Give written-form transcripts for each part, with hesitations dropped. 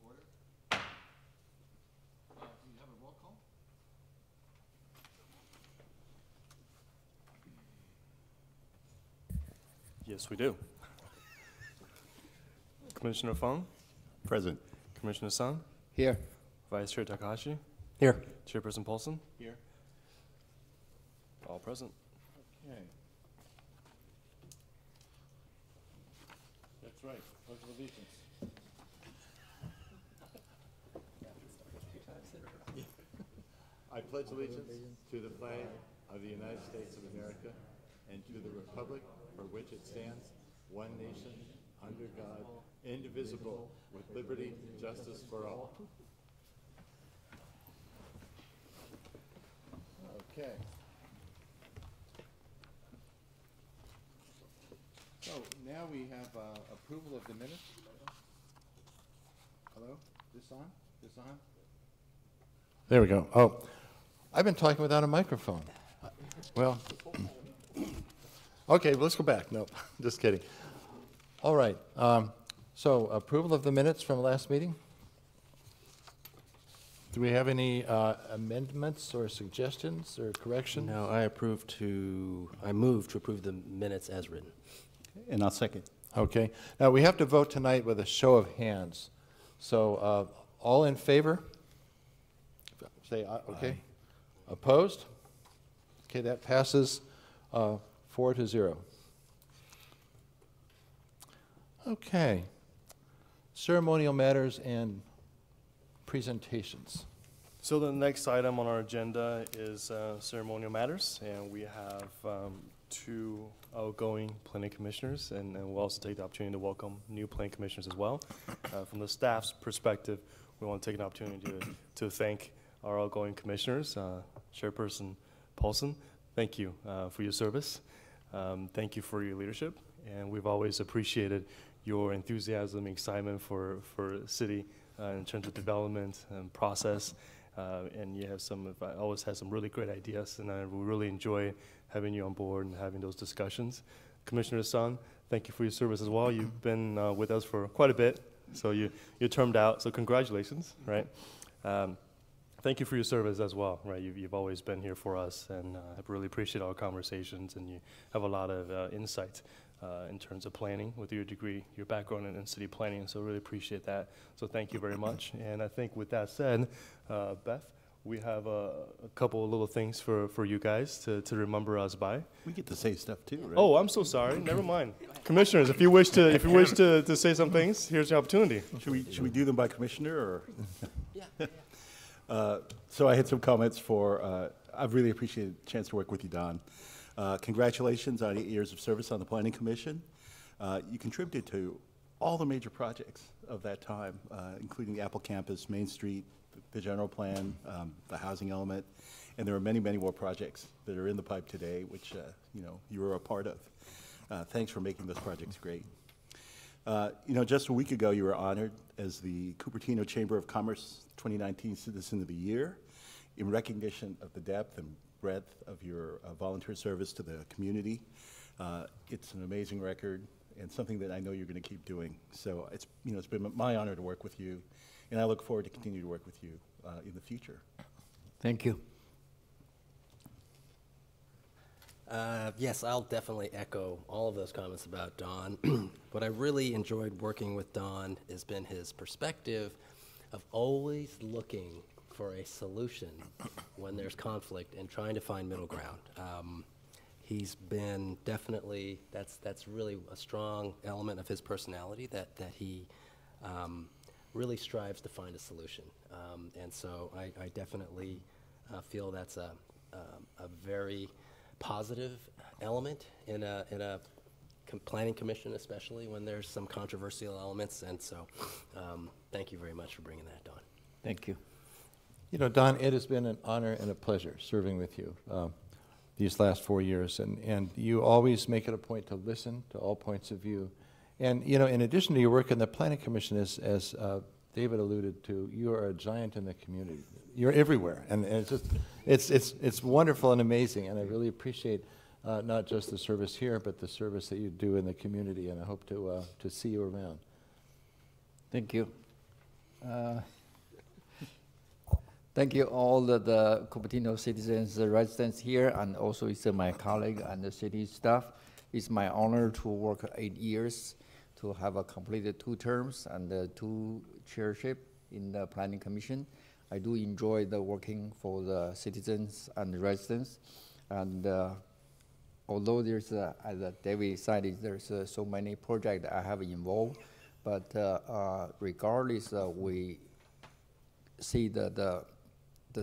order. Do you have a roll call? Yes, we do. Commissioner Fung, Present. Commissioner Sun, Here. Vice Chair Takahashi, Here. Chairperson Paulson, Here. all present. Okay. That's right. Pledge of Allegiance. I pledge allegiance to the flag of the United States of America and to the republic for which it stands, one nation, under God, indivisible, with liberty and justice for all. Okay. So now we have approval of the minutes. Hello? This on? This on? There we go. Oh, I've been talking without a microphone. Well, okay, let's go back. No, just kidding. All right. So approval of the minutes from last meeting? Do we have any amendments or suggestions or corrections? No, I move to approve the minutes as written. And I'll second. Okay. Now, we have to vote tonight with a show of hands. So all in favor? Say aye. Okay. Aye. Opposed? Okay, that passes 4-0. Okay. Ceremonial matters and presentations. So the next item on our agenda is ceremonial matters, and we have two outgoing planning commissioners, and we'll also take the opportunity to welcome new planning commissioners as well. From the staff's perspective, we want to take an opportunity to thank our outgoing commissioners, Chairperson Paulson. Thank you for your service. Thank you for your leadership, and we've always appreciated your enthusiasm, excitement for the city in terms of development and process. And you have always had some really great ideas, and I really enjoy having you on board and having those discussions. Commissioner Sun, thank you for your service as well. You've been with us for quite a bit, so you're termed out, so congratulations, right? Thank you for your service as well, right? You've always been here for us, and I really appreciate our conversations, and you have a lot of insight in terms of planning with your degree, your background in city planning, so really appreciate that. So thank you very much. And I think with that said, Beth, we have a couple of little things for you guys to remember us by. We get to say stuff too, right? Oh, I'm so sorry. Never mind. Commissioners, if you wish to say some things, here's your opportunity. Should we do them by commissioner or? Yeah. So I had some comments for, I've really appreciated the chance to work with you, Don. Congratulations on 8 years of service on the Planning Commission. You contributed to all the major projects of that time, including the Apple Campus, Main Street, the general plan, the housing element, and there are many, many more projects that are in the pipe today, which you were a part of. Thanks for making those projects great. Just a week ago, you were honored as the Cupertino Chamber of Commerce 2019 Citizen of the Year in recognition of the depth and breadth of your volunteer service to the community. It's an amazing record and something that I know you're going to keep doing. So it's been my honor to work with you, and I look forward to continue to work with you in the future. Thank you. Yes, I'll definitely echo all of those comments about Don. What I really enjoyed working with Don has been his perspective of always looking for a solution when there's conflict and trying to find middle ground. He's been definitely, that's really a strong element of his personality, that he really strives to find a solution. And so I definitely feel that's a very positive element in a planning commission, especially when there's some controversial elements. And so thank you very much for bringing that, Don. Thank you. Don, it has been an honor and a pleasure serving with you these last 4 years. And you always make it a point to listen to all points of view. And, in addition to your work in the Planning Commission, as David alluded to, you are a giant in the community. You're everywhere. And it's wonderful and amazing. And I really appreciate not just the service here, but the service that you do in the community. And I hope to see you around. Thank you. Thank you all the Cupertino citizens, the residents here, and also it's my colleague and the city staff. It's my honor to work 8 years, to have completed 2 terms and 2 chairship in the Planning Commission. I do enjoy the working for the citizens and the residents. And although there's, as David said, there's so many projects I have involved, but regardless, we see the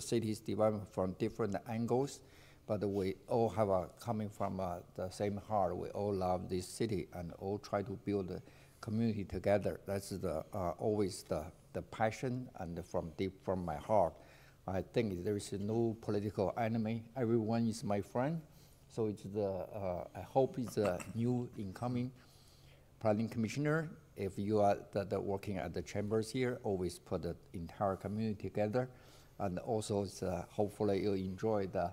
city's development from different angles, but we all have coming from the same heart. We all love this city and all try to build a community together. That's always the passion and from deep from my heart. I think there is no political enemy. Everyone is my friend. So it's I hope it's a new incoming planning commissioner. If you are working at the chambers here, always put the entire community together. And also, hopefully you'll enjoy the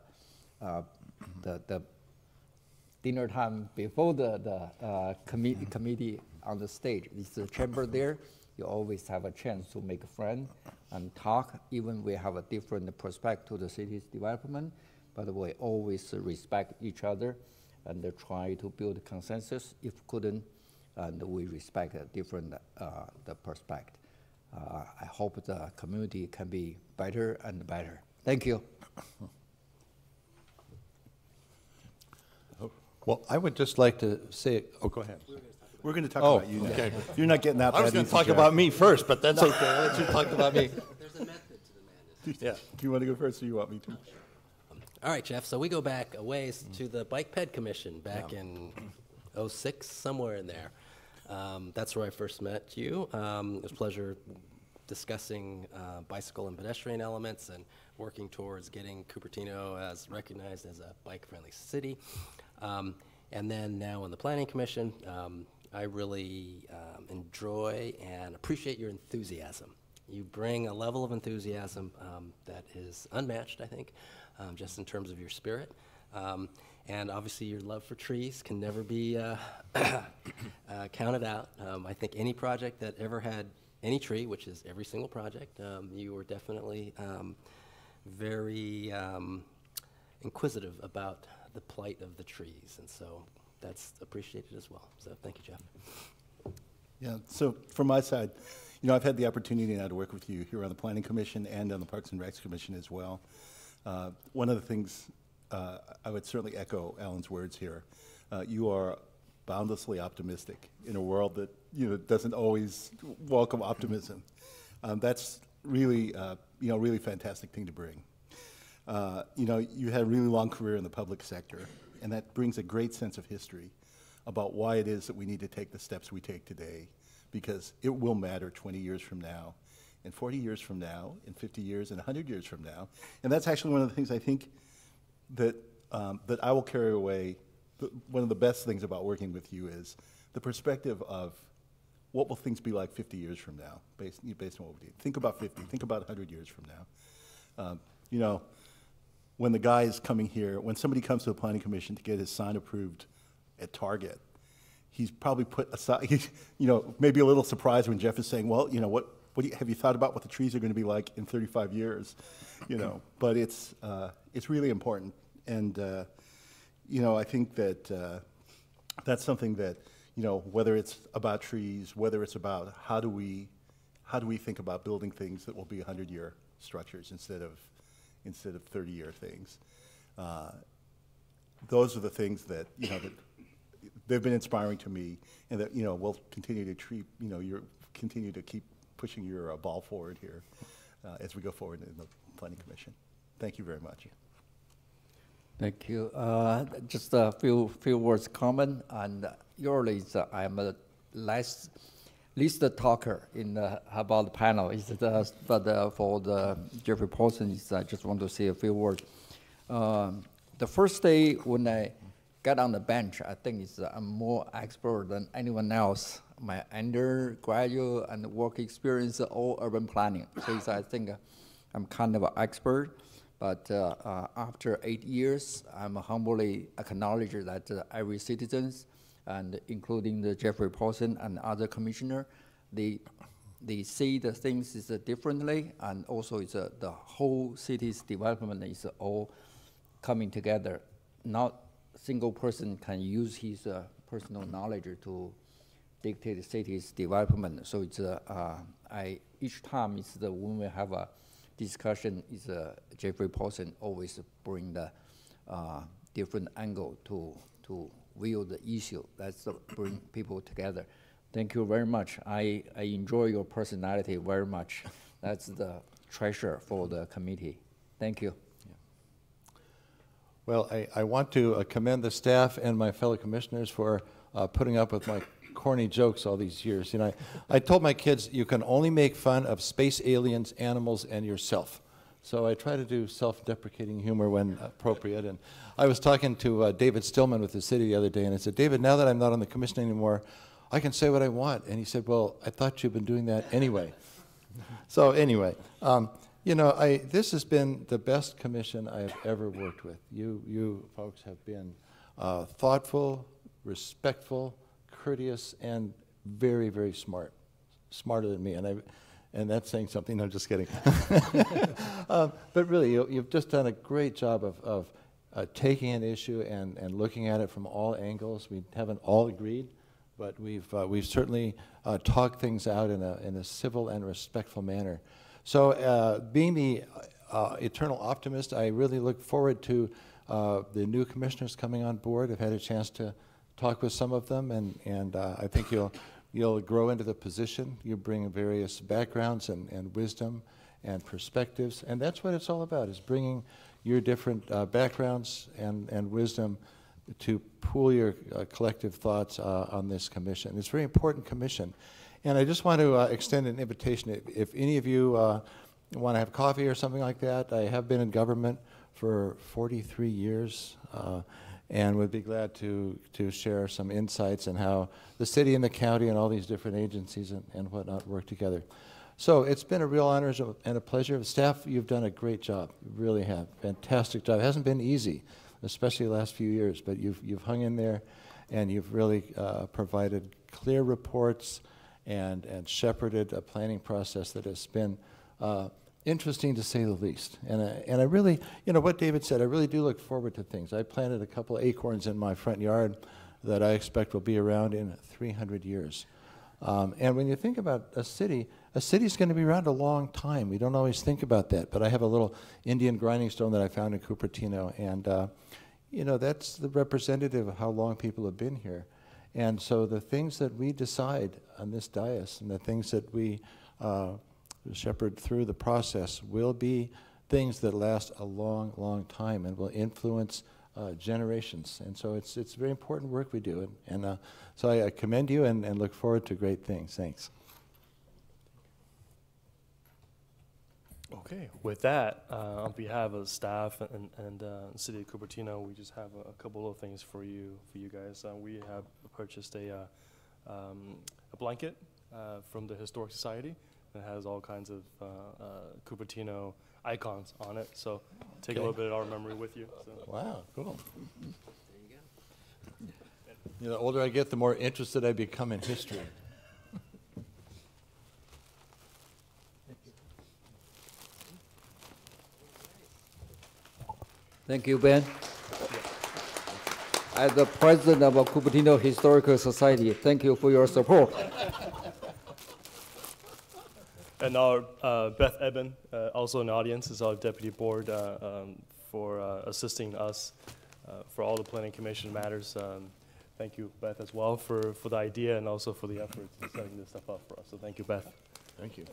dinner time before the committee on the stage. It's a chamber there. You always have a chance to make a friend and talk. Even we have a different perspective to the city's development, but we always respect each other and try to build consensus. If couldn't, and we respect a different the perspective. I hope the community can be better and better. Thank you. Well, I would just like to say, oh, go ahead. We're going to talk Oh, about you now. okay. You're not getting out I was that going to easy, talk Jeff. about me first, but that's okay. I'll let you talk about me. There's a method to the madness. Yeah. Do you want to go first or you want me to? All right, Jeff, so we go back a ways to the Bike Ped Commission back in '06, somewhere in there. That's where I first met you. It was a pleasure discussing bicycle and pedestrian elements and working towards getting Cupertino as recognized as a bike-friendly city. And then now on the Planning Commission, I really enjoy and appreciate your enthusiasm. You bring a level of enthusiasm that is unmatched, I think, just in terms of your spirit. And obviously your love for trees can never be counted out. I think any project that ever had any tree, which is every single project, you were definitely very inquisitive about the plight of the trees. And so that's appreciated as well. So thank you, Jeff. Yeah, so from my side, you know, I've had the opportunity now to work with you here on the Planning Commission and on the Parks and Recs Commission as well. One of the things I would certainly echo Alan's words here. You are boundlessly optimistic in a world that, you know, doesn't always welcome optimism. That's really, you know, really fantastic thing to bring. You know, you had a really long career in the public sector, and that brings a great sense of history about why it is that we need to take the steps we take today, because it will matter 20 years from now, and 40 years from now, and 50 years, and 100 years from now. And that's actually one of the things I think that, that I will carry away. One of the best things about working with you is the perspective of what will things be like 50 years from now, based on what we did. Think about 50, think about 100 years from now. You know, when the guy is coming here, when somebody comes to the Planning Commission to get his sign approved at Target, he's probably put aside, you know, maybe a little surprised when Jeff is saying, well, you know, what have you thought about what the trees are going to be like in 35 years? You know, but it's really important. And, you know, I think that that's something that, you know, whether it's about trees, whether it's about how do we think about building things that will be 100-year structures instead of 30-year things. Those are the things that, you know, that they've been inspiring to me, and that, you know, we'll continue to treat, you know, continue to keep pushing your ball forward here as we go forward in the Planning Commission. Thank you very much. Thank you. Just a few words comment, and usually I'm a least talker in about the panel. But for the Jeffrey Paulson, I just want to say a few words. The first day when I got on the bench, I think I'm more expert than anyone else. My undergraduate and work experience all urban planning. So I think I'm kind of an expert. But after 8 years, I'm humbly acknowledge that every citizen, and including the Jeffrey Paulson and other commissioner, they they see the things is differently, and also it's the whole city's development is all coming together. Not single person can use his personal knowledge to dictate the city's development. So it's each time it's when we have a discussion, is Jeffrey Paulson always bring the different angle to view the issue. That's bring people together. Thank you very much. I enjoy your personality very much. That's the treasure for the committee. Thank you. Well, I want to commend the staff and my fellow commissioners for putting up with my corny jokes all these years. You know, I told my kids, you can only make fun of space aliens, animals, and yourself. So I try to do self-deprecating humor when appropriate. And I was talking to David Stillman with the city the other day, and I said, David, now that I'm not on the commission anymore, I can say what I want. And he said, well, I thought you've been doing that anyway. So anyway, you know, this has been the best commission I have ever worked with. You folks have been thoughtful, respectful, courteous, and very, very smart, smarter than me. And that's saying something. No, just kidding. But really, you've just done a great job of taking an issue and looking at it from all angles. We haven't all agreed, but we've certainly talked things out in a civil and respectful manner. So being the eternal optimist, I really look forward to the new commissioners coming on board. I've had a chance to talk with some of them, and I think you'll grow into the position. You bring various backgrounds and wisdom and perspectives, and that's what it's all about, is bringing your different backgrounds and wisdom to pool your collective thoughts on this commission. It's a very important commission. And I just want to extend an invitation. If any of you want to have coffee or something like that, I have been in government for 43 years and would be glad to share some insights on how the city and the county and all these different agencies and whatnot work together. So it's been a real honor and a pleasure. Staff, you've done a great job. You really have. Fantastic job. It hasn't been easy, especially the last few years, but you've hung in there, and you've really provided clear reports and shepherded a planning process that has been interesting, to say the least. And I really, you know, what David said, I really do look forward to things. I planted a couple of acorns in my front yard that I expect will be around in 300 years. And when you think about a city's going to be around a long time. We don't always think about that, but I have a little Indian grinding stone that I found in Cupertino, and you know, that's the representative of how long people have been here. And so the things that we decide on this dais and the things that we shepherd through the process will be things that last a long, long time and will influence generations. And so it's very important work we do. And so I commend you and look forward to great things. Thanks. Okay, with that, on behalf of staff and City of Cupertino, we just have a couple of things for you guys. We have purchased a blanket from the Historic Society that has all kinds of Cupertino icons on it. So take a little bit of our memory with you. So. Wow, cool. You know, the older I get, the more interested I become in history. Thank you, Ben. As the president of Cupertino Historical Society, thank you for your support. And our Beth Eben, also in the audience, is our deputy board for assisting us for all the planning commission matters. Thank you, Beth, as well, for the idea and also for the effort in setting this stuff up for us. So thank you, Beth. Thank you.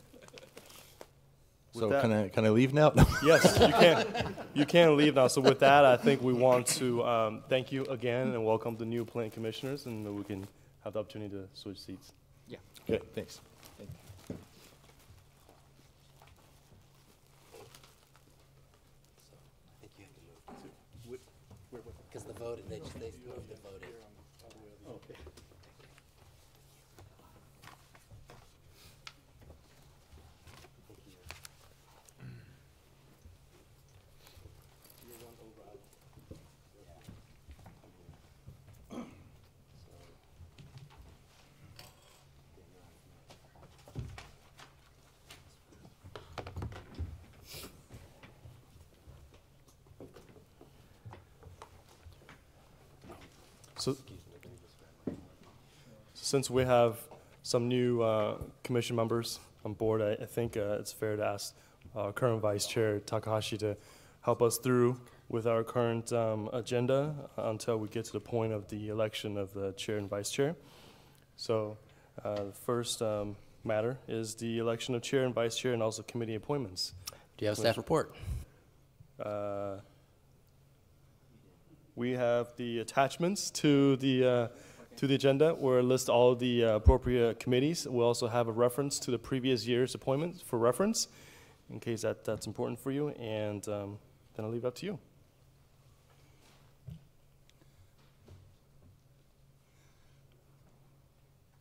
With So that- can I leave now? Yes, you can. You can leave now. So with that, I think we want to thank you again and welcome the new planning commissioners, and we can have the opportunity to switch seats. Yeah. Okay, thanks. I think you have to move. Because the vote, they moved the voting. Okay. So, since we have some new commission members on board, I think it's fair to ask current Vice Chair Takahashi to help us through with our current agenda until we get to the point of the election of the Chair and Vice Chair. So the first matter is the election of Chair and Vice Chair and also committee appointments. Do you have a staff report? We have the attachments to the agenda where it lists all the appropriate committees. We'll also have a reference to the previous year's appointments for reference, in case that's important for you, and then I'll leave it up to you.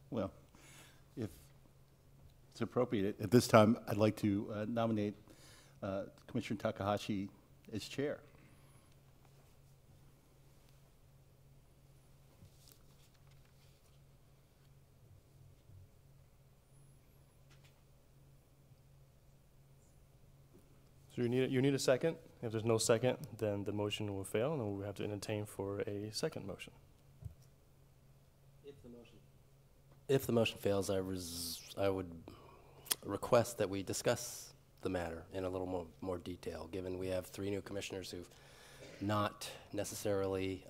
Well, if it's appropriate, at this time, I'd like to nominate Commissioner Takahashi as chair. So you need a second. If there's no second, then the motion will fail, and then we'll have to entertain for a second motion. If the motion fails, I would request that we discuss the matter in a little more detail, given we have 3 new commissioners who've not necessarily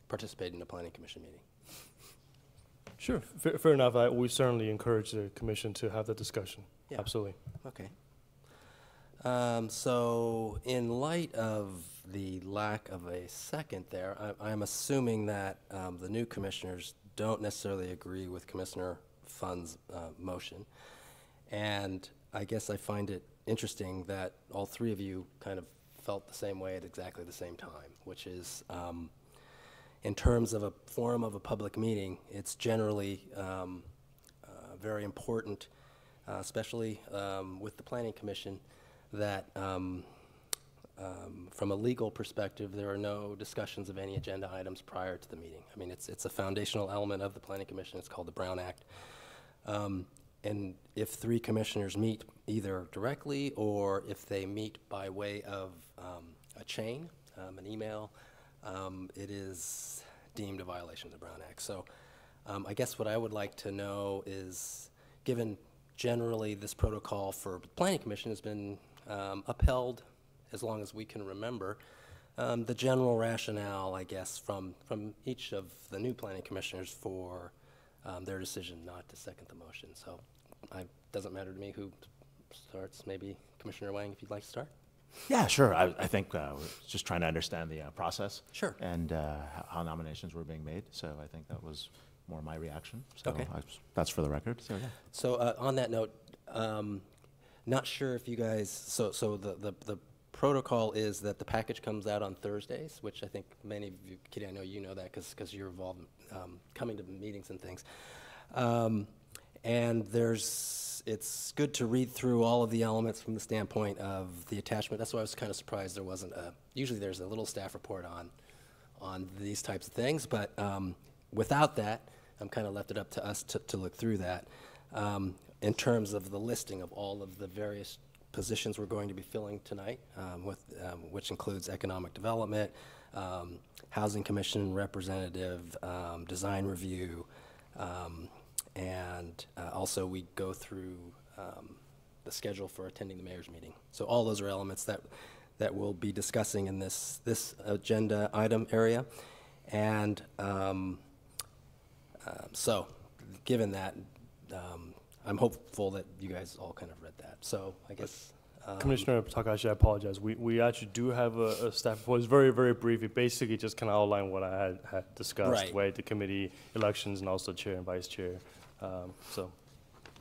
participated in a planning commission meeting. Sure, fair enough. We certainly encourage the commission to have that discussion. Yeah. Absolutely. Okay. So in light of the lack of a second there, I'm assuming that the new commissioners don't necessarily agree with Commissioner Fun's motion. And I guess I find it interesting that all 3 of you kind of felt the same way at exactly the same time, which is in terms of a forum of a public meeting, it's generally very important, especially with the Planning Commission, that from a legal perspective, there are no discussions of any agenda items prior to the meeting. I mean, it's a foundational element of the Planning Commission. It's called the Brown Act. And if 3 commissioners meet either directly or if they meet by way of a chain, an email, it is deemed a violation of the Brown Act. So I guess what I would like to know is, given generally this protocol for the Planning Commission has been upheld as long as we can remember, the general rationale, I guess, from each of the new planning commissioners for their decision not to second the motion. So it doesn't matter to me who starts. Maybe Commissioner Wang, if you'd like to start. Yeah, sure. I think we're just trying to understand the process. Sure. And how nominations were being made. So I think that was more my reaction. So Okay. That's for the record. So yeah. So on that note, not sure if you guys, so the protocol is that the package comes out on Thursdays, which I think many of you, Kitty, I know you know that because you're involved in coming to meetings and things. And it's good to read through all of the elements from the standpoint of the attachment. That's why I was kind of surprised there wasn't usually there's a little staff report on these types of things, but without that, I'm kind of left it up to us to look through that. In terms of the listing of all of the various positions we're going to be filling tonight, which includes economic development, housing commission representative, design review, and also we go through the schedule for attending the mayor's meeting. So all those are elements that we'll be discussing in this agenda item area. And so given that, I'm hopeful that you guys all kind of read that. So I guess. Commissioner Takahashi, I apologize. We actually do have a staff report. It's very, very brief. It basically just kind of outlined what I had discussed, right? The committee elections and also chair and vice chair. So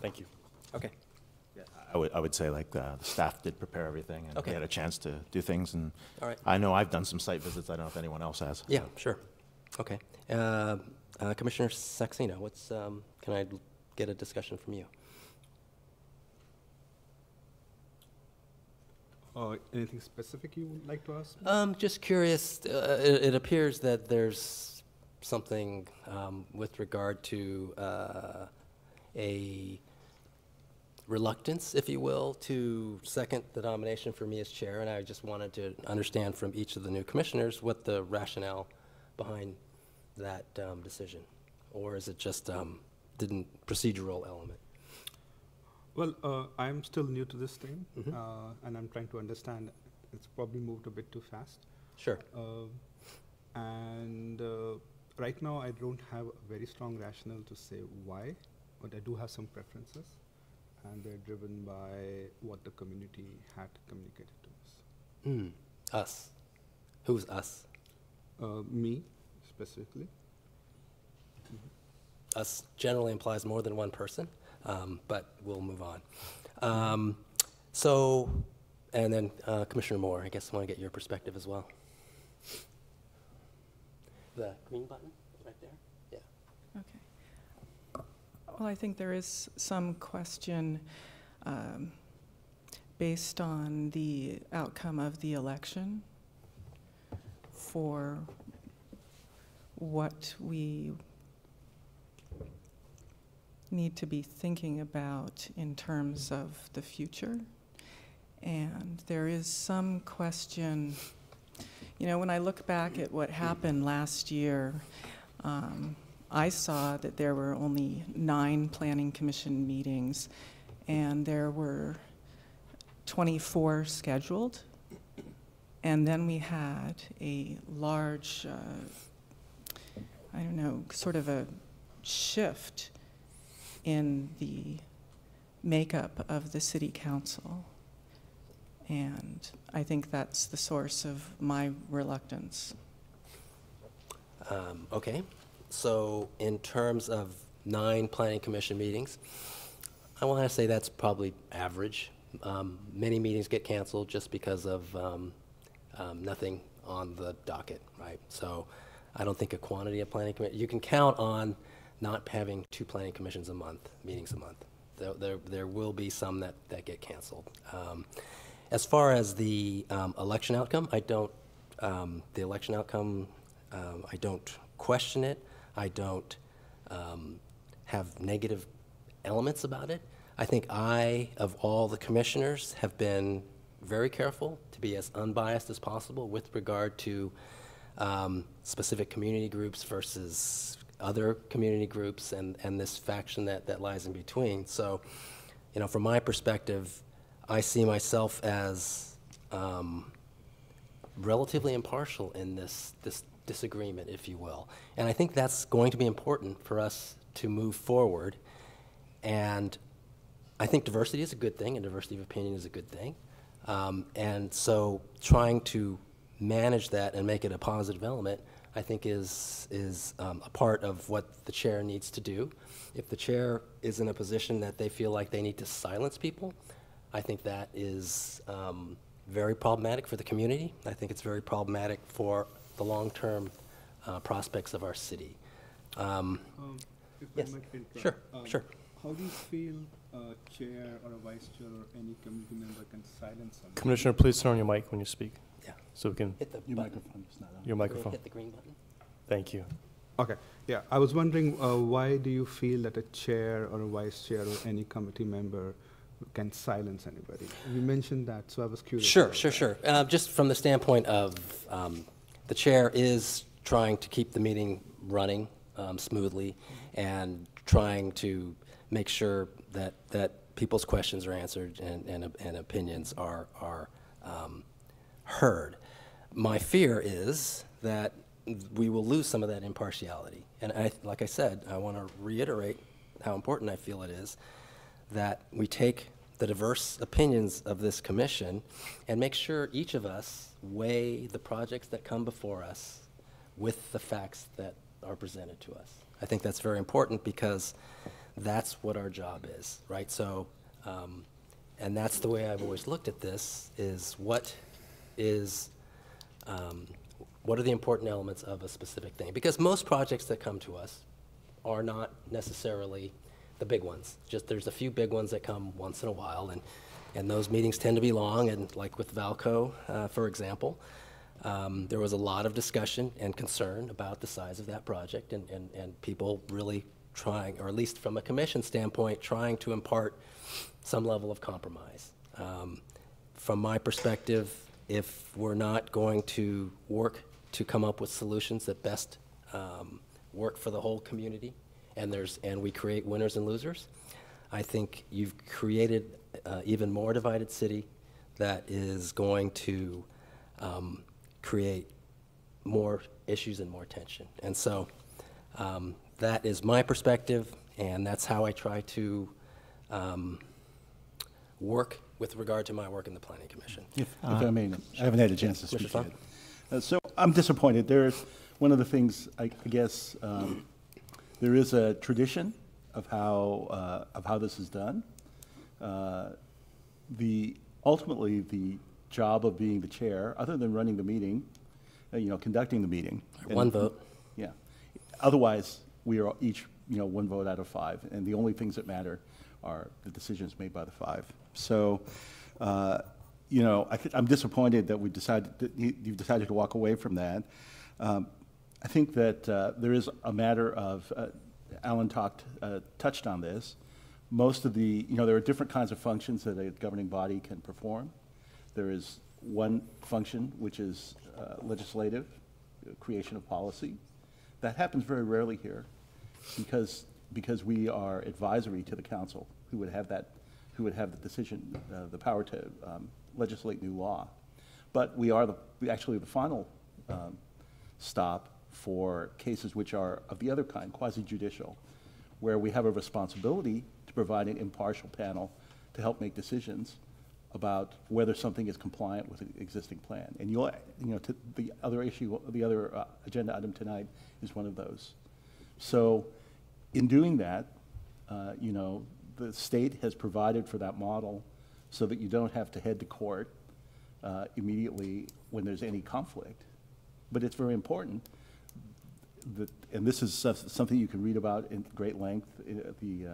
thank you. Okay. Yeah, I would say like the staff did prepare everything and Okay. they had a chance to do things. And All right. I know I've done some site visits. I don't know if anyone else has. Yeah, sure. Okay. Commissioner Saxena, can I get a discussion from you? Anything specific you would like to ask? Just curious, it appears that there's something with regard to a reluctance, if you will, to second the nomination for me as chair, and I just wanted to understand from each of the new commissioners what the rationale behind that decision? Or is it just didn't procedural element? Well, I'm still new to this thing, Mhm. and I'm trying to understand. It's probably moved a bit too fast. Sure. And right now, I don't have a very strong rationale to say why, but I do have some preferences, and they're driven by what the community had communicated to us. Us. Who's us? Me, specifically. Us generally implies more than one person, but we'll move on. So, and then Commissioner Moore, I guess I want to get your perspective as well. The green button right there? Yeah. Okay. Well, I think there is some question based on the outcome of the election for what we need to be thinking about in terms of the future. And there is some question, you know, when I look back at what happened last year, I saw that there were only 9 planning commission meetings, and there were 24 scheduled. And then we had a large, I don't know, sort of a shift in the makeup of the city council. And I think that's the source of my reluctance. Okay. So in terms of 9 planning commission meetings, I want to say that's probably average. Many meetings get canceled just because of nothing on the docket, right? So I don't think a quantity of planning commission, you can count on not having 2 planning commissions a month, meetings a month. There will be some that get canceled. As far as the election outcome, I don't question it. I don't have negative elements about it. I think of all the commissioners, have been very careful to be as unbiased as possible with regard to specific community groups versus other community groups and this faction that lies in between. So, you know, from my perspective, I see myself as relatively impartial in this disagreement, if you will. And I think that's going to be important for us to move forward. And I think diversity is a good thing, and diversity of opinion is a good thing. And so trying to manage that and make it a positive element, I think is a part of what the chair needs to do. If the chair is in a position that they feel like they need to silence people, I think that is very problematic for the community. I think it's very problematic for the long-term prospects of our city. If Yes. I might interrupt. Sure, sure. How do you feel a chair or a vice chair or any committee member can silence someone? Commissioner, please turn on your mic when you speak, Yeah. so we can, Hit the Your button. microphone is not on. your microphone. Hit the green button. Thank you. Okay, yeah, I was wondering why do you feel that a chair or a vice chair or any committee member can silence anybody? You mentioned that, so I was curious. Sure, about sure, that. sure. Just from the standpoint of the chair is trying to keep the meeting running smoothly and trying to make sure that people's questions are answered and opinions are heard. My fear is that we will lose some of that impartiality. And like I said, I want to reiterate how important I feel it is that we take the diverse opinions of this commission and make sure each of us weigh the projects that come before us with the facts that are presented to us. I think that's very important because that's what our job is, right? So, and that's the way I've always looked at this, is what are the important elements of a specific thing? Because most projects that come to us are not necessarily the big ones. Just there's a few big ones that come once in a while, and those meetings tend to be long. And like with Valco, for example, there was a lot of discussion and concern about the size of that project, and people really trying, or at least from a commission standpoint, trying to impart some level of compromise. From my perspective, if we're not going to work to come up with solutions that best work for the whole community, and we create winners and losers. I think you've created even more divided city that is going to create more issues and more tension. And so that is my perspective, and that's how I try to work with regard to my work in the Planning Commission. If I may, I haven't had a chance to speak Mr. yet. So I'm disappointed. There's one of the things, I guess, there is a tradition of how this is done. Ultimately, the job of being the chair, other than running the meeting, conducting the meeting. One vote. Yeah. Otherwise, we are each, one vote out of 5, and the only things that matter are the decisions made by the 5. So, I'm disappointed that you've decided to walk away from that. I think that there is a matter of, Alan touched on this. Most of there are different kinds of functions that a governing body can perform. There is one function, which is legislative, creation of policy. That happens very rarely here because we are advisory to the council, who would have the decision, the power to legislate new law. But we are actually the final stop for cases which are of the other kind, quasi-judicial, where we have a responsibility to provide an impartial panel to help make decisions about whether something is compliant with an existing plan. And the other issue, the other agenda item tonight is one of those. So in doing that, the state has provided for that model so that you don't have to head to court immediately when there's any conflict. But it's very important and this is something you can read about in great length at the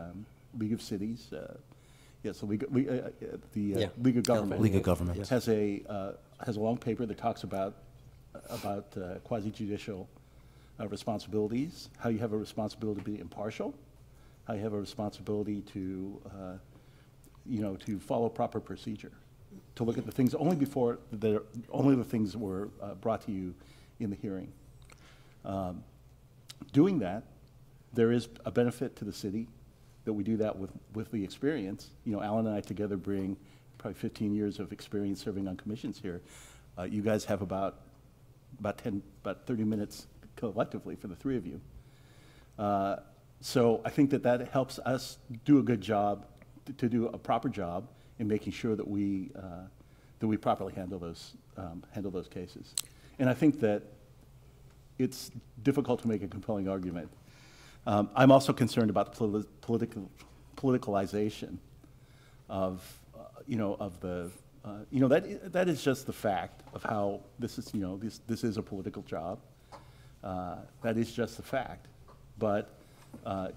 League of Cities. The League of Government. League of Government has a long paper that talks about quasi-judicial responsibilities, how you have a responsibility to be impartial, how you have a responsibility to follow proper procedure, to look at the things only the things that were brought to you in the hearing. Doing that, there is a benefit to the city that we do that with the experience. Alan and I together bring probably 15 years of experience serving on commissions here. You guys have about 30 minutes collectively for the 3 of you. So I think that helps us do a good job, to do a proper job in making sure that we properly handle those cases. And I think that it's difficult to make a compelling argument. I'm also concerned about the politicalization of that is just the fact of how this is. This is a political job. That is just the fact. But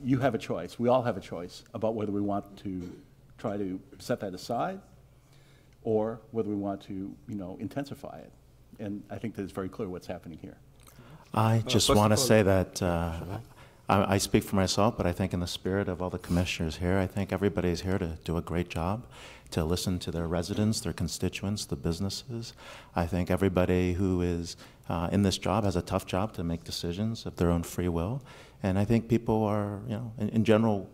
you have a choice. We all have a choice about whether we want to try to set that aside, or whether we want to intensify it. And I think that it's very clear what's happening here. I just want to say that I speak for myself, but I think in the spirit of all the commissioners here, I think everybody is here to do a great job, to listen to their residents, their constituents, the businesses. I think everybody who is in this job has a tough job to make decisions of their own free will. And I think people are, in general,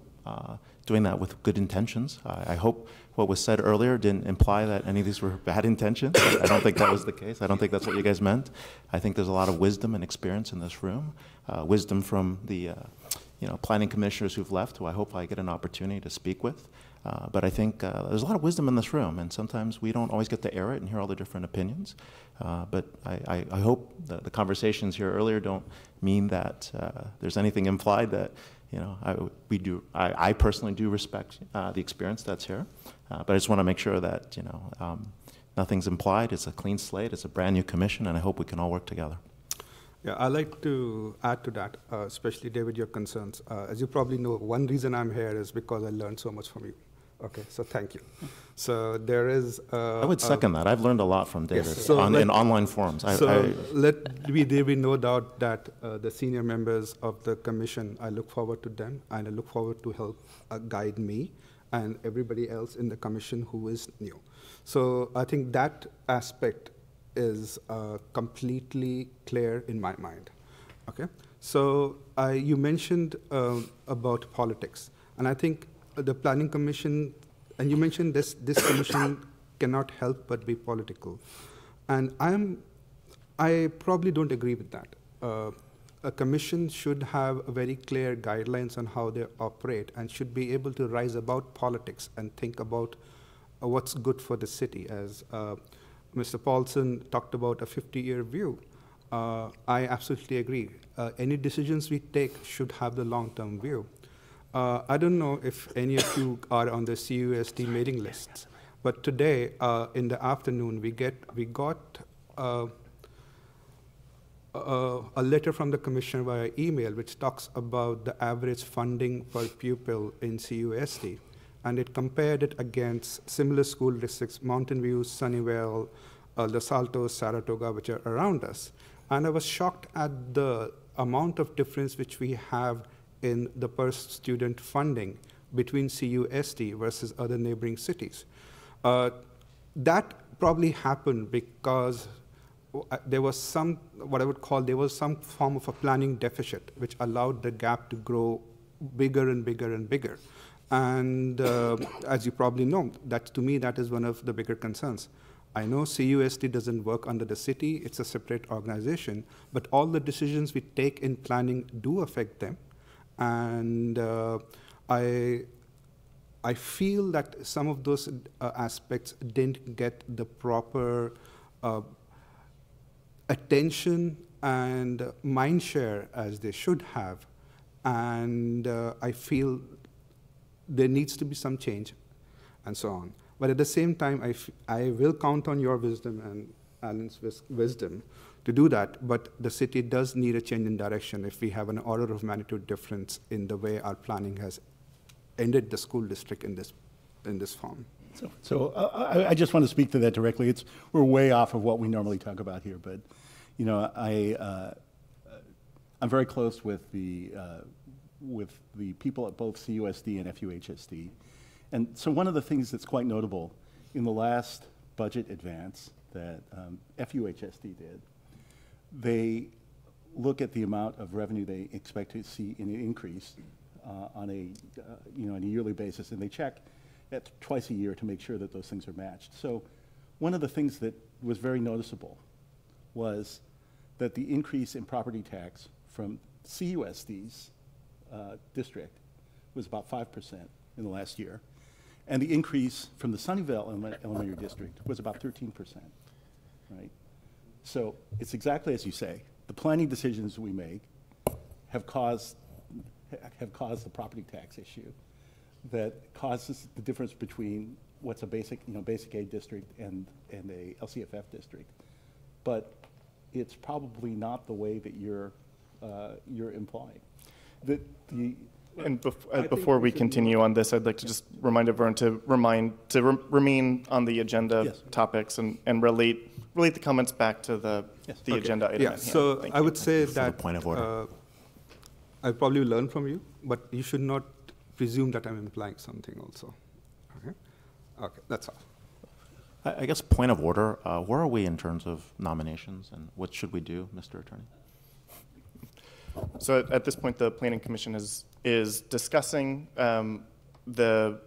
doing that with good intentions. I hope what was said earlier didn't imply that any of these were bad intentions. I don't think that was the case. I don't think that's what you guys meant. I think there's a lot of wisdom and experience in this room, wisdom from the planning commissioners who've left, who I hope I get an opportunity to speak with. But I think there's a lot of wisdom in this room, and sometimes we don't always get to air it and hear all the different opinions. But I hope that the conversations here earlier don't mean that there's anything implied that I personally do respect the experience that's here. But I just want to make sure that nothing's implied. It's a clean slate. It's a brand new commission, and I hope we can all work together. Yeah, I'd like to add to that, especially David, your concerns. As you probably know, one reason I'm here is because I learned so much from you. Okay, so thank you. So there is. I would second that. I've learned a lot from David yes, so in online forums. There be no doubt that the senior members of the commission, I look forward to them, and I look forward to help guide me and everybody else in the commission who is new. So I think that aspect is completely clear in my mind. Okay, So you mentioned about politics, and I think the Planning Commission, and you mentioned this commission cannot help but be political, and I probably don't agree with that. A commission should have very clear guidelines on how they operate and should be able to rise above politics and think about what's good for the city. As Mr. Paulson talked about a 50-year view, I absolutely agree. Any decisions we take should have the long-term view. I don't know if any of you are on the CUSD mailing lists, but today in the afternoon we got a letter from the commissioner via email which talks about the average funding per pupil in CUSD, and it compared it against similar school districts, Mountain View, Sunnyvale, Los Altos, Saratoga, which are around us. And I was shocked at the amount of difference which we have in the per student funding between CUSD versus other neighboring cities. That probably happened because there was some, what I would call, there was some form of a planning deficit which allowed the gap to grow bigger and bigger and bigger. And as you probably know, to me, that is one of the bigger concerns. I know CUSD doesn't work under the city, it's a separate organization, but all the decisions we take in planning do affect them. And I feel that some of those aspects didn't get the proper attention and mind share as they should have. And I feel there needs to be some change and so on. But at the same time, I will count on your wisdom and Alan's wisdom to do that, but the city does need a change in direction if we have an order of magnitude difference in the way our planning has ended the school district in this form. So I just want to speak to that directly. We're way off of what we normally talk about here, but you know, I'm very close with the people at both CUSD and FUHSD. And so one of the things that's quite notable in the last budget advance that FUHSD did, they look at the amount of revenue they expect to see in an increase on a yearly basis, and they check it twice a year to make sure that those things are matched. So one of the things that was very noticeable was that the increase in property tax from CUSD's district was about 5% in the last year. And the increase from the Sunnyvale Elementary District was about 13%, right? So it's exactly as you say. The planning decisions we make have caused the property tax issue that causes the difference between what's a basic aid district and a LCFF district. But it's probably not the way that you're implying. And before we continue on this, I'd like to just remind everyone to remain on the agenda Yes. topics and relate the comments back to the agenda item Yeah, at hand. so Thank I you. would say For the that point of order. I probably learn from you, but you should not presume that I'm implying something also. Okay, that's all. I guess point of order, where are we in terms of nominations, and what should we do, Mr. Attorney? So at this point, the Planning Commission is discussing the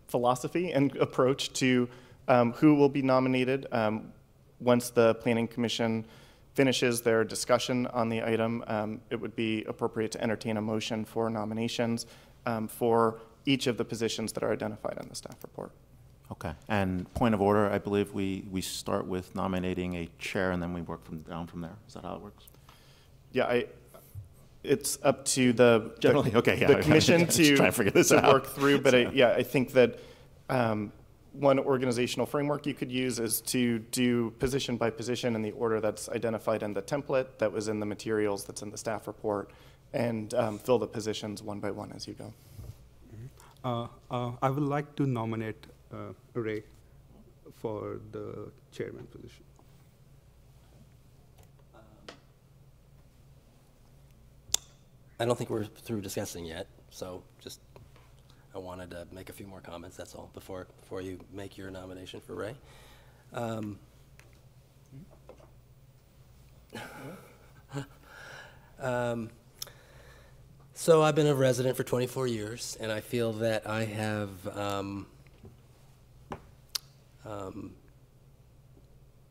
philosophy and approach to who will be nominated. Once the Planning Commission finishes their discussion on the item, it would be appropriate to entertain a motion for nominations for each of the positions that are identified in the staff report. Okay, and point of order, I believe we start with nominating a chair and then we work down from there. Is that how it works? Yeah, it's up to the Generally, okay, yeah. the commission Just trying to figure this out. work through. But I think that one organizational framework you could use is to do position by position in the order that's identified in the template that was in the materials that's in the staff report, and fill the positions one by one as you go. I would like to nominate Ray for the chairman position. I don't think we're through discussing yet, so just I wanted to make a few more comments, that's all, before you make your nomination for Ray. So I've been a resident for 24 years, and I feel that I have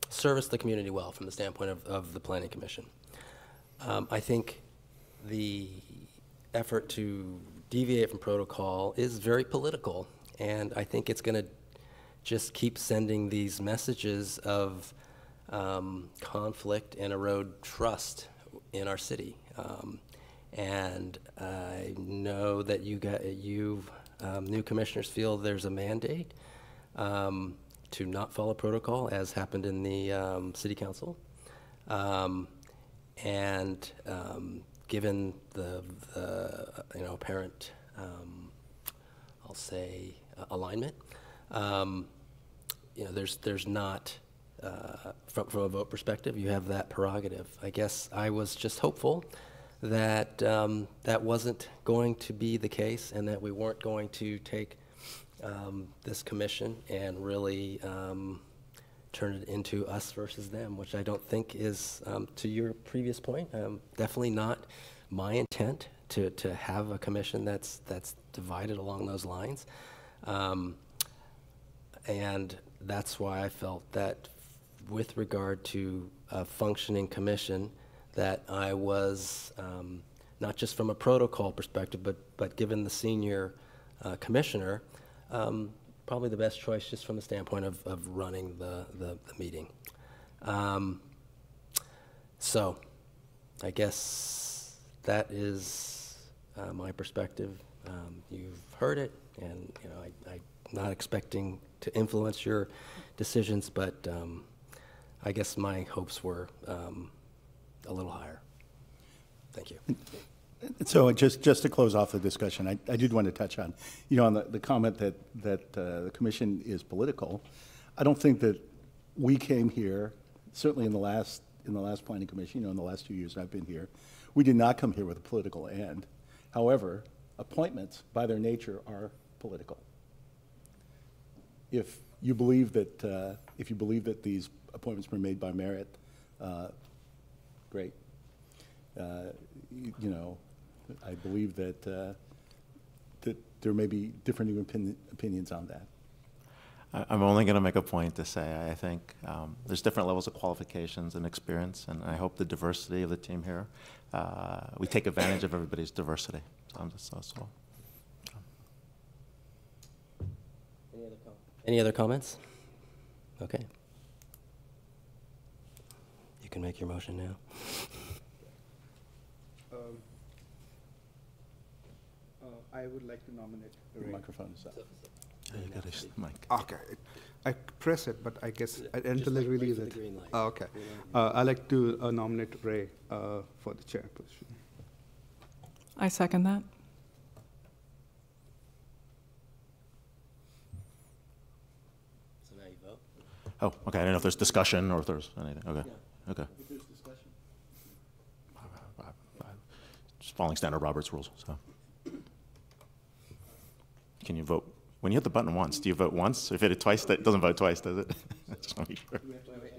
serviced the community well from the standpoint of the Planning Commission. I think the effort to deviate from protocol is very political, and I think it's going to just keep sending these messages of conflict and erode trust in our city. And I know that you new commissioners feel there's a mandate to not follow protocol, as happened in the city council. And given the apparent, I'll say, alignment, there's not, from a vote perspective, you have that prerogative. I guess I was just hopeful that that wasn't going to be the case, and that we weren't going to take this commission and really turn it into us versus them, which I don't think is, to your previous point, definitely not my intent to have a commission that's divided along those lines. And that's why I felt that with regard to a functioning commission, that I was, not just from a protocol perspective, but given the senior commissioner, probably the best choice just from the standpoint of running the meeting. So I guess that is my perspective. You've heard it, and I'm not expecting to influence your decisions, but I guess my hopes were a little higher. Thank you. So just to close off the discussion, I did want to touch on, on the comment that the commission is political. I don't think that we came here, certainly in the last planning commission, in the last 2 years I've been here, we did not come here with a political end. However, appointments by their nature are political. If you believe that these appointments were made by merit, great. I believe that that there may be different opinions on that. I'm only going to make a point to say I think there's different levels of qualifications and experience, and I hope the diversity of the team here, we take advantage of everybody's diversity. That's all. Any other comments? Okay. You can make your motion now. I would like to nominate The Ray. microphone is up. You got a mic. Okay. I press it, but I guess until it wait releases for it. the green light. Oh, okay. I'd like to nominate Ray for the chair position. I second that. So now you vote? Oh, okay. I don't know if there's discussion or if there's anything. Okay. Yeah. Okay. Just following standard Robert's rules. So, can you vote when you hit the button once? Do you vote once? If you hit it twice, that doesn't vote twice, does it? Just want to be sure. Wait, now we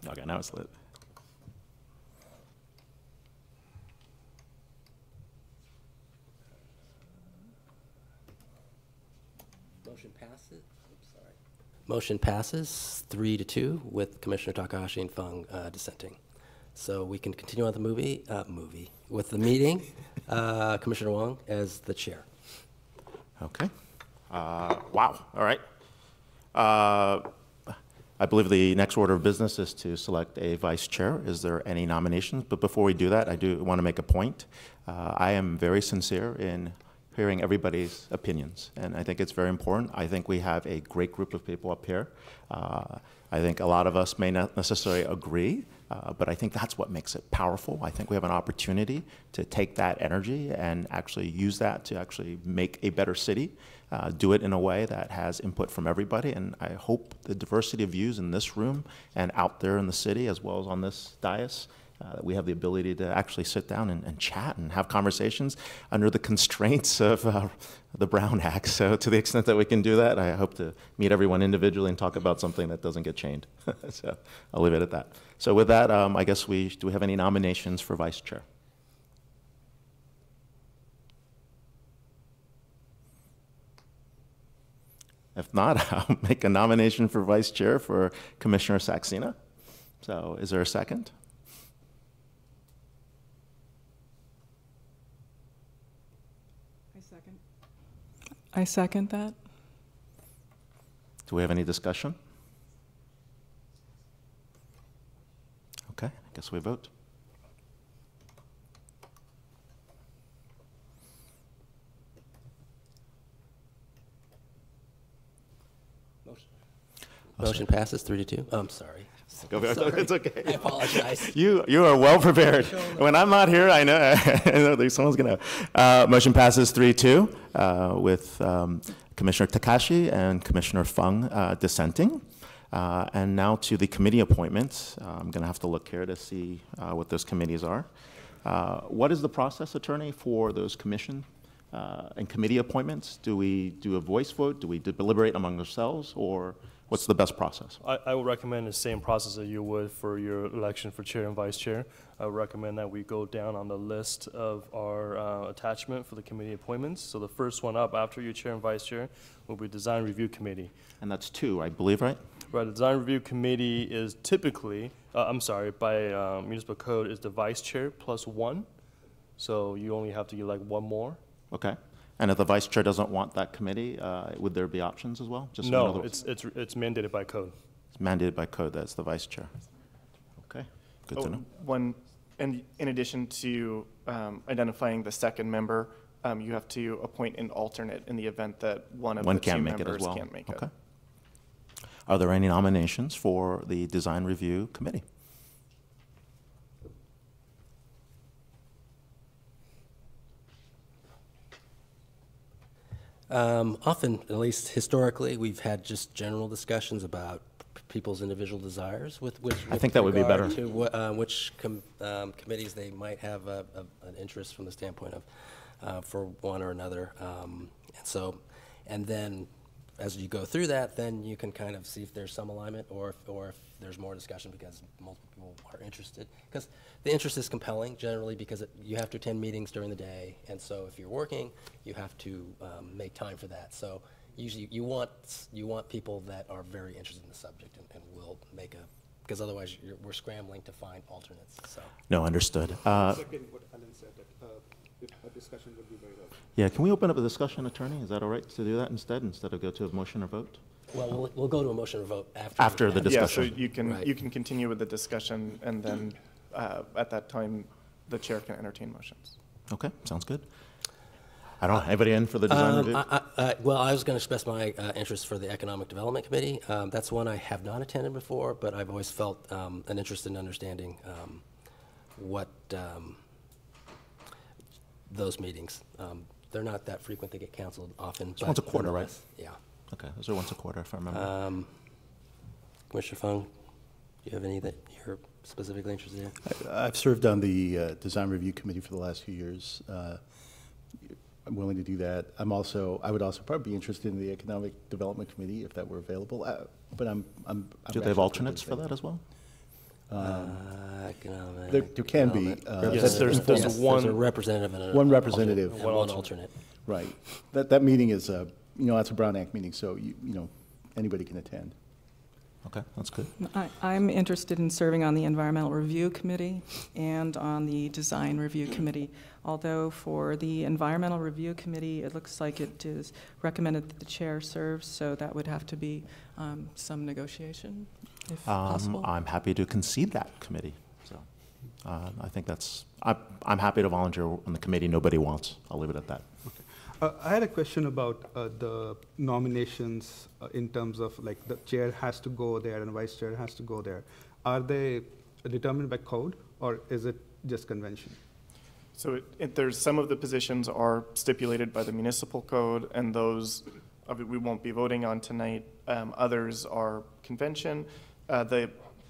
go. Okay, now it's lit. Motion passes. Oops, sorry. Motion passes 3-2 with Commissioner Takahashi and Fung dissenting. So we can continue on the with the meeting. Commissioner Wong as the chair. Okay. Wow. All right. I believe the next order of business is to select a vice chair. Is there any nominations? But before we do that, I do want to make a point. I am very sincere in hearing everybody's opinions, and I think it's very important. I think we have a great group of people up here. I think a lot of us may not necessarily agree, but I think that's what makes it powerful. I think we have an opportunity to take that energy and actually use that to actually make a better city, do it in a way that has input from everybody, and I hope the diversity of views in this room and out there in the city, as well as on this dais, that we have the ability to actually sit down and chat and have conversations under the constraints of the Brown Act. So to the extent that we can do that, I hope to meet everyone individually and talk about something that doesn't get chained. So I'll leave it at that. So with that, I guess do we have any nominations for vice chair? If not, I'll make a nomination for vice chair for Commissioner Saxena. So is there a second? I second that. Do we have any discussion? Okay, I guess we vote. Motion passes 3-2. I'm sorry. Go back. Sorry. It's okay. I apologize. You are well prepared. When I'm not here, I know, I know there's someone's going to. Motion passes 3-2 with Commissioner Takashi and Commissioner Fung dissenting. And now to the committee appointments. I'm going to have to look here to see what those committees are. What is the process, Attorney, for those commission and committee appointments? Do we do a voice vote? Do we deliberate among ourselves? Or what's the best process? I would recommend the same process that you would for your election for chair and vice chair. I would recommend that we go down on the list of our attachment for the committee appointments. So the first one up after your chair and vice chair will be design review committee. And that's 2, I believe, right? Right, the design review committee is typically, by municipal code is the vice chair plus 1. So you only have to get like 1 more. Okay. And if the vice chair doesn't want that committee, would there be options as well? Just so we know No, the- it's mandated by code. It's mandated by code, that's the vice chair. Okay, good to know. And in addition to identifying the second member, you have to appoint an alternate in the event that one of the 2 can't make it as members well. can't make it. Okay. Are there any nominations for the design review committee? Often, at least historically, we've had just general discussions about people's individual desires with I think that would be regard better. to which committees they might have an interest from the standpoint of for one or another. And then as you go through that, then you can kind of see if there's some alignment or if there's more discussion because multiple people are interested. Because the interest is compelling generally because you have to attend meetings during the day, and so if you're working, you have to make time for that. So usually you want people that are very interested in the subject and will make because otherwise we're scrambling to find alternates. So. No, understood. Second, what Alan said, that a discussion would be very helpful. Yeah, can we open up a discussion, Attorney? Is that all right to do that instead of go to a motion or vote? Well, we'll go to a motion or vote After the Yeah, discussion. so you can Right. you can continue with the discussion, and then at that time, the chair can entertain motions. Okay, sounds good. I don't know, anybody in for the design review? Well, I was going to express my interest for the Economic Development Committee. That's one I have not attended before, but I've always felt an interest in understanding what those meetings. They're not that frequent. They get canceled often. It's once a quarter, right? nonetheless, Yeah. Okay, those are once a quarter, if I remember. Commissioner Fung, do you have any that you're specifically interested in? I've served on the Design Review Committee for the last few years. I'm willing to do that. I would also probably be interested in the Economic Development Committee if that were available, but I'm Do they have alternates for that as well? Economic there can be, Development. Yes, there's Yes, one- There's a representative and one representative. and one alternate. Right. That meeting is, that's a Brown Act meeting, so anybody can attend. Okay, that's good. I'm interested in serving on the Environmental Review Committee and on the Design Review Committee. Although for the Environmental Review Committee, it looks like it is recommended that the chair serves, so that would have to be some negotiation, if possible. I'm happy to concede that committee. So I think I'm happy to volunteer on the committee nobody wants. I'll leave it at that. I had a question about the nominations in terms of like the chair has to go there and vice chair has to go there. Are they determined by code or is it just convention? So there's some of the positions are stipulated by the municipal code, and those we won't be voting on tonight. Others are convention.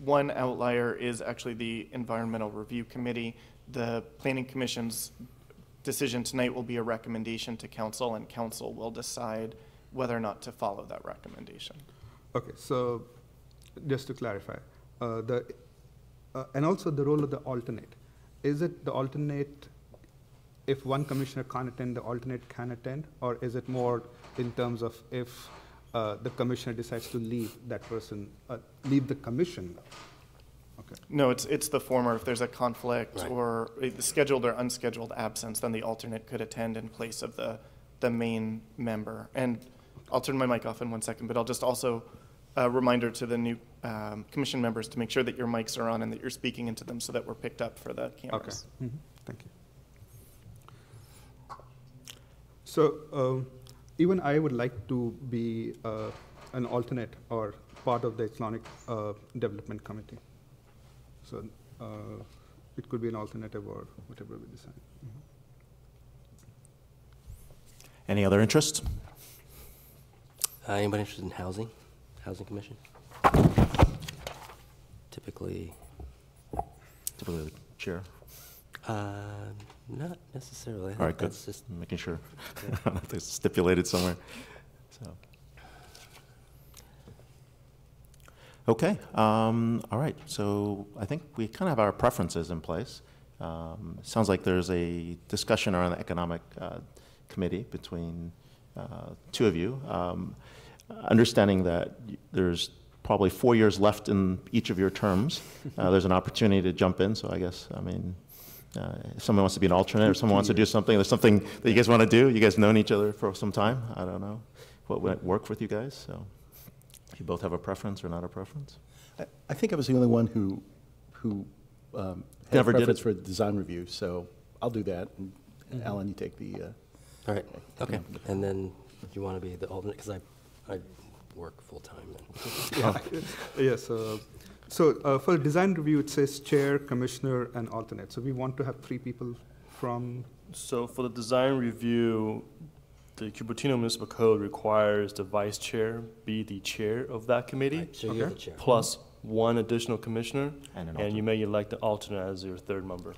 one outlier is actually the Environmental Review Committee. The Planning Commission's decision tonight will be a recommendation to council, and council will decide whether or not to follow that recommendation. Okay, so just to clarify, and also the role of the alternate. Is it the alternate, if one commissioner can't attend, the alternate can attend? Or is it more in terms of if the commissioner decides to leave, that person, leave the commission? Okay. No, it's the former. If there's a conflict Right. or a scheduled or unscheduled absence, then the alternate could attend in place of the main member. And I'll turn my mic off in 1 second, but I'll just also a reminder to the new commission members to make sure that your mics are on and that you're speaking into them so that we're picked up for the cameras. Okay. Thank you. So even I would like to be an alternate or part of the Economic Development Committee. So it could be an alternative or whatever we decide. Any other interests? Anybody interested in housing commission? Typically, Typically the chair. not necessarily. All right, good. That's just, Making sure. It's stipulated somewhere. So. Okay. All right. So I think we kind of have our preferences in place. Sounds like there's a discussion around the economic committee between two of you. Understanding that there's probably 4 years left in each of your terms, there's an opportunity to jump in. So I guess, I mean, if someone wants to be an alternate or someone wants to do something, there's something that you guys want to do. You guys known each other for some time. I don't know what would work with you guys. So you both have a preference or not a preference? I think I was the only one who had Never a did preference it. for design review, so I'll do that. And Alan, you take the. all right, okay. And then you want to be the alternate, because I work full-time then. Yes. So for design review, it says chair, commissioner, and alternate. So we want to have 3 people from. So for the design review, the Cupertino Municipal Code requires the vice chair be the chair of that committee, Right, so you're the chair. plus 1 additional commissioner, And an and you may elect the alternate as your 3rd member.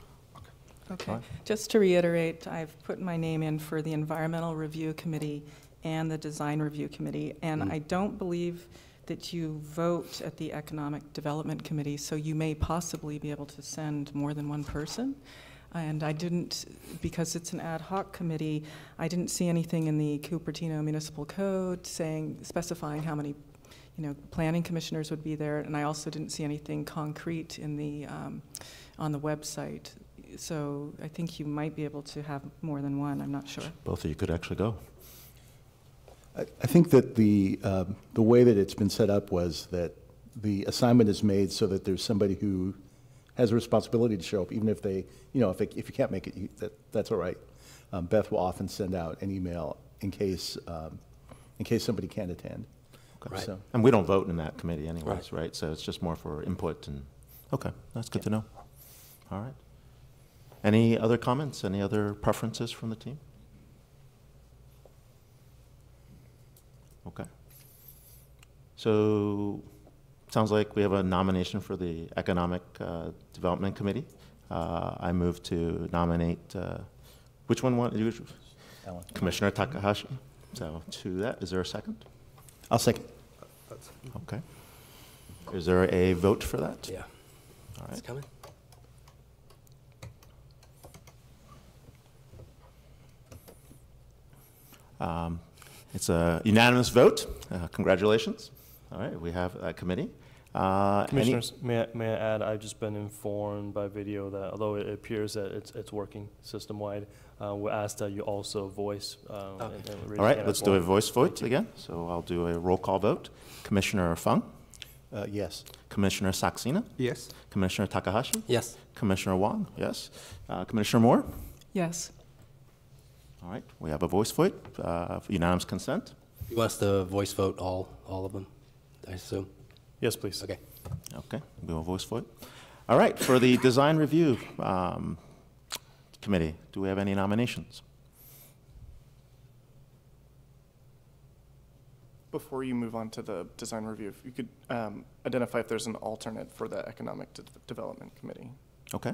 Okay, Fine. just to reiterate, I've put my name in for the Environmental Review Committee and the Design Review Committee, and I don't believe that you vote at the Economic Development Committee, so you may possibly be able to send more than 1 person. And I didn't, because it's an ad hoc committee, I didn't see anything in the Cupertino Municipal Code specifying how many, planning commissioners would be there, and I also didn't see anything concrete in the, on the website. So I think you might be able to have more than 1, I'm not sure. Both of you could actually go. I think that the way that it's been set up was that the assignment is made so that there's somebody who has a responsibility to show up, even if they, if you can't make it, that's all right. Beth will often send out an email in case somebody can't attend. Okay. Right. So, And we don't vote in that committee anyways, right? So it's just more for input and, okay, that's good to know. All right. Any other comments? Any other preferences from the team? Okay. So sounds like we have a nomination for the Economic Development Committee. I move to nominate, which one? Alan. Commissioner Takahashi. So to that, is there a second? I'll second. Okay. Is there a vote for that? Yeah, All it's right. coming. It's a unanimous vote. Congratulations. All right, we have a committee. Commissioners, may I add, I've just been informed by video that although it appears that it's working system-wide, we ask that you also voice. All right, let's do a voice vote again. So I'll do a roll call vote. Commissioner Fung, Yes. Commissioner Saxena, Yes. Commissioner Takahashi, Yes, Commissioner Wong, yes. Commissioner Moore. Yes. All right, we have a voice vote, unanimous consent. you want us to voice vote all of them, I assume? Yes, please. Okay. Okay, we will voice vote. All right, for the Design Review Committee, do we have any nominations? before you move on to the design review, if you could identify if there's an alternate for the Economic Development Committee. Okay.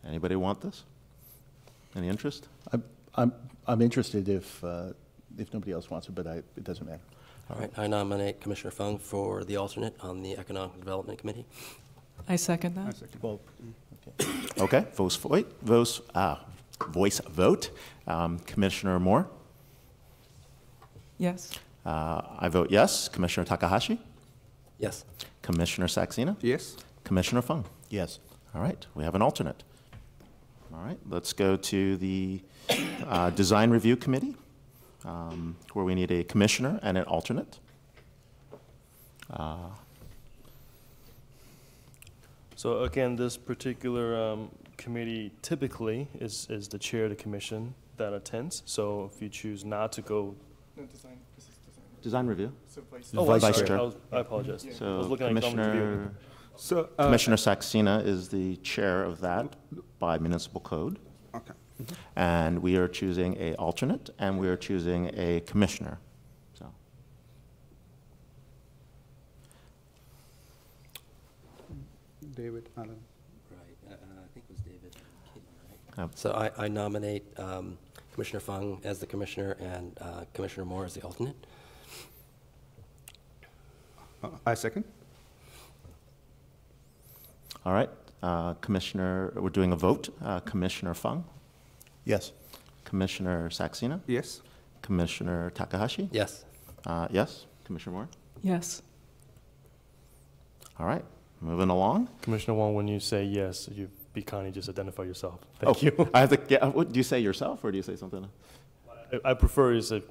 Anybody want this? Any interest? I'm interested if nobody else wants it, but it doesn't matter. All right, I nominate Commissioner Fung for the alternate on the Economic Development Committee. I second I that. second. Well, Okay, voice vote. Commissioner Moore? Yes. I vote yes. Commissioner Takahashi? Yes. Commissioner Saxena? Yes. Commissioner Fung? yes. All right, we have an alternate. All right, let's go to the Design Review Committee, where we need a commissioner and an alternate. So again, this particular committee typically is the chair of the commission that attends. So if you choose not to go, No, design, this is design. Design Review. So vice. oh, I'm Vice sorry, chair. I apologize. I was So looking at economic review. Commissioner, So, Commissioner Saxena is the chair of that by municipal code. okay. And we are choosing a alternate, and we are choosing a commissioner. So, David, Alan. Right, I think it was David Kitty, right? Yep. So I nominate Commissioner Fung as the commissioner and Commissioner Moore as the alternate. I second. all right, Commissioner, we're doing a vote. Commissioner Fung, Yes. Commissioner Saxena, Yes. Commissioner Takahashi? Yes. Yes, Commissioner Moore? Yes. All right, moving along. Commissioner Wong, when you say yes, you be kind and just identify yourself. Thank you. I have to get, what, do you say yourself, or do you say something else? I prefer is a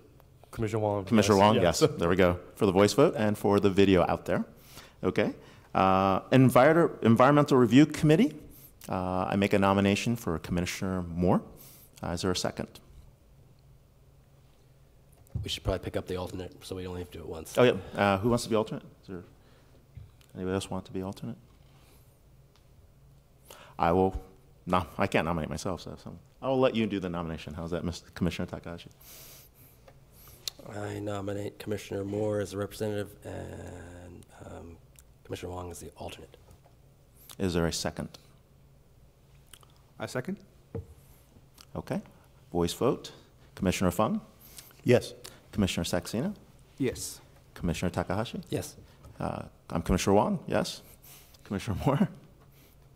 Commissioner Wong. Commissioner Wong, yes. There we go. For the voice vote and for the video out there. Okay. Environmental Review Committee. I make a nomination for Commissioner Moore. Is there a second? We should probably pick up the alternate, so we only have to do it once. Oh, yeah. Who wants to be alternate? Is there anybody else want to be alternate? I will. No, I can't nominate myself, so I will let you do the nomination. How's that, Mr. Commissioner Takahashi? I nominate Commissioner Moore as the representative and Commissioner Wong as the alternate. Is there a second? I second. Okay. Voice vote. Commissioner Fung, Yes. Commissioner Saxena, Yes. Commissioner Takahashi. Yes. I'm Commissioner Wong, yes. Commissioner Moore?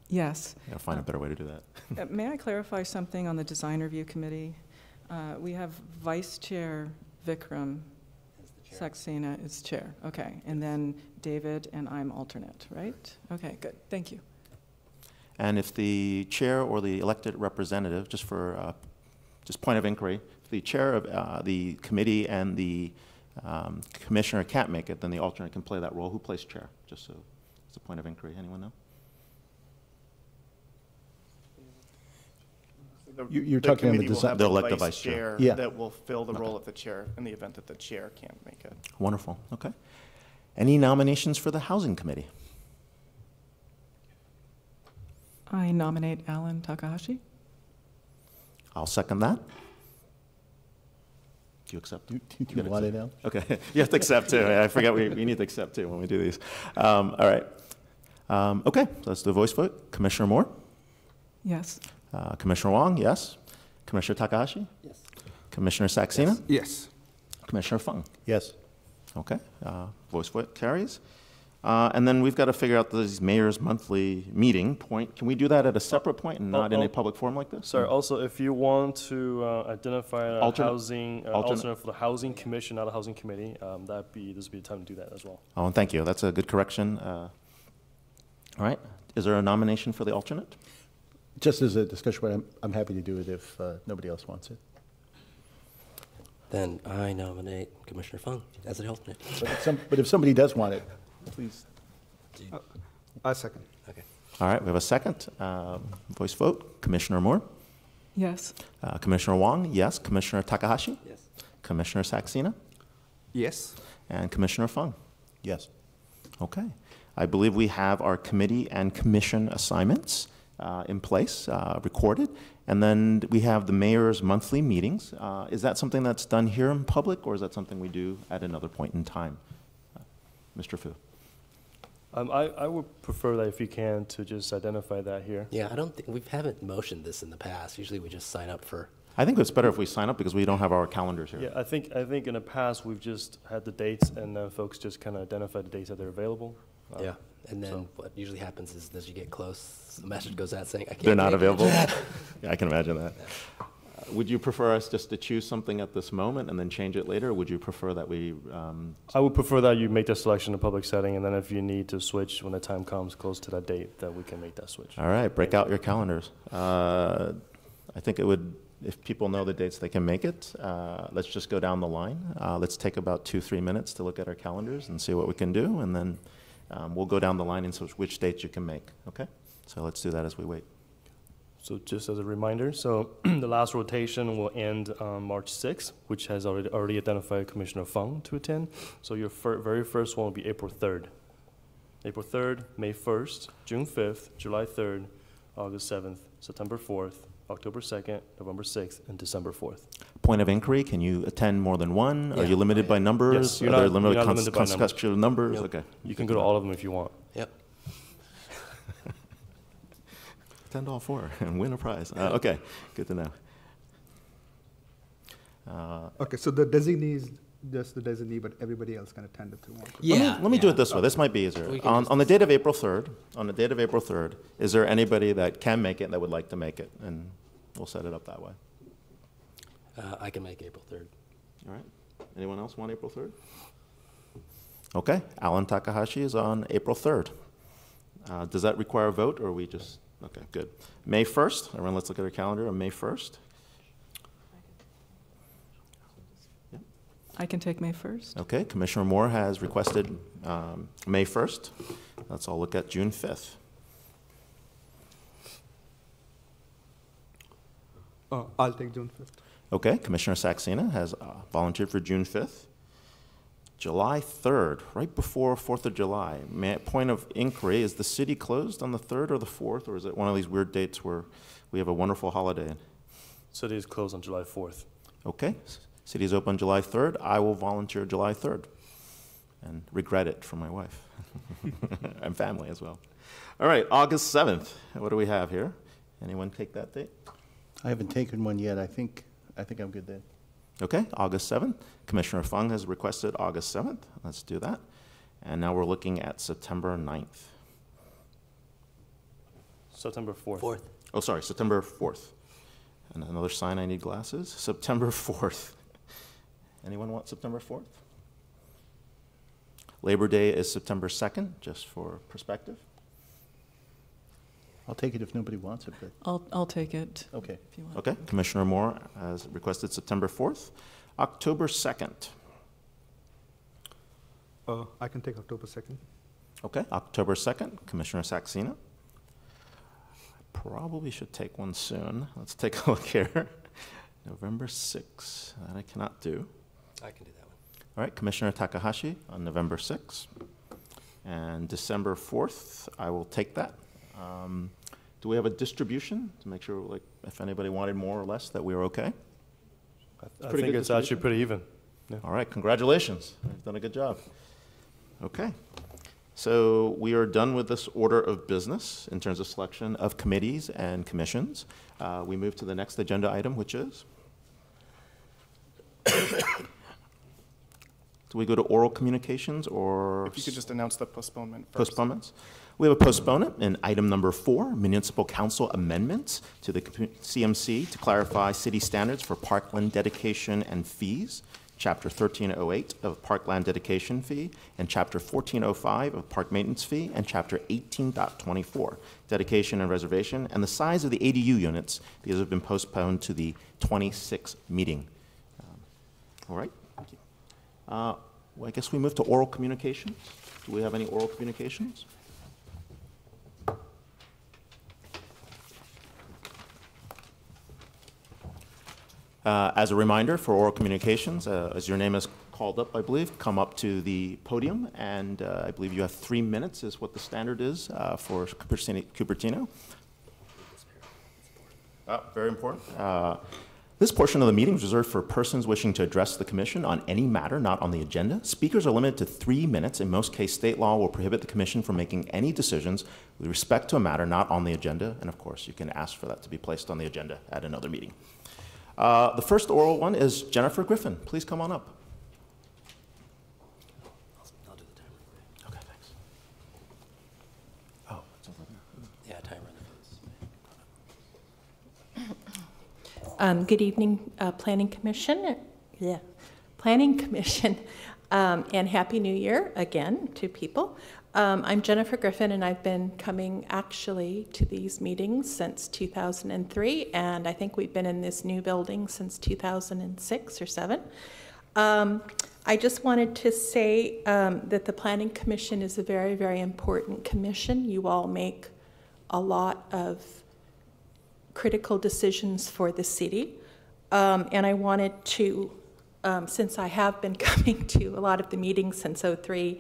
Yes. Gotta find a better way to do that. May I clarify something on the Design Review Committee? We have Vice Chair Vikram Saxena is chair. Okay. And then David and I'm alternate, right? Okay, good. Thank you. And if the chair or the elected representative, just for just point of inquiry, if the chair of the committee and the commissioner can't make it, then the alternate can play that role. Who plays chair? Just so it's a point of inquiry. Anyone know? You're talking on the committee will design- have The a elected vice chair. Yeah. that will fill the role of the chair in the event that the chair can't make it. Wonderful. Okay. Any nominations for the housing committee? I nominate Alan Takahashi. I'll second that. Do you accept? Do you want it now? Okay, you have to accept too. I forgot we need to accept too when we do these. All right. Okay, so let's do a voice vote. Commissioner Moore? Yes. Commissioner Wong, yes. Commissioner Takahashi? Yes. Commissioner Saxena? Yes. Commissioner Fung? Yes. Okay, voice vote carries. And then we've got to figure out this mayor's monthly meeting point. Can we do that at a separate point and not in a public forum like this? Sorry, also, if you want to identify a Alternate. housing, alternate for the housing commission, not a housing committee, this would be the time to do that as well. Oh, and thank you. That's a good correction. All right. Is there a nomination for the alternate? Just as a discussion, but I'm happy to do it if nobody else wants it. Then I nominate Commissioner Fung as the alternate. But if somebody does want it, please. I second. Okay. All right, we have a second. Voice vote. Commissioner Moore? Yes. Commissioner Wong, yes. Commissioner Takahashi? Yes. Commissioner Saxena? Yes. And Commissioner Fung? Yes. Okay. I believe we have our committee and commission assignments. in place, recorded. And then we have the mayor's monthly meetings. Is that something that's done here in public, or is that something we do at another point in time? Mr. Fu. I would prefer that if you can to just identify that here. Yeah, I don't think, we haven't motioned this in the past. Usually we just sign up for. I think it's better if we sign up because we don't have our calendars here. Yeah, I think in the past we've just had the dates and folks just kind of identify the dates that they're available. Yeah, and then so- what usually happens is as you get close, the message goes out saying, I can't They're not make it." available? Yeah, I can imagine that. Would you prefer us just to choose something at this moment and then change it later? Or would you prefer that we, I would prefer that you make the selection in a public setting, and then if you need to switch when the time comes close to that date, that we can make that switch. all right, break out your calendars. I think it would, if people know the dates they can make it, let's just go down the line. Let's take about 2-3 minutes to look at our calendars and see what we can do, and then we'll go down the line and see which dates you can make, okay? So let's do that as we wait. So just as a reminder, so the last rotation will end on March 6th, which has already identified Commissioner Fung to attend. So your very first one will be April 3rd. April 3rd, May 1st, June 5th, July 3rd, August 7th, September 4th, October 2nd, November 6th, and December 4th. Point of inquiry, can you attend more than one? Are Yeah. you limited by numbers? Yes, you're Are there not- limited you're not limited by numbers. consecutive numbers? Nope. Okay. You can go to all of them if you want. Yep. Attend all 4 and win a prize. Okay, good to know. Okay, so the designee is just the designee, but everybody else can attend if they want to. Yeah. Let me do yeah. it this way. This might be easier. We can On, just- on the date of April 3rd, is there anybody that can make it and that would like to make it? And we'll set it up that way. I can make April 3rd. All right. Anyone else want April 3rd? Okay. Alan Takahashi is on April 3rd. Does that require a vote, or are we just, okay, good. May 1st, everyone let's look at our calendar on May 1st. I can take May 1st. Okay, Commissioner Moore has requested May 1st. Let's all look at June 5th. I'll take June 5th. Okay, Commissioner Saxena has volunteered for June 5th. July 3rd, right before 4th of July. Point of inquiry, is the city closed on the 3rd or the 4th, or is it one of these weird dates where we have a wonderful holiday? City is closed on July 4th. Okay, city is open July 3rd. I will volunteer July 3rd and regret it for my wife and family as well. All right, August 7th. What do we have here? Anyone take that date? I haven't taken one yet. I think I'm good then. Okay, August 7th. Commissioner Fung has requested August 7th. Let's do that. And now we're looking at September 9th. September 4th. 4th. Oh, sorry, September 4th. And another sign, I need glasses. September 4th. Anyone want September 4th? Labor Day is September 2nd, just for perspective. I'll take it if nobody wants it, but, I'll take it okay. if you want. Okay, Commissioner Moore has requested September 4th. October 2nd. I can take October 2nd. Okay, October 2nd, Commissioner Saxena. Probably should take one soon. Let's take a look here. November 6th, that I cannot do. I can do that one. All right, Commissioner Takahashi on November 6th. And December 4th, I will take that. Do we have a distribution to make sure, like, if anybody wanted more or less, that we were okay? I pretty think good it's actually distribution. pretty even. All right, congratulations. You've done a good job. Okay. So we are done with this order of business in terms of selection of committees and commissions. We move to the next agenda item, which is? Do we go to oral communications or? If you could just announce the postponement first. Postponements. We have a postponement in item number 4, municipal council amendments to the CMC to clarify city standards for parkland dedication and fees, chapter 1308 of parkland dedication fee, and chapter 1405 of park maintenance fee, and chapter 18.24, dedication and reservation, and the size of the ADU units. These have been postponed to the 26th meeting. All right. Thank you. Well, I guess we move to oral communications. Do we have any oral communications? As a reminder for oral communications, as your name is called up, I believe, come up to the podium, and I believe you have 3 minutes is what the standard is for Cupertino. Very important. This portion of the meeting is reserved for persons wishing to address the commission on any matter not on the agenda. Speakers are limited to 3 minutes. In most cases, state law will prohibit the commission from making any decisions with respect to a matter not on the agenda. And of course, you can ask for that to be placed on the agenda at another meeting. The first oral one is Jennifer Griffin. Please come on up. I'll do the timer. Okay, thanks. Oh, it's over there. Yeah, timer. Good evening, Planning Commission. Planning Commission, and Happy New Year again to people. I'm Jennifer Griffin, and I've been coming actually to these meetings since 2003, and I think we've been in this new building since 2006 or 7. I just wanted to say that the Planning Commission is a very, very important commission. You all make a lot of critical decisions for the city, and I wanted to, since I have been coming to a lot of the meetings since '03,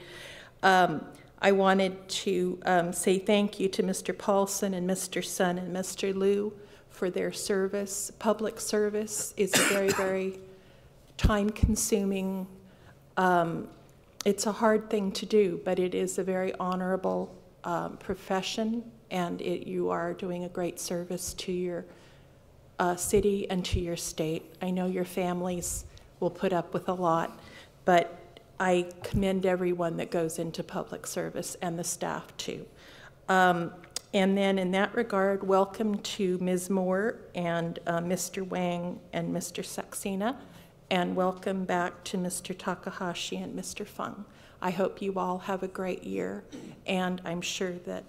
I wanted to say thank you to Mr. Paulson and Mr. Sun and Mr. Liu for their service. Public service is a very, very time-consuming, it's a hard thing to do, but it is a very honorable profession, and you are doing a great service to your city and to your state. I know your families will put up with a lot, but I commend everyone that goes into public service and the staff too. And then in that regard, welcome to Ms. Moore and Mr. Wang and Mr. Saxena, and welcome back to Mr. Takahashi and Mr. Fung. I hope you all have a great year, and I'm sure that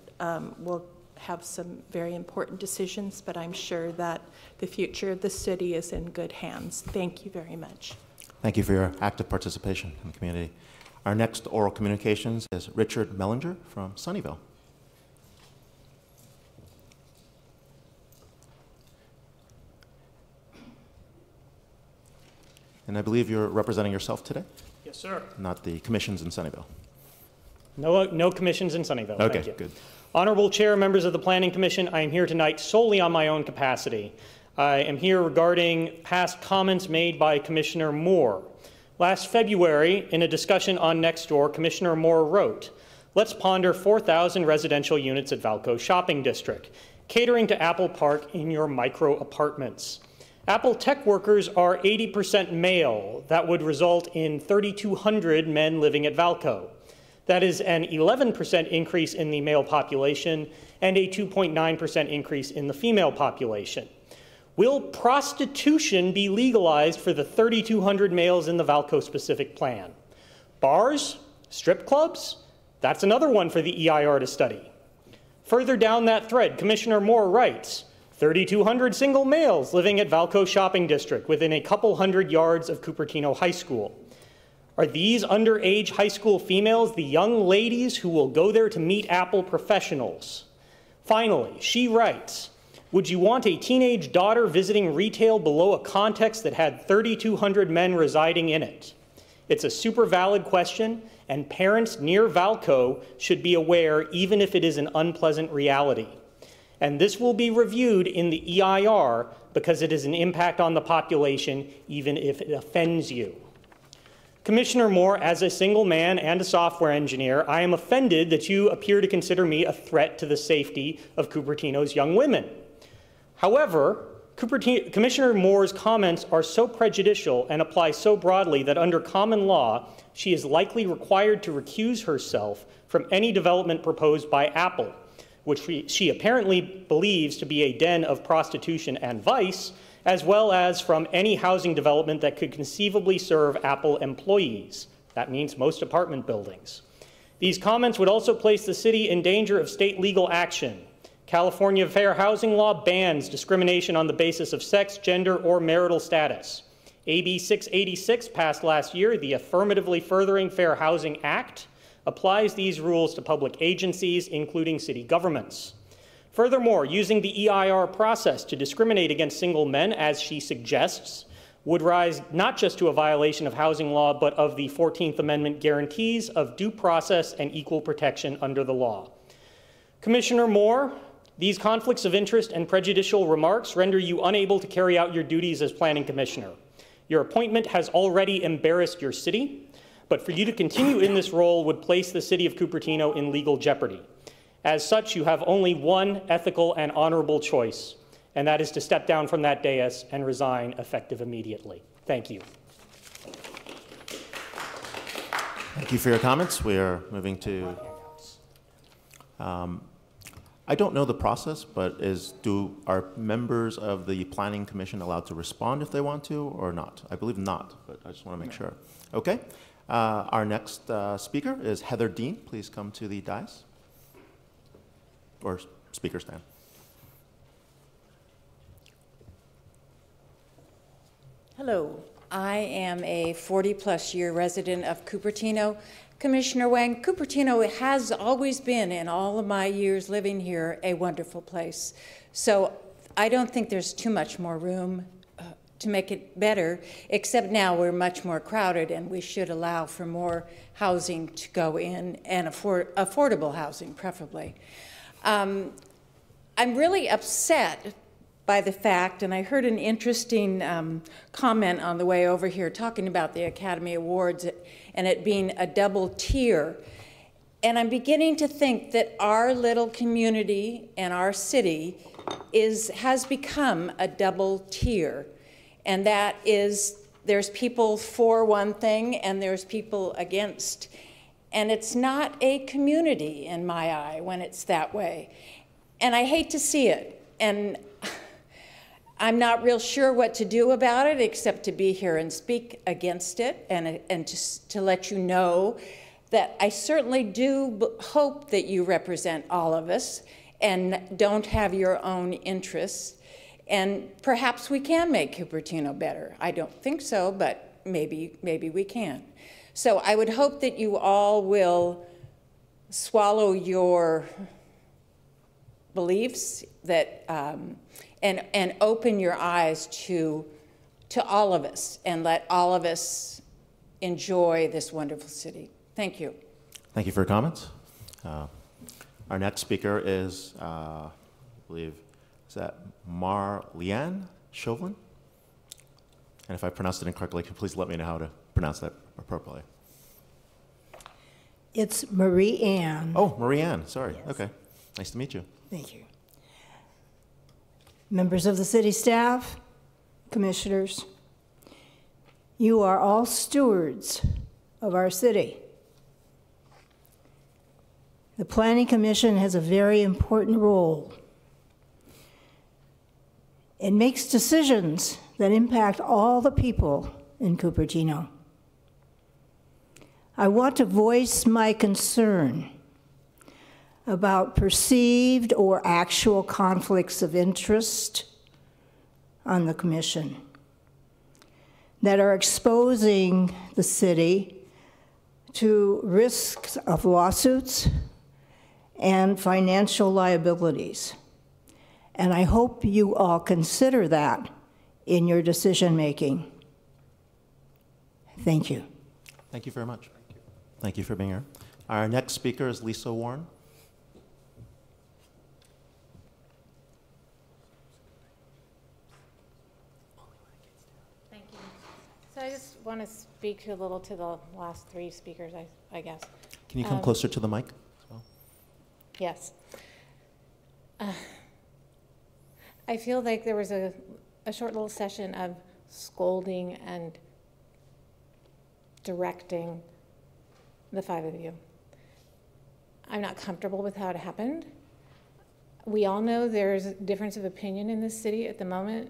we'll have some very important decisions, but I'm sure that the future of the city is in good hands. Thank you very much. Thank you for your active participation in the community. Our next oral communications is Richard Mellinger from Sunnyvale. And I believe you're representing yourself today? Yes, sir. Not the commissions in Sunnyvale. No commissions in Sunnyvale. Okay, Thank you. good. Honorable Chair, members of the Planning Commission, I am here tonight solely on my own capacity. I am here regarding past comments made by Commissioner Moore. Last February, in a discussion on Nextdoor, Commissioner Moore wrote, "Let's ponder 4,000 residential units at Valco Shopping District, catering to Apple Park in your micro apartments. Apple tech workers are 80% male. That would result in 3,200 men living at Valco. That is an 11% increase in the male population and a 2.9% increase in the female population. Will prostitution be legalized for the 3,200 males in the Valco-specific plan? Bars? Strip clubs? That's another one for the EIR to study." Further down that thread, Commissioner Moore writes, 3,200 single males living at Valco Shopping District within a couple hundred yards of Cupertino High School. Are these underage high school females the young ladies who will go there to meet Apple professionals? Finally, she writes, would you want a teenage daughter visiting retail below a context that had 3,200 men residing in it? It's a super valid question, and parents near Valco should be aware, even if it is an unpleasant reality. And this will be reviewed in the EIR because it is an impact on the population, even if it offends you. Commissioner Moore, as a single man and a software engineer, I am offended that you appear to consider me a threat to the safety of Cupertino's young women. However, Commissioner Moore's comments are so prejudicial and apply so broadly that under common law, she is likely required to recuse herself from any development proposed by Apple, which she apparently believes to be a den of prostitution and vice, as well as from any housing development that could conceivably serve Apple employees. That means most apartment buildings. These comments would also place the city in danger of state legal action. California fair housing law bans discrimination on the basis of sex, gender, or marital status. AB 686, passed last year, the Affirmatively Furthering Fair Housing Act, applies these rules to public agencies, including city governments. Furthermore, using the EIR process to discriminate against single men, as she suggests, would rise not just to a violation of housing law, but of the 14th Amendment guarantees of due process and equal protection under the law. Commissioner Moore, These conflicts of interest and prejudicial remarks render you unable to carry out your duties as planning commissioner. Your appointment has already embarrassed your city, but for you to continue in this role would place the city of Cupertino in legal jeopardy. As such, you have only one ethical and honorable choice, and that is to step down from that dais and resign effective immediately. Thank you. Thank you for your comments. We are moving to, I don't know the process, but are members of the Planning Commission allowed to respond if they want to or not? I believe not, but I just want to make sure. Okay. Our next speaker is Heather Dean. Please come to the dais or speaker stand. Hello, I am a 40-plus year resident of Cupertino. Commissioner Wang, Cupertino has always been, in all of my years living here, a wonderful place. So I don't think there's too much more room to make it better, except now we're much more crowded and we should allow for more housing to go in, and affordable housing, preferably. I'm really upset by the fact, and I heard an interesting comment on the way over here talking about the Academy Awards and it being a double tier. And I'm beginning to think that our little community and our city has become a double tier. And that is, there's people for one thing and there's people against. And it's not a community in my eye when it's that way. And I hate to see it. And I'm not real sure what to do about it except to be here and speak against it and just to let you know that I certainly do hope that you represent all of us and don't have your own interests. And perhaps we can make Cupertino better. I don't think so, but maybe we can. So I would hope that you all will swallow your beliefs that and open your eyes to all of us and let all of us enjoy this wonderful city. Thank you. Thank you for your comments. Our next speaker is, I believe, is that Marliane Chauvelin? And if I pronounced it incorrectly, please let me know how to pronounce that appropriately. It's Marie Ann. Oh, Marie Ann, sorry. Yes. Okay, nice to meet you. Thank you. Members of the city staff, commissioners, you are all stewards of our city. The Planning Commission has a very important role. It makes decisions that impact all the people in Cupertino. I want to voice my concern about perceived or actual conflicts of interest on the commission that are exposing the city to risks of lawsuits and financial liabilities. And I hope you all consider that in your decision-making. Thank you. Thank you very much. Thank you for being here. Our next speaker is Lisa Warren. Thank you. So I just want to speak a little to the last three speakers, I guess. Can you come closer to the mic as well? Yes. I feel like there was a short little session of scolding and directing the five of you. I'm not comfortable with how it happened. We all know there's a difference of opinion in this city at the moment.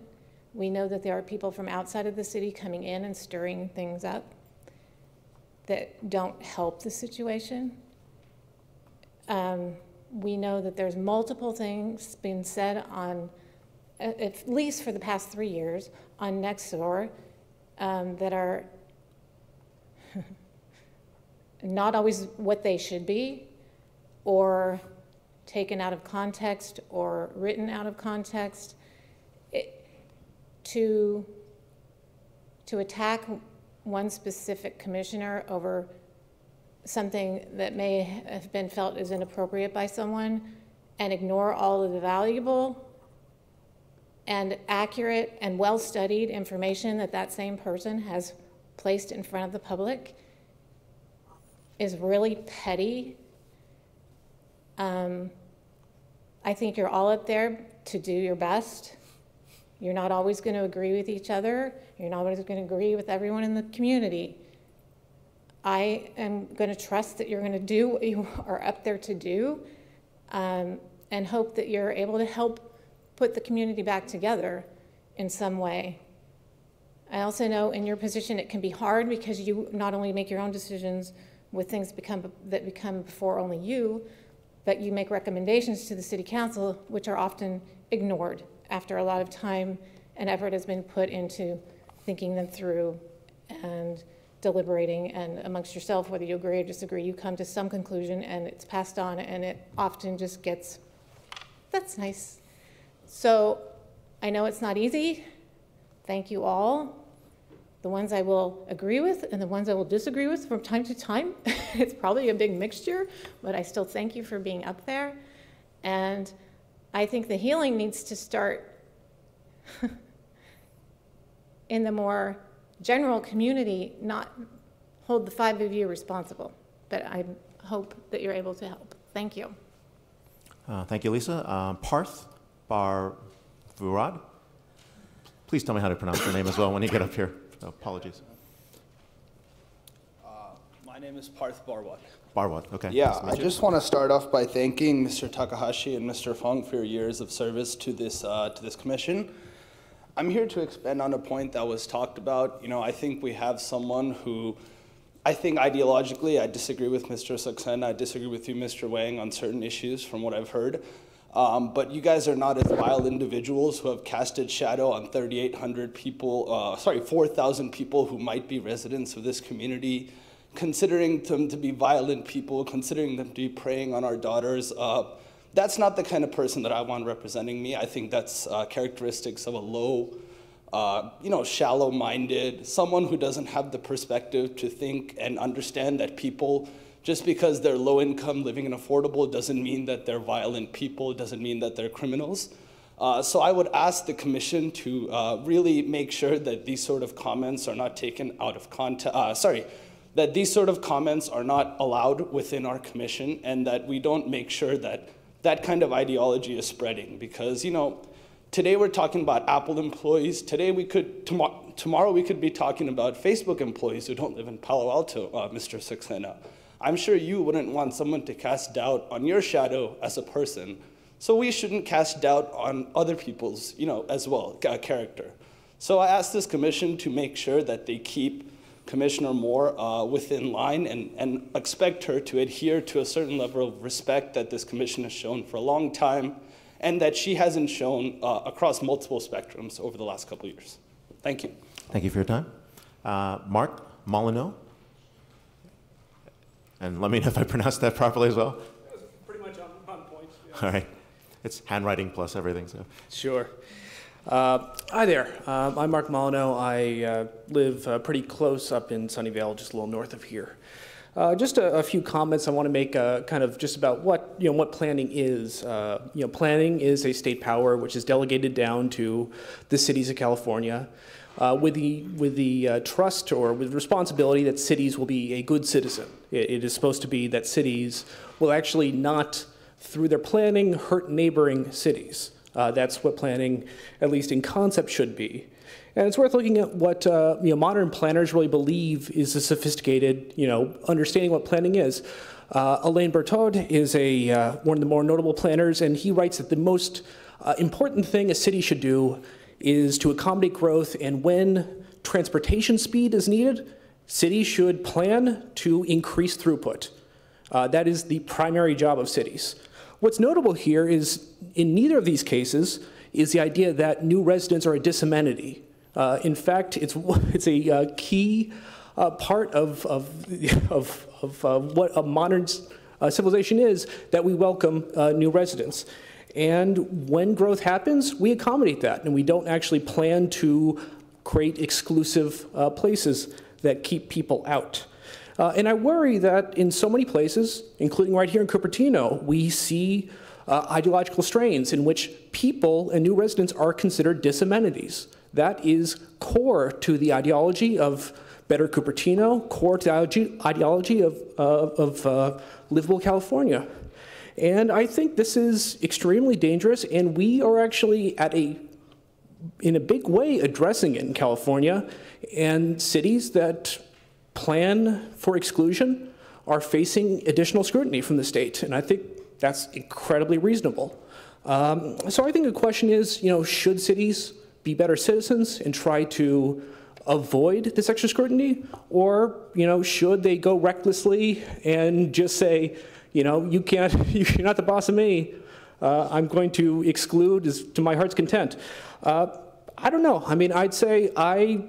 We know that there are people from outside of the city coming in and stirring things up that don't help the situation. We know that there's multiple things being said on, at least for the past 3 years, on Nextdoor that are not always what they should be, or taken out of context or written out of context. To attack one specific commissioner over something that may have been felt as inappropriate by someone and ignore all of the valuable and accurate and well-studied information that that same person has placed in front of the public is really petty. I think you're all up there to do your best. You're not always going to agree with each other. You're not always going to agree with everyone in the community. I am going to trust that you're going to do what you are up there to do, and hope that you're able to help put the community back together in some way. I also know in your position it can be hard because you not only make your own decisions with things that become before only you, but you make recommendations to the city council, which are often ignored after a lot of time and effort has been put into thinking them through and deliberating, and amongst yourself, whether you agree or disagree, you come to some conclusion and it's passed on, and it often just gets, that's nice. So I know it's not easy. Thank you all. The ones I will agree with and the ones I will disagree with from time to time. It's probably a big mixture, but I still thank you for being up there. And I think the healing needs to start in the more general community, not hold the 5 of you responsible. But I hope that you're able to help. Thank you. Thank you, Lisa. Parth Barvurad. Please tell me how to pronounce your name as well when you get up here. So, apologies. My name is Parth Barwad. Barwad, okay. Yeah, Nice to I meet you. just want to start off by thanking Mr. Takahashi and Mr. Fung for your years of service to this commission. I'm here to expand on a point that was talked about. You know, I think we have someone who, I think ideologically, I disagree with Mr. Saxena, I disagree with you, Mr. Wang, on certain issues from what I've heard. But you guys are not as vile individuals who have casted shadow on 3,800 people, 4,000 people who might be residents of this community, considering them to be violent people, considering them to be preying on our daughters. That's not the kind of person that I want representing me. I think that's characteristics of a low, shallow-minded, someone who doesn't have the perspective to think and understand that people, just because they're low income, living in affordable, doesn't mean that they're violent people, doesn't mean that they're criminals. So I would ask the commission to really make sure that these sort of comments are not taken out of context, that these sort of comments are not allowed within our commission, and that we don't make sure that that kind of ideology is spreading. Because, you know, today we're talking about Apple employees. Today we could, tomorrow we could be talking about Facebook employees who don't live in Palo Alto, Mr. Saxena. I'm sure you wouldn't want someone to cast doubt on your shadow as a person. So we shouldn't cast doubt on other people's, as well, character. So I ask this commission to make sure that they keep Commissioner Moore within line and expect her to adhere to a certain level of respect that this commission has shown for a long time, and that she hasn't shown across multiple spectrums over the last couple of years. Thank you. Thank you for your time. Mark Molyneux. And let me know if I pronounced that properly as well. That was pretty much on point. Yeah. All right. It's handwriting plus everything, so. Sure. Hi there. I'm Mark Molyneux. I live pretty close up in Sunnyvale, just a little north of here. Just a few comments I want to make kind of just about what planning is. Planning is a state power which is delegated down to the cities of California with the trust or with responsibility that cities will be a good citizen. It is supposed to be that cities will actually not, through their planning, hurt neighboring cities. That's what planning, at least in concept, should be. And it's worth looking at what modern planners really believe is a sophisticated, understanding what planning is. Alain Berthaud is one of the more notable planners, and he writes that the most important thing a city should do is to accommodate growth, and when transportation speed is needed, cities should plan to increase throughput. That is the primary job of cities. What's notable here is, in neither of these cases, is the idea that new residents are a disamenity. In fact, it's a key part of what a modern civilization is, that we welcome new residents. And when growth happens, we accommodate that, and we don't actually plan to create exclusive places that keep people out. And I worry that in so many places, including right here in Cupertino, we see ideological strains in which people and new residents are considered disamenities. That is core to the ideology of Better Cupertino, core to the ideology of livable California. And I think this is extremely dangerous, and we are actually in a big way addressing it in California, and cities that plan for exclusion are facing additional scrutiny from the state, and I think that's incredibly reasonable. So I think the question is, should cities be better citizens and try to avoid this extra scrutiny, or should they go recklessly and just say, you can't, you're not the boss of me. I'm going to exclude to my heart's content. I don't know. I mean, I'd say I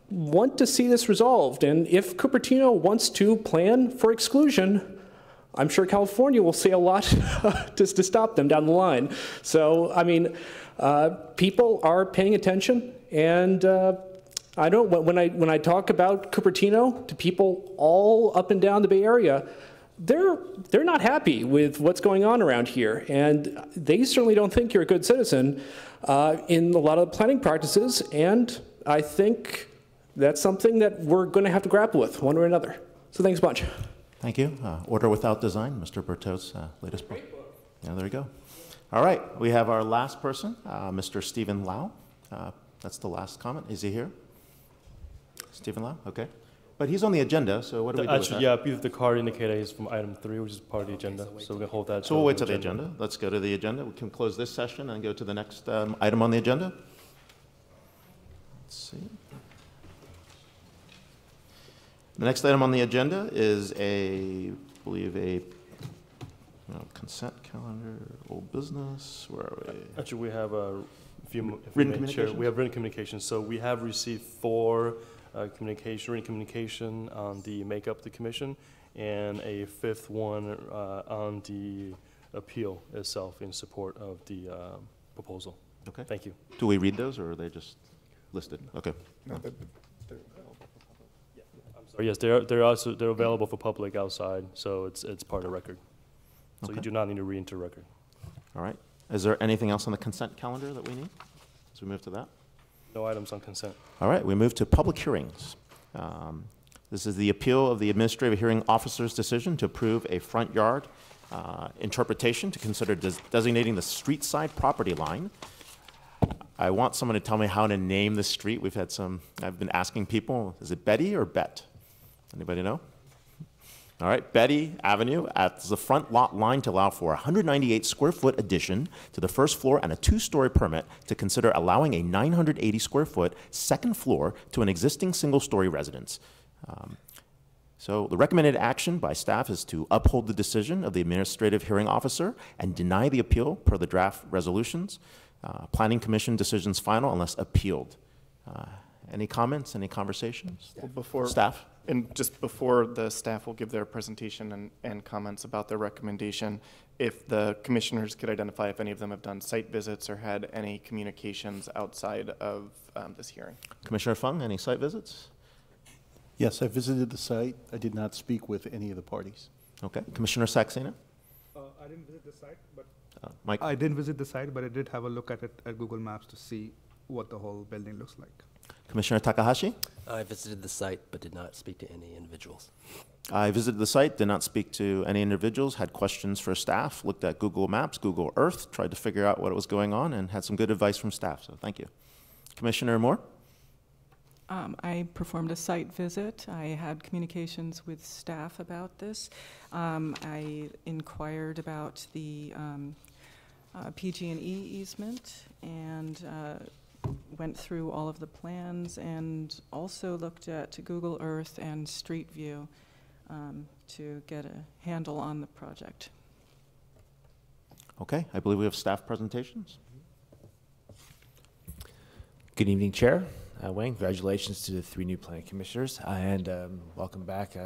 want to see this resolved, and if Cupertino wants to plan for exclusion, I'm sure California will say a lot just to stop them down the line. So, I mean, people are paying attention, and I don't. When I talk about Cupertino to people all up and down the Bay Area, they're not happy with what's going on around here, and they certainly don't think you're a good citizen in a lot of planning practices. And I think that's something that we're going to have to grapple with one way or another. So thanks a bunch. Thank you. Order Without Design, Mr. Bertot's latest book. Yeah, there you go. All right, we have our last person, Mr. Stephen Lau. That's the last comment. Is he here? Stephen Lau, okay. But he's on the agenda, so what do we do with that? Yeah, because the card indicator is from item 3, which is part of the agenda, so we're going to hold that. So we'll wait till the agenda. Let's go to the agenda. We can close this session and go to the next item on the agenda. Let's see. The next item on the agenda is I believe a consent calendar, old business. Where are we? Actually, we have a few written communications. We have written communications. So we have received 4 written communication on the makeup of the commission, and a 5th one on the appeal itself in support of the proposal. Okay. Thank you. Do we read those, or are they just listed? Okay. Yes, they're available for public outside, so it's part of the record. So you do not need to read into record. All right. Is there anything else on the consent calendar that we need as we move to that? No items on consent. All right, we move to public hearings. This is the appeal of the administrative hearing officer's decision to approve a front yard interpretation to consider designating the street side property line. I want someone to tell me how to name the street. I've been asking people, is it Betty or Bet? Anybody know? All right, Betty Avenue at the front lot line to allow for a 198 square foot addition to the first floor and a 2-story permit to consider allowing a 980 square foot second floor to an existing single-story residence. So the recommended action by staff is to uphold the decision of the administrative hearing officer and deny the appeal per the draft resolutions. Planning Commission decisions final unless appealed. Any comments, any conversations? Well, before staff? And just before the staff will give their presentation and comments about their recommendation, if the commissioners could identify if any of them have done site visits or had any communications outside of this hearing. Commissioner Fung, any site visits? Yes, I visited the site. I did not speak with any of the parties. Okay. Commissioner Saxena? I didn't visit the site, but Mike? I didn't visit the site, but I did have a look at it at Google Maps to see what the whole building looks like. Commissioner Takahashi? I visited the site but did not speak to any individuals. I visited the site, did not speak to any individuals, had questions for staff, looked at Google Maps, Google Earth, tried to figure out what was going on, and had some good advice from staff, so thank you. Commissioner Moore? I performed a site visit. I had communications with staff about this. I inquired about the PG&E easement and went through all of the plans and also looked at Google Earth and Street View to get a handle on the project. Okay, I believe we have staff presentations. Good evening, Chair. Wayne, congratulations to the 3 new planning commissioners, and welcome back,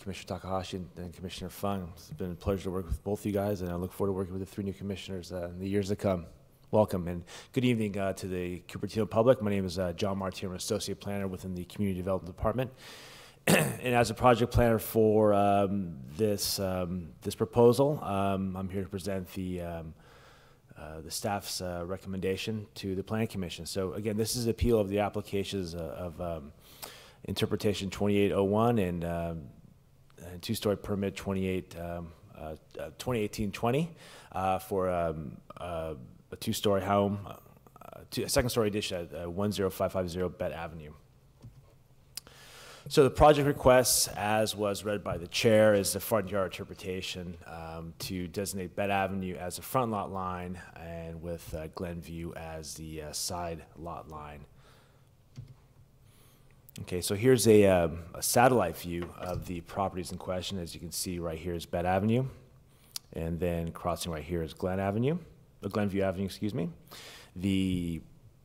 Commissioner Takahashi and Commissioner Fung. It's been a pleasure to work with both of you guys, and I look forward to working with the 3 new commissioners in the years to come. Welcome, and good evening to the Cupertino public. My name is John Martin. I'm an associate planner within the Community Development Department. and as a project planner for this proposal, I'm here to present the staff's recommendation to the Planning Commission. So again, this is appeal of the applications of interpretation 2801 and two-story permit 2018-20 for a two-story home, a second-story addition at 10550 Bett Avenue. So the project request, as was read by the chair, is the front yard interpretation to designate Bett Avenue as the front lot line and with Glenview as the side lot line. Okay, so here's a satellite view of the properties in question. As you can see, right here is Bett Avenue, and then crossing right here is Glenview Avenue, excuse me. The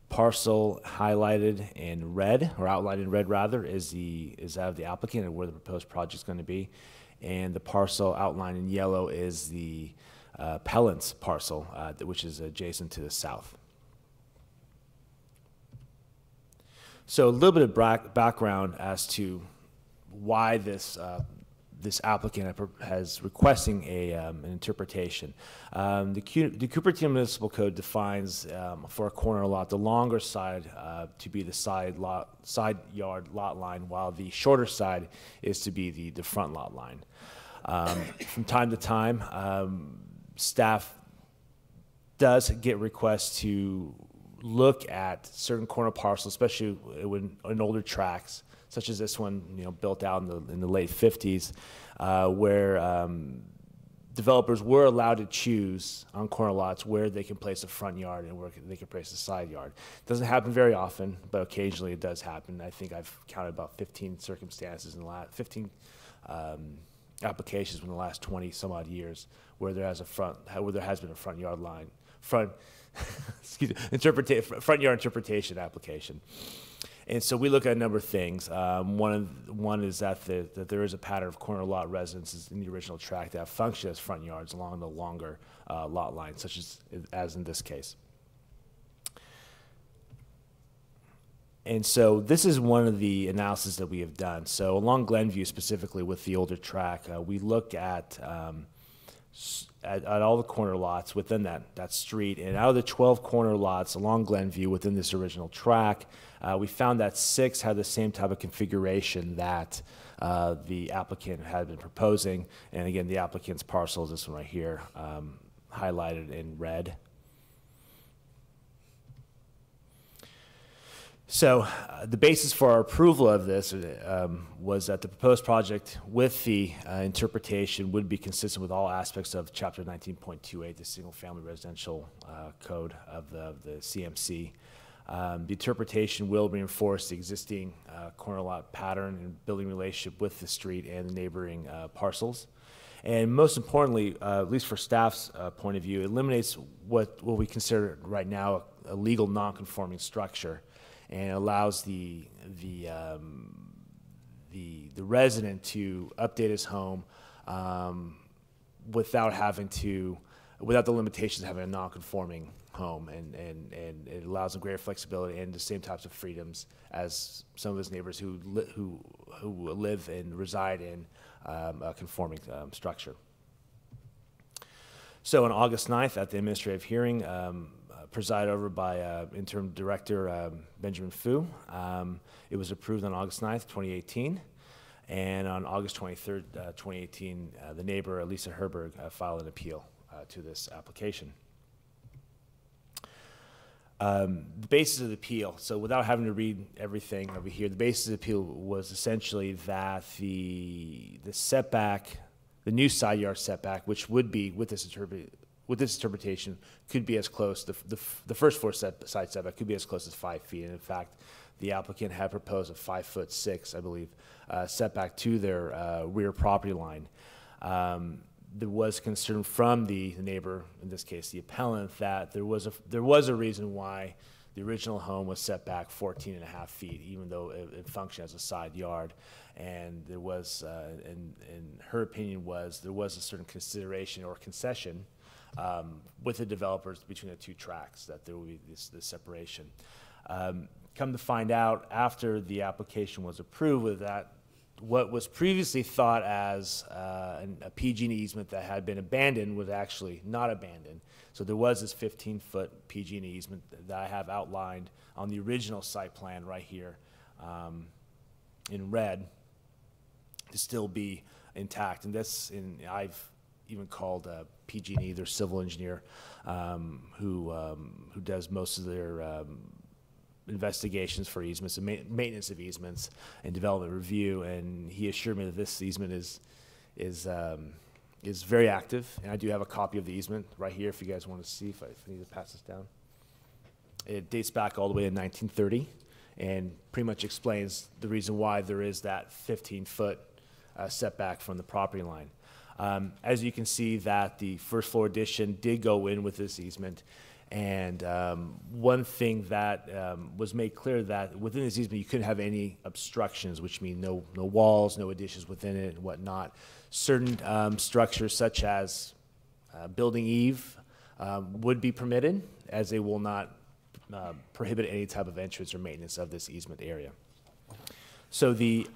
parcel highlighted in red, or outlined in red rather, is that of the applicant and where the proposed project is going to be, and the parcel outlined in yellow is the appellant's parcel, which is adjacent to the south. So a little bit of background as to why this applicant has requesting an interpretation. The Cupertino Municipal Code defines for a corner lot the longer side to be the side yard lot line, while the shorter side is to be the front lot line. From time to time, staff does get requests to look at certain corner parcels, especially in older tracts, such as this one, built out in the late 50s, where developers were allowed to choose on corner lots where they can place a front yard and where they can place a side yard. It doesn't happen very often, but occasionally it does happen. I think I've counted about 15 circumstances in the last 15 applications in the last 20 some odd years where there has been a front yard line, front yard interpretation application. And so we look at a number of things. One is that there is a pattern of corner lot residences in the original tract that function as front yards along the longer lot line, such as in this case. And so this is one of the analysis that we have done. So along Glenview specifically with the older tract, we looked at all the corner lots within that street. And out of the 12 corner lots along Glenview within this original tract, we found that 6 had the same type of configuration that the applicant had been proposing. And again, the applicant's parcel is this one right here, highlighted in red. So the basis for our approval of this was that the proposed project with the interpretation would be consistent with all aspects of Chapter 19.28, the Single Family Residential Code of the CMC. The interpretation will reinforce the existing corner lot pattern and building relationship with the street and the neighboring parcels. And most importantly, at least for staff's point of view, it eliminates what we consider right now a legal non-conforming structure, and allows the resident to update his home without the limitations of having a non-conforming home, and it allows him greater flexibility and the same types of freedoms as some of his neighbors who live and reside in a conforming structure. So on August 9th at the administrative hearing, presided over by interim director Benjamin Fu. It was approved on August 9th, 2018. And on August 23rd, 2018, the neighbor, Lisa Herberg, filed an appeal to this application. The basis of the appeal, so without having to read everything over here, the basis of the appeal was essentially that the setback, the new side yard setback, which would be with this interpretation, could be as close, the first floor side setback could be as close as 5 feet. And in fact, the applicant had proposed a 5'6", I believe, setback to their rear property line. There was concern from the neighbor, in this case the appellant, that there was a reason why the original home was set back 14.5 feet, even though it functioned as a side yard. And there was, in her opinion, there was a certain consideration or concession with the developers between the two tracts, that there would be this separation. Come to find out, after the application was approved what was previously thought as a PG&E easement that had been abandoned was actually not abandoned. So there was this 15-foot PG&E easement that I have outlined on the original site plan right here in red to still be intact. And I've even called PG&E, their civil engineer, who does most of their investigations for easements and maintenance of easements and development review, and he assured me that this easement is very active. And I do have a copy of the easement right here if you guys want to see. If I need to pass this down, it dates back all the way to 1930, and pretty much explains the reason why there is that 15-foot setback from the property line. As you can see, that the first floor addition did go in with this easement. And one thing that was made clear, that within this easement you couldn't have any obstructions, which mean no walls, no additions within it and whatnot. Certain structures such as building eave would be permitted, as they will not prohibit any type of entrance or maintenance of this easement area. So the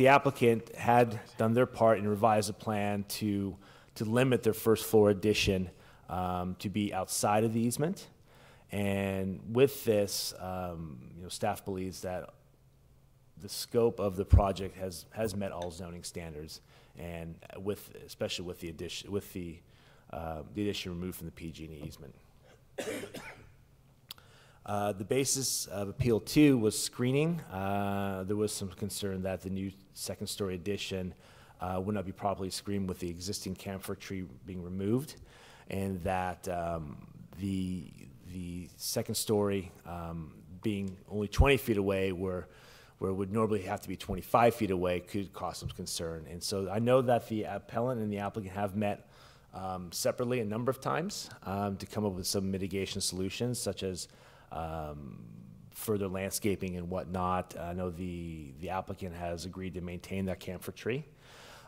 applicant had done their part and revised a plan to limit their first floor addition to be outside of the easement. And with this, staff believes that the scope of the project has met all zoning standards, and especially with the addition removed from the PG&E easement. The basis of Appeal 2 was screening. There was some concern that the new second-story addition would not be properly screened with the existing camphor tree being removed, and that the second story being only 20 feet away, where it would normally have to be 25 feet away, could cause some concern. And so I know that the appellant and the applicant have met separately a number of times to come up with some mitigation solutions, such as further landscaping and whatnot. I know the applicant has agreed to maintain that camphor tree.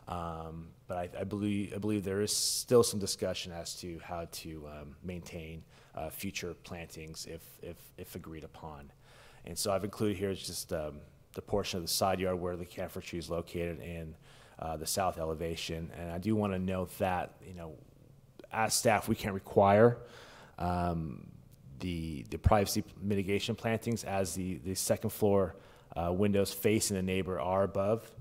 But I believe there is still some discussion as to how to maintain future plantings if agreed upon. And so I've included here just the portion of the side yard where the camphor tree is located and the south elevation. And I do want to note that, as staff, we can't require the privacy mitigation plantings, as the second floor windows facing the neighbor are above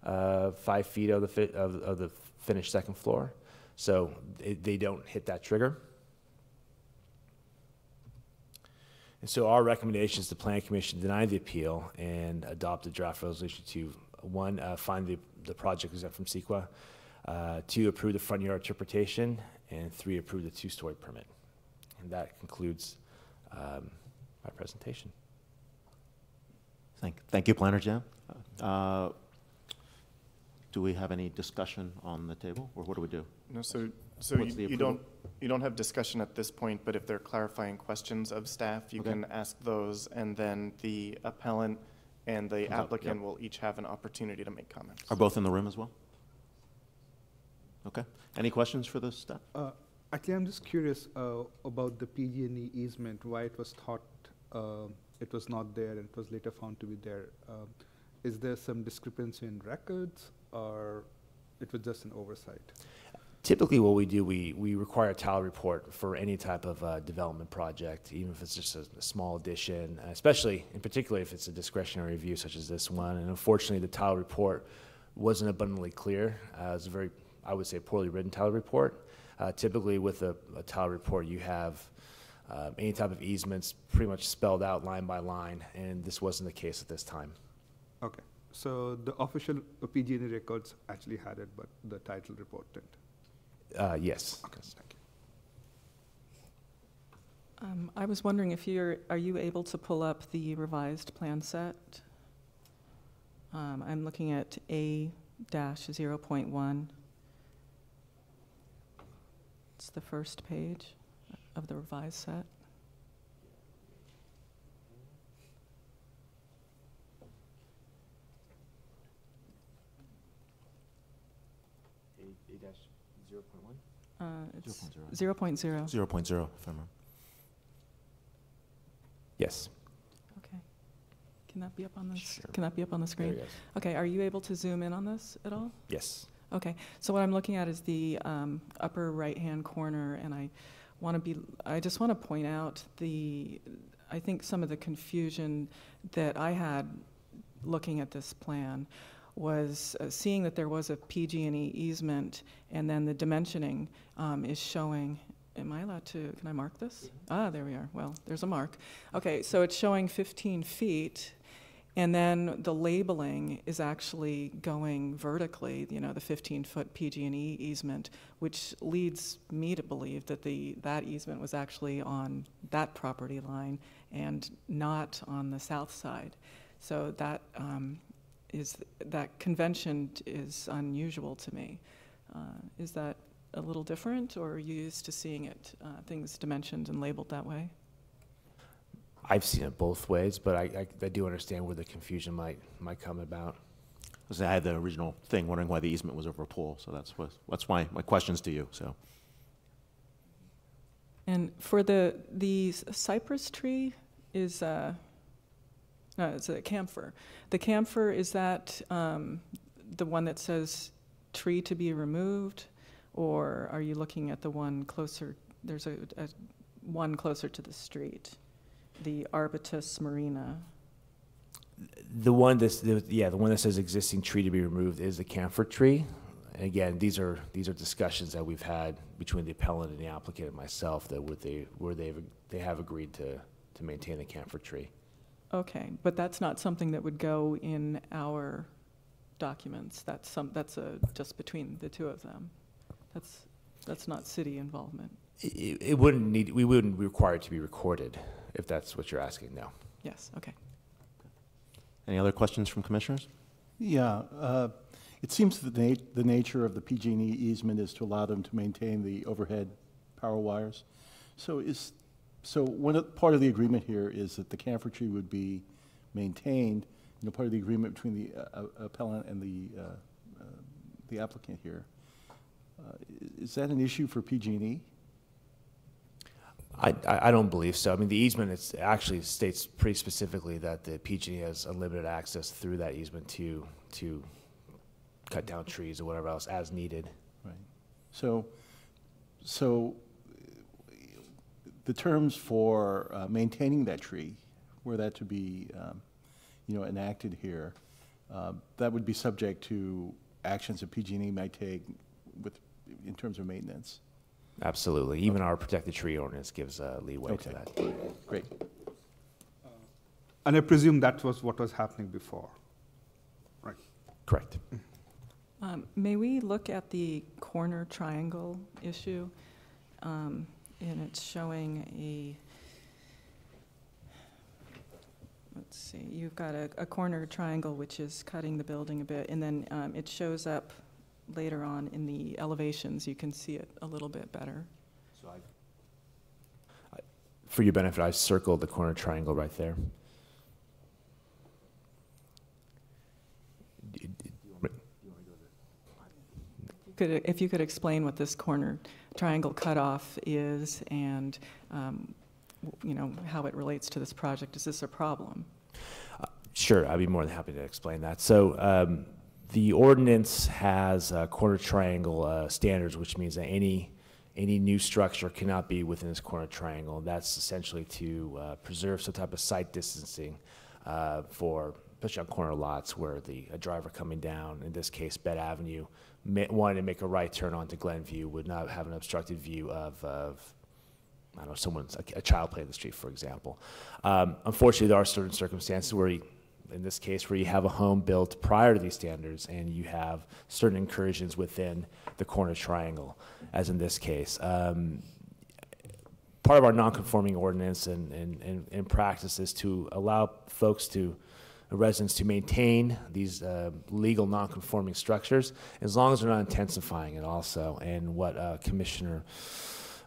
5 feet of the finished second floor, so they don't hit that trigger. And so our recommendation is the Planning Commission deny the appeal and adopt the draft resolution to, 1, find the project exempt from CEQA, 2, approve the front yard interpretation, and 3, approve the 2-story permit. And that concludes my presentation. Thank you, Planner Jam. Do we have any discussion on the table, or what do we do? No, so you don't have discussion at this point, but if there are clarifying questions of staff, you can ask those, and then the appellant and the applicant will each have an opportunity to make comments. Are both in the room as well? Okay. Any questions for the staff? Actually, I'm just curious about the PG&E easement, why it was thought it was not there and it was later found to be there. Is there some discrepancy in records, or it was just an oversight? Typically what we do, we require a tile report for any type of development project, even if it's just a small addition, especially in particular if it's a discretionary review such as this one. And unfortunately, the tile report wasn't abundantly clear. It was a very, I would say, poorly written tile report. Typically with a tile report, you have any type of easements pretty much spelled out line by line, and this wasn't the case at this time. Okay, so the official PG&E records actually had it, but the title report didn't. Yes. Okay, thank you. I was wondering if are you able to pull up the revised plan set? I'm looking at A-0.1. It's the first page of the revised set. It's 0.0. 0.0, if I remember. Yes. Okay. Can that be up on this? Sure. Can that be up on the screen? There it is. Okay, are you able to zoom in on this at all? Yes. Okay, so what I'm looking at is the upper right-hand corner, and I just want to point out I think some of the confusion that I had looking at this plan was seeing that there was a PG&E easement, and then the dimensioning is showing. Am I allowed to? Can I mark this? Ah, there we are. Well, there's a mark. Okay, so it's showing 15 feet. And then the labeling is actually going vertically, the 15-foot PG&E easement, which leads me to believe that that easement was actually on that property line and not on the south side. So that convention is unusual to me. Is that a little different, or are you used to seeing things dimensioned and labeled that way? I've seen it both ways, but I do understand where the confusion might come about. I had the original thing wondering why the easement was over a pool, so that's why my questions to you. So. And for the cypress tree is it's a camphor. The camphor, is that the one that says tree to be removed, or are you looking at the one closer? There's a one closer to the street. The Arbutus marina. The one that says existing tree to be removed is the camphor tree. And again, these are discussions that we've had between the appellant and the applicant and myself where they have agreed to maintain the camphor tree. Okay, but that's not something that would go in our documents. That's just between the two of them. That's not city involvement. We wouldn't be required to be recorded, if that's what you're asking now. Yes, okay. Any other questions from commissioners? Yeah, it seems that the nature of the PG&E easement is to allow them to maintain the overhead power wires. So part of the agreement here is that the camphor tree would be maintained. Part of the agreement between the appellant and the applicant here. Is that an issue for PG&E? I don't believe so. I mean, the easement actually states pretty specifically that the PG&E has unlimited access through that easement to cut down trees or whatever else as needed. Right. So the terms for maintaining that tree, were that to be enacted here, that would be subject to actions that PG&E might take in terms of maintenance. Absolutely. Even our protected tree ordinance gives leeway to that. Great. And I presume that was what was happening before, right? Correct. May we look at the corner triangle issue? And it's showing let's see, you've got a corner triangle which is cutting the building a bit, and then it shows up later on in the elevations. You can see it a little bit better. So for your benefit, I've circled the corner triangle right there. If you could explain what this corner triangle cutoff is and how it relates to this project. Is this a problem? Sure, I'd be more than happy to explain that. So the ordinance has corner triangle standards, which means that any new structure cannot be within this corner triangle. That's essentially to preserve some type of site distancing especially on corner lots where a driver coming down, in this case Bed Avenue, wanted to make a right turn onto Glenview, would not have an obstructed view of I don't know, a child playing in the street, for example. Unfortunately, there are certain circumstances where in this case, where you have a home built prior to these standards and you have certain incursions within the corner triangle, as in this case. Part of our non-conforming ordinance and practice is to allow residents to maintain these legal non-conforming structures as long as they're not intensifying it also. And what Commissioner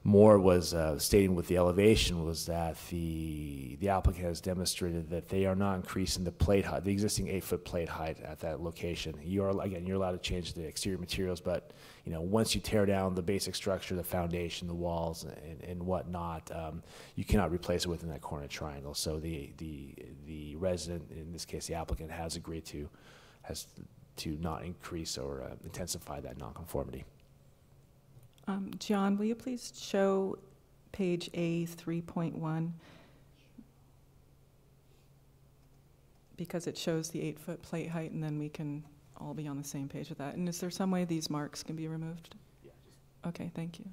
Moore was stating with the elevation was that the applicant has demonstrated that they are not increasing the plate height, the existing 8-foot plate height at that location. You're allowed to change the exterior materials, but once you tear down the basic structure, the foundation, the walls, and whatnot, you cannot replace it within that corner triangle. So the resident, in this case the applicant, has agreed to not increase or intensify that nonconformity. John, will you please show page A 3.1? Because it shows the 8-foot plate height, and then we can all be on the same page with that. And is there some way these marks can be removed? Yeah. Okay, thank you.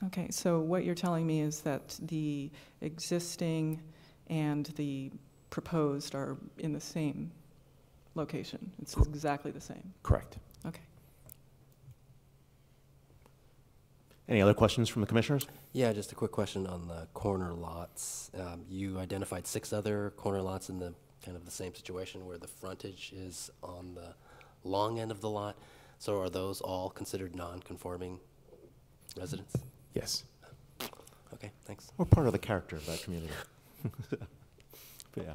Okay, so what you're telling me is that the existing and the proposed are in the same location. It's exactly the same. Correct. Okay. Any other questions from the commissioners? Yeah, just a quick question on the corner lots. You identified 6 other corner lots in the kind of the same situation where the frontage is on the long end of the lot. So are those all considered non-conforming residents? Yes. Okay, thanks. We're part of the character of that community. But yeah.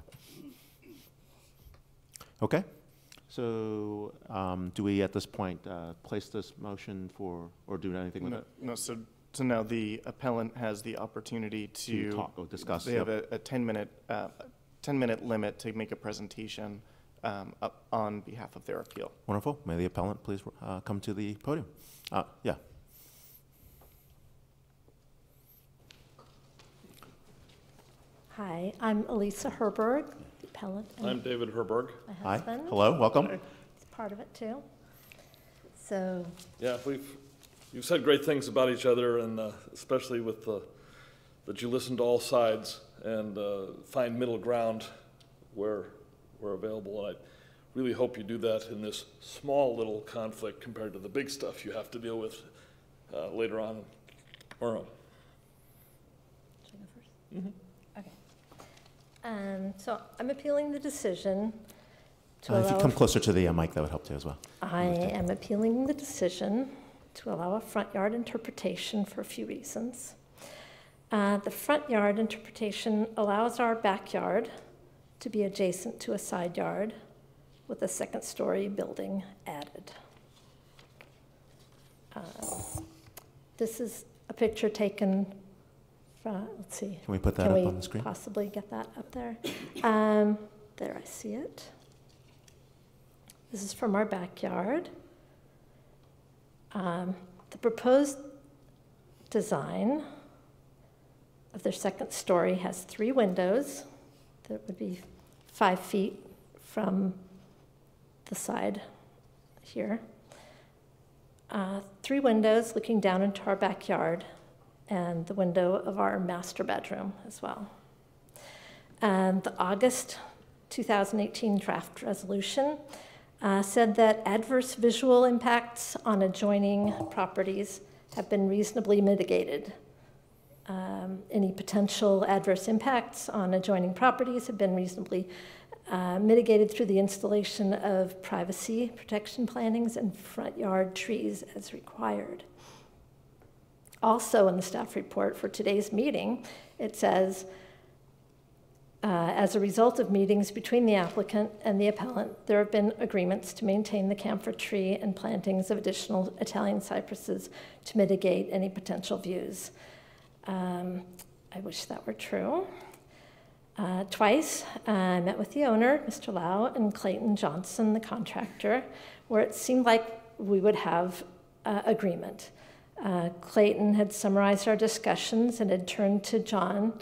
Okay. So do we at this point place this motion for, or do anything with it? No, so now the appellant has the opportunity to talk or discuss. They have a 10-minute limit to make a presentation up on behalf of their appeal. Wonderful. May the appellant please come to the podium. Yeah. Hi, I'm Elisa Herberg, the appellant. I'm David Herberg. My husband. Hi. Hello. Welcome. He's part of it too. So. Yeah, you've said great things about each other, and especially with that you listen to all sides and find middle ground where available. And I really hope you do that in this small little conflict compared to the big stuff you have to deal with later on. Or should I go first? Mm-hmm. So I'm appealing the decision to allow. If you come closer to the mic, that would help too as well. I am appealing the decision to allow a front yard interpretation for a few reasons. The front yard interpretation allows our backyard to be adjacent to a side yard with a second-story building added. This is a picture taken. Let's see. Can we put that up on the screen? Possibly get that up there. There, I see it. This is from our backyard. The proposed design of their second story has 3 windows that would be 5 feet from the side here. 3 windows looking down into our backyard, and the window of our master bedroom as well. And the August 2018 draft resolution said that adverse visual impacts on adjoining properties have been reasonably mitigated. Any potential adverse impacts on adjoining properties have been reasonably mitigated through the installation of privacy protection plantings and front yard trees as required. Also in the staff report for today's meeting, it says, as a result of meetings between the applicant and the appellant, there have been agreements to maintain the camphor tree and plantings of additional Italian cypresses to mitigate any potential views. I wish that were true. Twice, I met with the owner, Mr. Lau, and Clayton Johnson, the contractor, where it seemed like we would have agreement. Clayton had summarized our discussions and had turned to John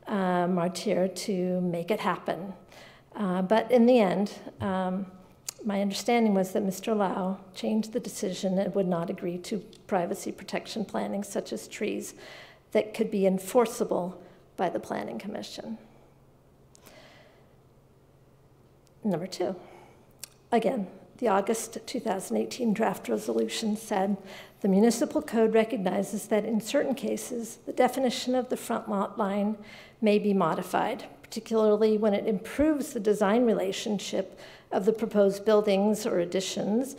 Martyr to make it happen. But in the end, my understanding was that Mr. Lau changed the decision and would not agree to privacy protection plantings such as trees that could be enforceable by the Planning Commission. Number 2, again, The August 2018 draft resolution said, "The municipal code recognizes that in certain cases, the definition of the front lot line may be modified, particularly when it improves the design relationship of the proposed buildings or additions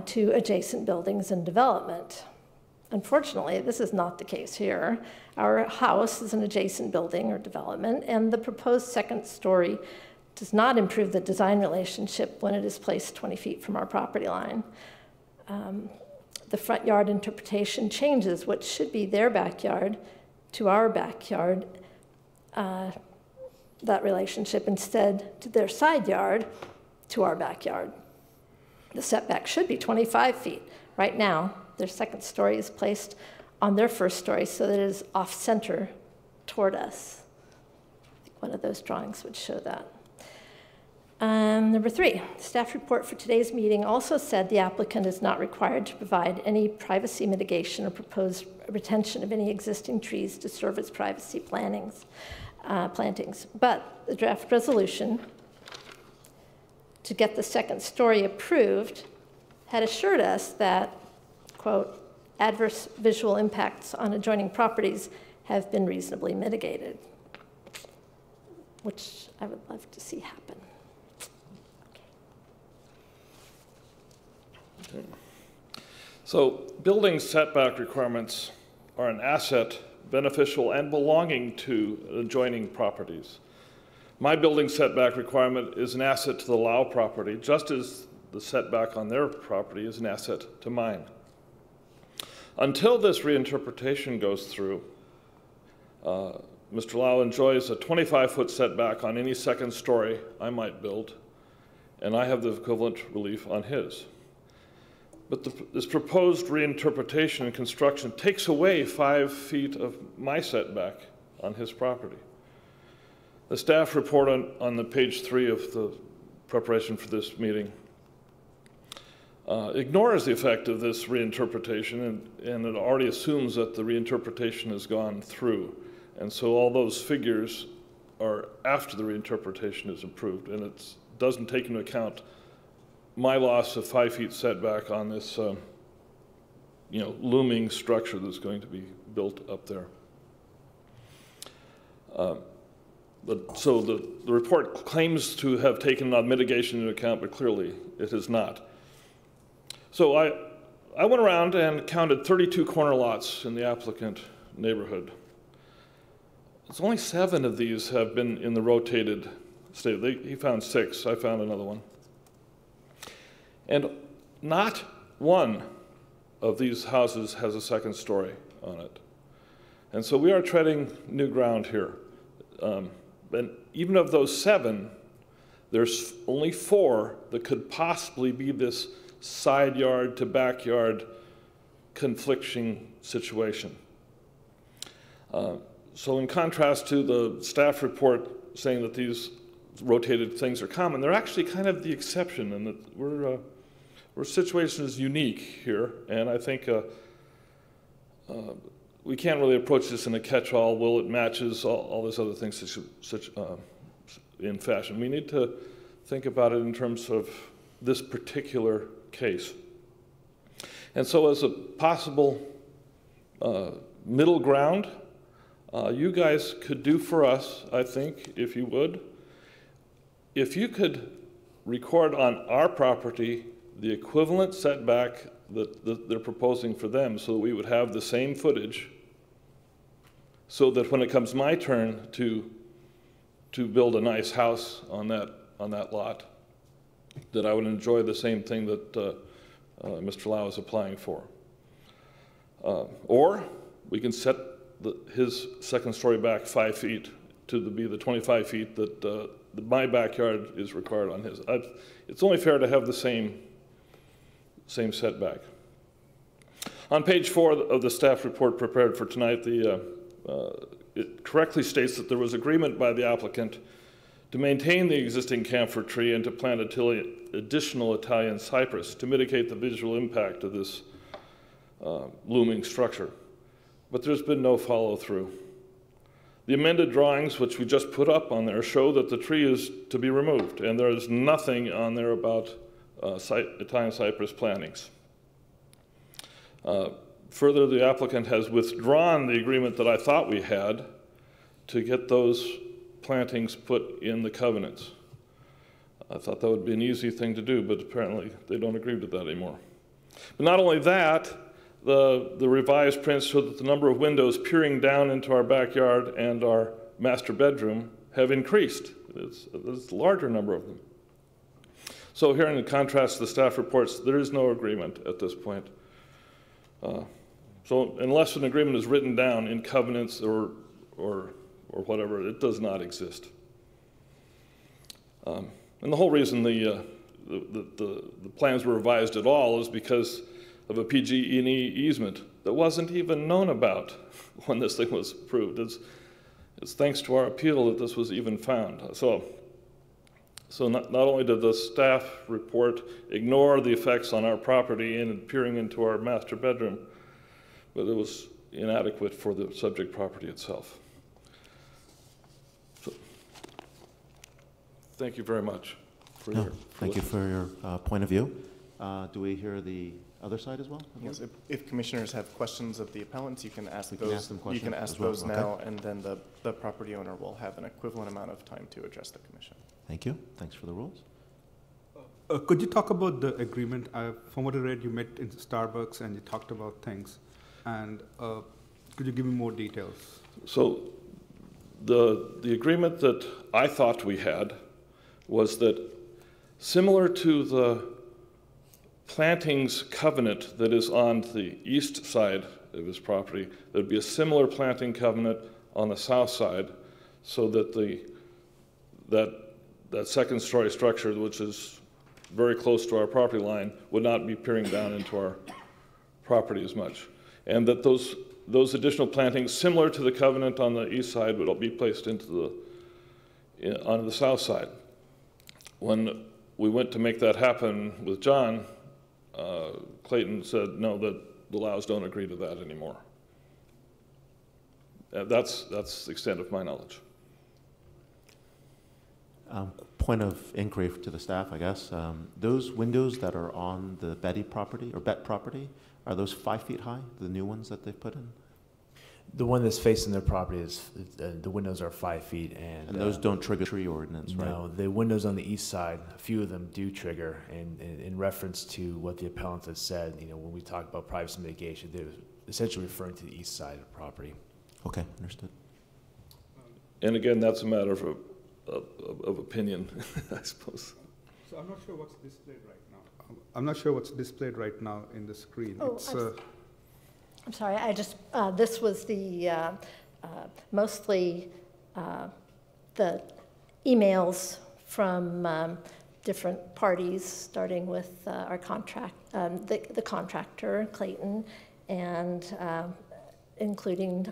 to adjacent buildings and development." Unfortunately, this is not the case here. Our house is an adjacent building or development, and the proposed second story does not improve the design relationship when it is placed 20 feet from our property line. The front yard interpretation changes what should be their backyard to our backyard, that relationship, instead to their side yard to our backyard. The setback should be 25 feet. Right now, their second story is placed on their first story so that it is off-center toward us. I think one of those drawings would show that. Number 3, the staff report for today's meeting also said the applicant is not required to provide any privacy mitigation or propose retention of any existing trees to serve as privacy plantings. But the draft resolution to get the second story approved had assured us that, quote, adverse visual impacts on adjoining properties have been reasonably mitigated, which I would love to see happen. Okay. So building setback requirements are an asset, beneficial and belonging to adjoining properties. My building setback requirement is an asset to the Lau property, just as the setback on their property is an asset to mine. Until this reinterpretation goes through, Mr. Lau enjoys a 25-foot setback on any second story I might build, and I have the equivalent relief on his. But this proposed reinterpretation and construction takes away 5 feet of my setback on his property. The staff report on the page 3 of the preparation for this meeting ignores the effect of this reinterpretation, and it already assumes that the reinterpretation has gone through. And so all those figures are after the reinterpretation is approved, and it doesn't take into account my loss of 5 feet setback on this looming structure that's going to be built up there. So the report claims to have taken mitigation into account, but clearly it has not. So I went around and counted 32 corner lots in the applicant neighborhood. It's only 7 of these have been in the rotated state. He found 6, I found another one. And not one of these houses has a second story on it. And so we are treading new ground here. And even of those 7, there's only 4 that could possibly be this side yard to backyard conflicting situation. So in contrast to the staff report saying that these rotated things are common, they're actually kind of the exception, and that our situation is unique here, and I think we can't really approach this in a catch-all, well, it matches all these other things in fashion. We need to think about it in terms of this particular case. And so as a possible middle ground, you guys could do for us, I think, if you would, if you could record on our property the equivalent setback that they're proposing for them, so that we would have the same footage, so that when it comes my turn to build a nice house on that lot, that I would enjoy the same thing that Mr. Lau is applying for. Or we can set his second story back 5 feet to be the 25 feet that my backyard is required on his. It's only fair to have the same setback. On page 4 of the staff report prepared for tonight, it correctly states that there was agreement by the applicant to maintain the existing camphor tree and to plant additional Italian cypress to mitigate the visual impact of this looming structure. But there's been no follow-through. The amended drawings, which we just put up on there, show that the tree is to be removed, and there is nothing on there about Italian cypress plantings. Further, the applicant has withdrawn the agreement that I thought we had to get those plantings put in the covenants. I thought that would be an easy thing to do, but apparently they don't agree with that anymore. But not only that, the revised prints show that the number of windows peering down into our backyard and our master bedroom have increased. There's a larger number of them. So here in contrast to the staff reports, there is no agreement at this point. So unless an agreement is written down in covenants or whatever, it does not exist. And the whole reason the plans were revised at all is because of a PG&E easement that wasn't even known about when this thing was approved. It's thanks to our appeal that this was even found. So not only did the staff report ignore the effects on our property and peering into our master bedroom, but it was inadequate for the subject property itself. So, thank you very much. Thank you for your point of view. Do we hear the other side as well? Yes, if commissioners have questions of the appellants, you can ask We those. can ask them questions you can ask as well, those now, and then the property owner will have an equivalent amount of time to address the commission. Thank you. Thanks for the rules. Could you talk about the agreement? From what I read, you met in Starbucks and you talked about things. And could you give me more details? So the agreement that I thought we had was that similar to the plantings covenant that is on the east side of his property, there'd be a similar planting covenant on the south side, so that that second story structure, which is very close to our property line, would not be peering down into our property as much. And that those additional plantings, similar to the covenant on the east side, would all be placed on the south side. When we went to make that happen with John, Clayton said, no, that the Laos don't agree to that anymore. That's the extent of my knowledge. Point of inquiry to the staff, I guess. Those windows that are on the Betty property or Bet property, are those 5 feet high, the new ones that they've put in? The one that's facing their property is, the windows are 5 feet. And those don't trigger tree ordinance, right? No, the windows on the east side, a few of them do trigger. And in reference to what the appellant has said, when we talk about privacy mitigation, they're essentially referring to the east side of the property. Okay, understood. And again, that's a matter of opinion, I suppose. So I'm not sure what's displayed right now. I'm not sure what's displayed right now in the screen. Oh, I'm sorry, this was the, mostly the emails from different parties, starting with our the contractor, Clayton, and including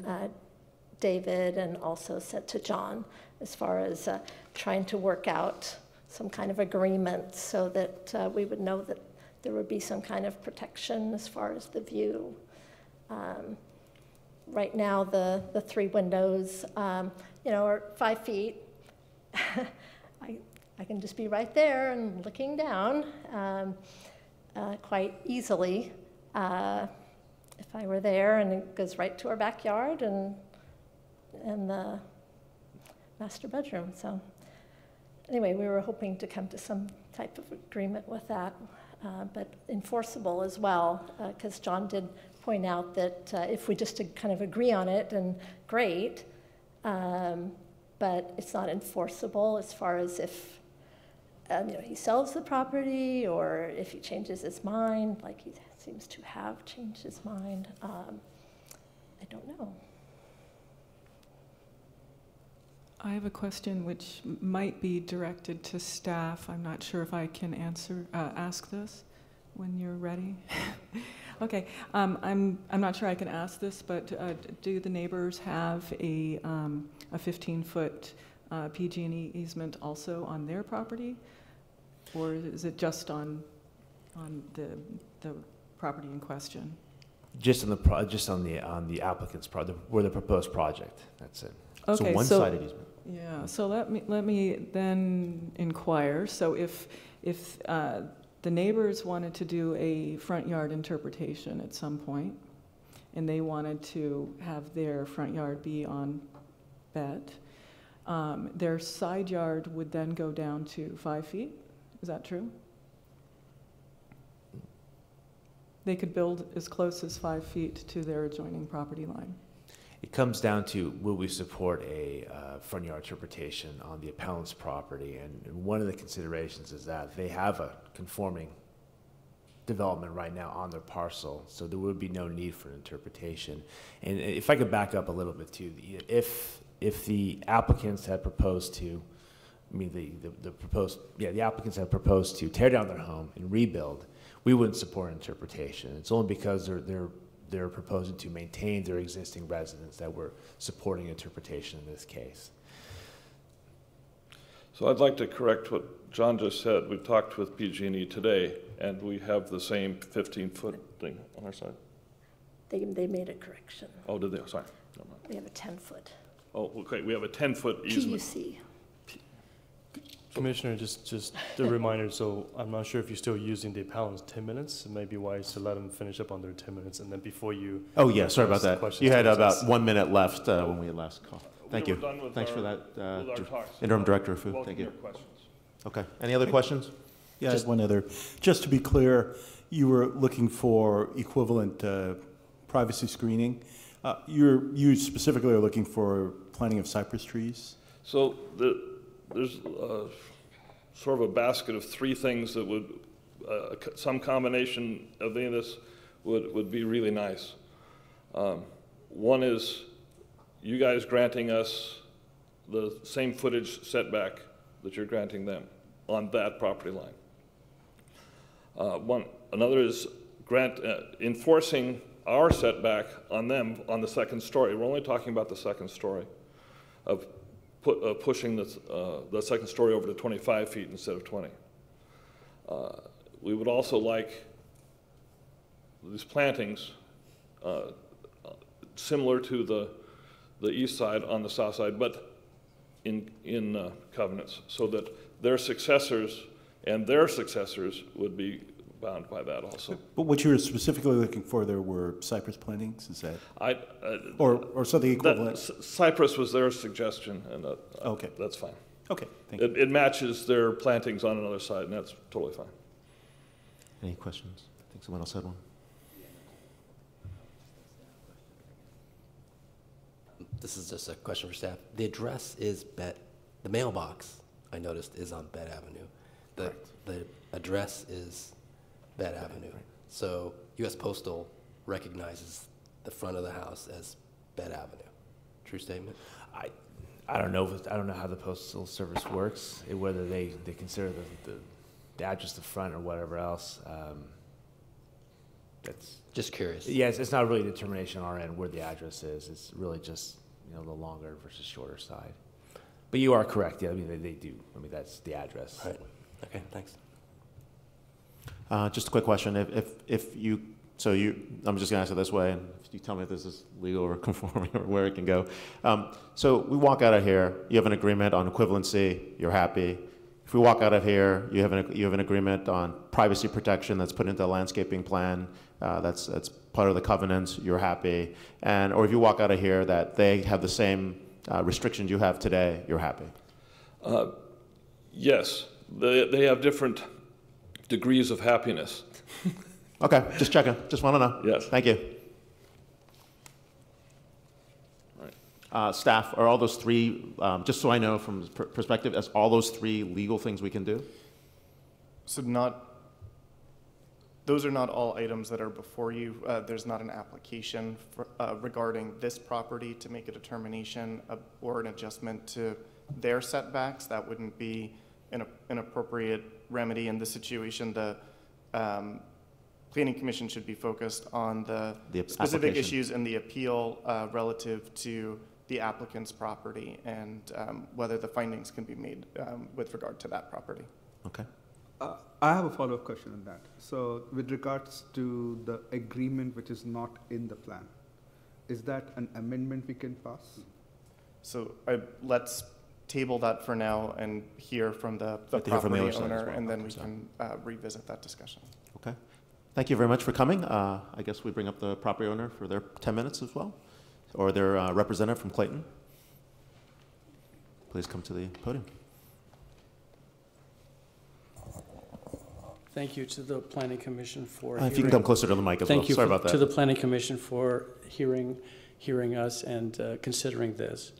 David, and also sent to John, as far as trying to work out some kind of agreement so that we would know that there would be some kind of protection as far as the view. Right now, the three windows, are 5 feet. I can just be right there and looking down quite easily if I were there, and it goes right to our backyard and the master bedroom. So anyway, we were hoping to come to some type of agreement with that, but enforceable as well, because John did point out that if we just kind of agree on it, then great, but it's not enforceable as far as if he sells the property, or if he changes his mind, like he seems to have changed his mind. I don't know. I have a question which might be directed to staff. I'm not sure if I can ask this when you're ready. Okay, I'm not sure I can ask this, but do the neighbors have a 15-foot PG&E easement also on their property, or is it just on the property in question? Just on the applicant's project, or the proposed project. That's it. Okay, so one-sided easement. Yeah. So let me then inquire. So if The neighbors wanted to do a front yard interpretation at some point, and they wanted to have their front yard be on Bet. Their side yard would then go down to 5 feet. Is that true? They could build as close as 5 feet to their adjoining property line. It comes down to will we support a front yard interpretation on the appellant's property, and one of the considerations is that they have a conforming development right now on their parcel, so there would be no need for an interpretation. And if I could back up a little bit too, if the applicants had proposed to, the applicants had proposed to tear down their home and rebuild, we wouldn't support interpretation. It's only because they're proposing to maintain their existing residence that we're supporting interpretation in this case. So I'd like to correct what John just said. We talked with PG&E today, and we have the same 15-foot thing on our side. They made a correction. Oh, did they? Sorry. Never mind. We have a 10-foot. Oh, okay. We have a 10-foot easement. PUC. Commissioner, just a reminder, so I'm not sure if you're still using the appellant's 10 minutes. It may be wise to let them finish up on their 10 minutes, and then before you... Oh, yeah, sorry about ask that. questions You had to about us. 1 minute left when we had last call. Thank We you. were done with Thanks for our- that, with our talks. Interim Director of Food. Welcome Thank you. your questions. Okay. Any other questions? Yeah, just one other. Just to be clear, you were looking for equivalent privacy screening. You specifically are looking for planting of cypress trees? So there's sort of a basket of 3 things that would, some combination of any of this would be really nice. One is you guys granting us the same footage setback that you're granting them on that property line. Another is enforcing our setback on them on the second story. We're only talking about the second story of pushing the second story over to 25 feet instead of 20. We would also like these plantings similar to the east side on the south side, but in covenants, so that their successors and their successors would be bound by that also. But what you were specifically looking for there were cypress plantings, is that? Or something equivalent? Cypress was their suggestion, and okay, that's fine. Okay, thank you. It matches their plantings on another side, and that's totally fine. Any questions? I think someone else had one. This is just a question for staff. The address is the mailbox, I noticed, is on Bet Avenue. The address is Bet Avenue. So U.S. Postal recognizes the front of the house as Bet Avenue. True statement? I don't know. I don't know how the Postal Service works, whether they consider the address the front or whatever else. That's just curious. Yes, it's not really a determination on our end where the address is. It's really just the longer versus shorter side. But you are correct. Yeah, I mean they do. I mean that's the address. Right. Okay. Thanks. Just a quick question. If you, I'm just gonna ask it this way, and if you tell me if this is legal or conforming or where it can go. So we walk out of here, you have an agreement on equivalency, you're happy. If we walk out of here, you have an agreement on privacy protection that's put into the landscaping plan, that's part of the covenants, you're happy. Or if you walk out of here that they have the same restrictions you have today, you're happy. Yes, they have different degrees of happiness. Okay, just checking. Just want to know. Yes. Thank you. Right. Staff, are all those 3, just so I know from perspective, is all those 3 legal things we can do? So those are not all items that are before you. There's not an application regarding this property to make a determination or an adjustment to their setbacks. That wouldn't be an appropriate remedy in this situation. The Planning Commission should be focused on the specific issues in the appeal relative to the applicant's property and whether the findings can be made with regard to that property. Okay. I have a follow-up question on that. So with regards to the agreement which is not in the plan, is that an amendment we can pass? So let's table that for now and hear from the Like to hear from the property other side as owner, well. and then we So- can revisit that discussion. Okay. Thank you very much for coming. I guess we bring up the property owner for their 10 minutes as well, or their representative from Clayton. Please come to the podium. Thank you to the Planning Commission for If you can come closer to the mic as well. Thank you Sorry about that. to the Planning Commission for hearing us and considering this.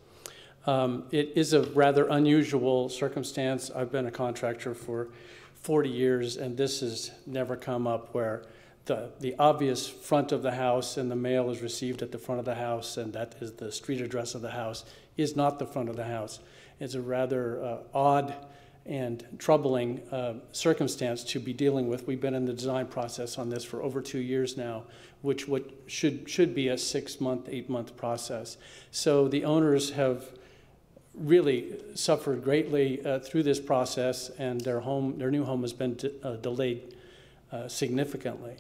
It is a rather unusual circumstance. I've been a contractor for 40 years, and this has never come up where the obvious front of the house and the mail is received at the front of the house, and that is the street address of the house, is not the front of the house. It's a rather odd and troubling circumstance to be dealing with. We've been in the design process on this for over 2 years now, which should be a 6-month, 8-month process. So the owners have really suffered greatly through this process, and their new home has been delayed significantly.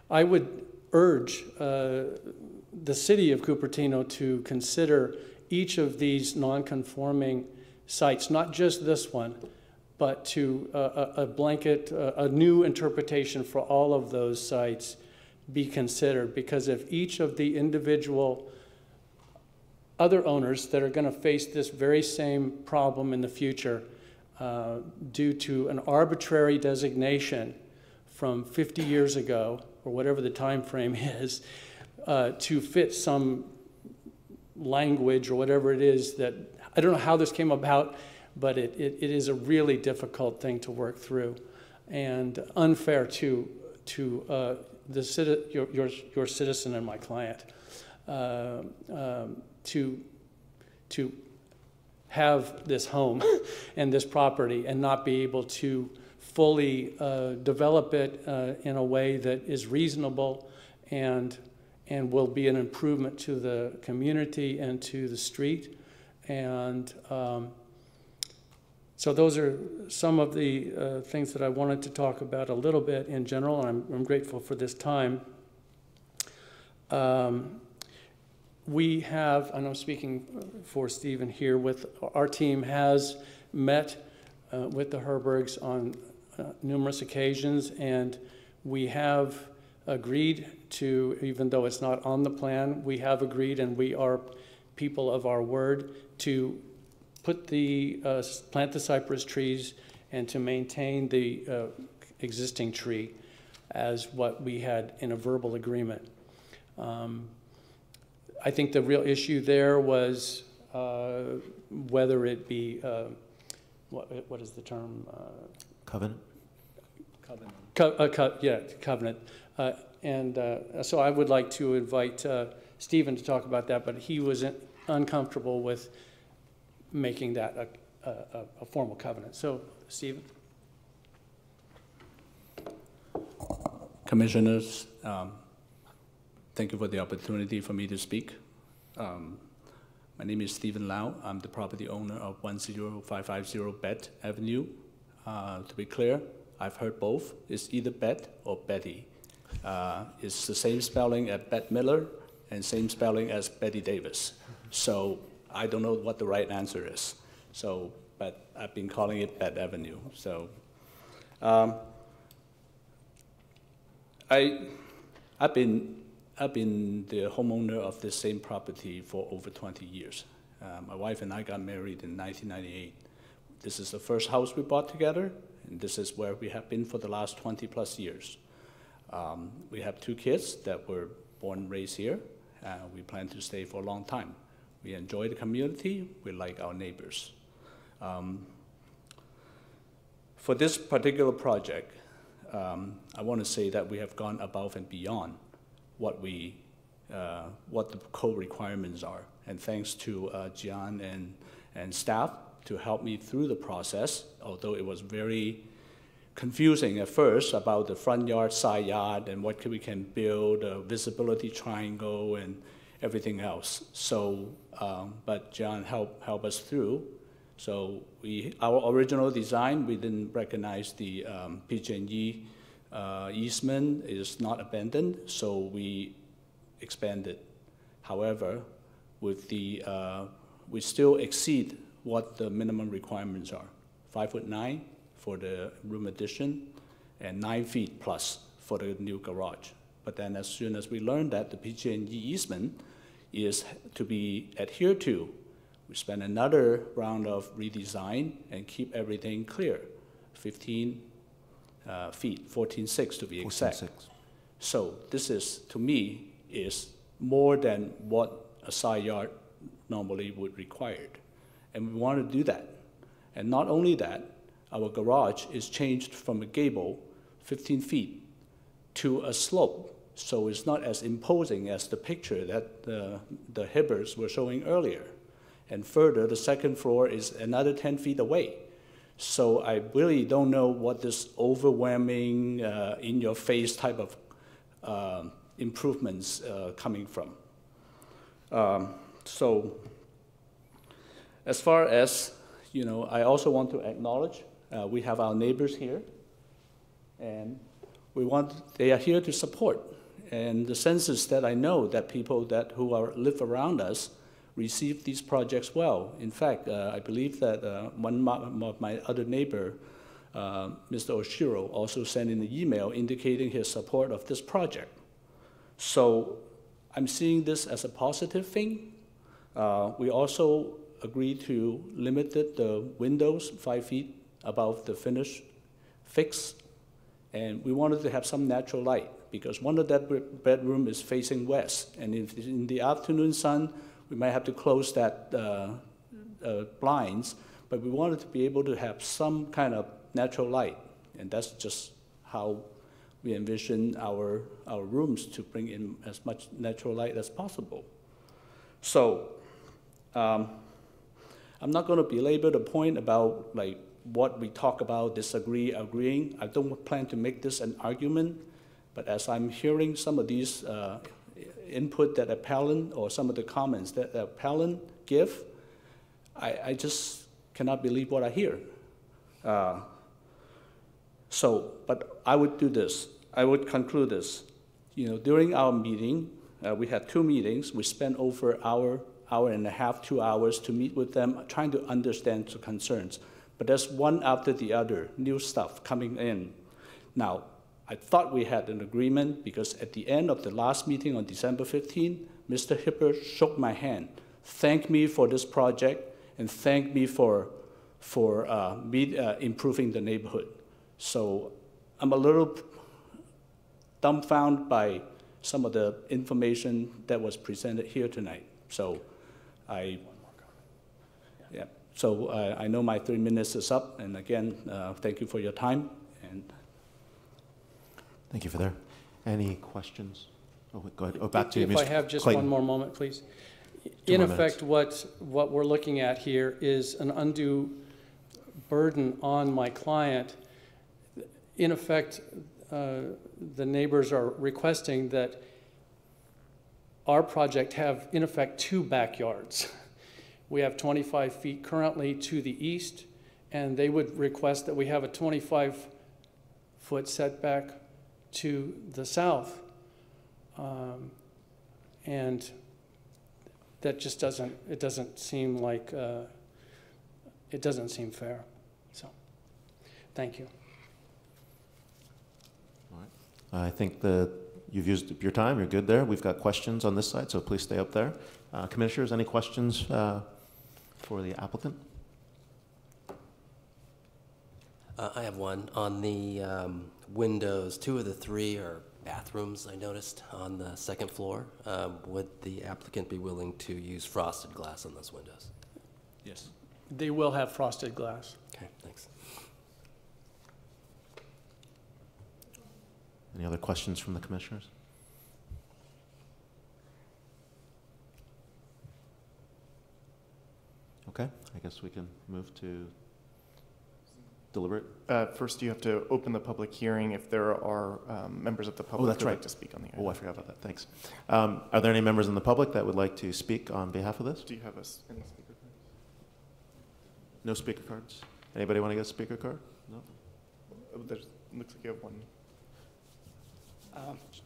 I would urge the city of Cupertino to consider each of these non-conforming sites, not just this one, but to a blanket, a new interpretation for all of those sites be considered, because if each of the individual other owners that are going to face this very same problem in the future due to an arbitrary designation from 50 years ago, or whatever the time frame is, to fit some language or whatever it is that, I don't know how this came about, but it is a really difficult thing to work through and unfair to your citizen and my client to have this home and this property and not be able to fully develop it in a way that is reasonable and will be an improvement to the community and to the street. And so those are some of the things that I wanted to talk about a little bit in general, and I'm grateful for this time. We have, and I'm speaking for Stephen here, our team has met with the Herbergs on numerous occasions, and we have agreed to, even though it's not on the plan, we have agreed, and we are people of our word, to put plant the cypress trees and to maintain the existing tree as what we had in a verbal agreement. I think the real issue there was whether it be, what is the term? Covenant? Covenant. So I would like to invite Stephen to talk about that, but he was uncomfortable with making that a formal covenant. So, Stephen? Commissioners, thank you for the opportunity for me to speak. My name is Stephen Lau. I'm the property owner of 10550 Bet Avenue. To be clear, I've heard both. It's either Bet or Betty. It's the same spelling as Bette Miller and same spelling as Betty Davis. So I don't know what the right answer is. So, but I've been calling it Bet Avenue. So I've been the homeowner of this same property for over 20 years. My wife and I got married in 1998. This is the first house we bought together, and this is where we have been for the last 20 plus years. We have 2 kids that were born and raised here. We plan to stay for a long time. We enjoy the community. We like our neighbors. For this particular project, I want to say that we have gone above and beyond what the code requirements are. And thanks to Gian and staff to help me through the process, although it was very confusing at first about the front yard, side yard, and what we can build, a visibility triangle, and everything else. So, but John helped us through. So our original design, we didn't recognize the PG&E easement is not abandoned, so we expanded. However, with we still exceed what the minimum requirements are. 5'9" for the room addition, and 9 feet plus for the new garage. But then as soon as we learned that the PG&E easement is to be adhered to, we spent another round of redesign and keep everything clear. 15 feet, 14.6 to be exact. 14.6. So this is, to me, is more than what a side yard normally would require. And we want to do that. And not only that, our garage is changed from a gable 15 feet to a slope. So it's not as imposing as the picture that the Hibbers were showing earlier. And further, the second floor is another 10 feet away. So I really don't know what this overwhelming, in-your-face type of improvements coming from. So as far as, I also want to acknowledge we have our neighbors here, and they are here to support. And the sense is that I know that people who live around us receive these projects well. In fact, I believe that one of my other neighbor, Mr. Oshiro, also sent in an email indicating his support of this project. So I'm seeing this as a positive thing. We also agreed to limit the windows 5 feet above the finished fix, and we wanted to have some natural light because one of that bedroom is facing west, and if in the afternoon sun, we might have to close that blinds, but we wanted to be able to have some kind of natural light, and that's just how we envision our rooms to bring in as much natural light as possible. So I'm not going to belabor the point about like what we talk about, disagree, agreeing. I don't plan to make this an argument, but as I'm hearing some of these input that appellant or some of the comments that the appellant give, I just cannot believe what I hear. But I would do this. I would conclude this. During our meeting, we had 2 meetings. We spent over an hour and a half, 2 hours to meet with them, trying to understand the concerns. But there's one after the other, new stuff coming in. Now, I thought we had an agreement because at the end of the last meeting on December 15, Mr. Hipper shook my hand, thanked me for this project, and thanked me for improving the neighborhood. So I'm a little dumbfounded by some of the information that was presented here tonight. So I know my 3 minutes is up, and again, thank you for your time. And thank you for that. Any questions? Oh, go ahead. Oh, back to you, Mr. If I have just Clayton. one more moment, please. 2 In more effect, what we're looking at here is an undue burden on my client. In effect, the neighbors are requesting that our project have, in effect, 2 backyards. We have 25 feet currently to the east, and they would request that we have a 25-foot setback to the south. And that just doesn't seem like, it doesn't seem fair. So, thank you. All right. I think that you've used up your time. You're good there. We've got questions on this side, so please stay up there. Commissioners, any questions for the applicant? I have one. On the windows, 2 of the 3 are bathrooms, I noticed, on the 2nd floor. Would the applicant be willing to use frosted glass on those windows? Yes. They will have frosted glass. Okay, thanks. Any other questions from the commissioners? Okay, I guess we can move to deliberate. First, you have to open the public hearing if there are members of the public who would like to speak on the item. Oh, I forgot about that. Thanks. Are there any members in the public that would like to speak on behalf of this? Do you have any speaker cards? No speaker cards? Anybody want to get a speaker card? No? Looks like you have one.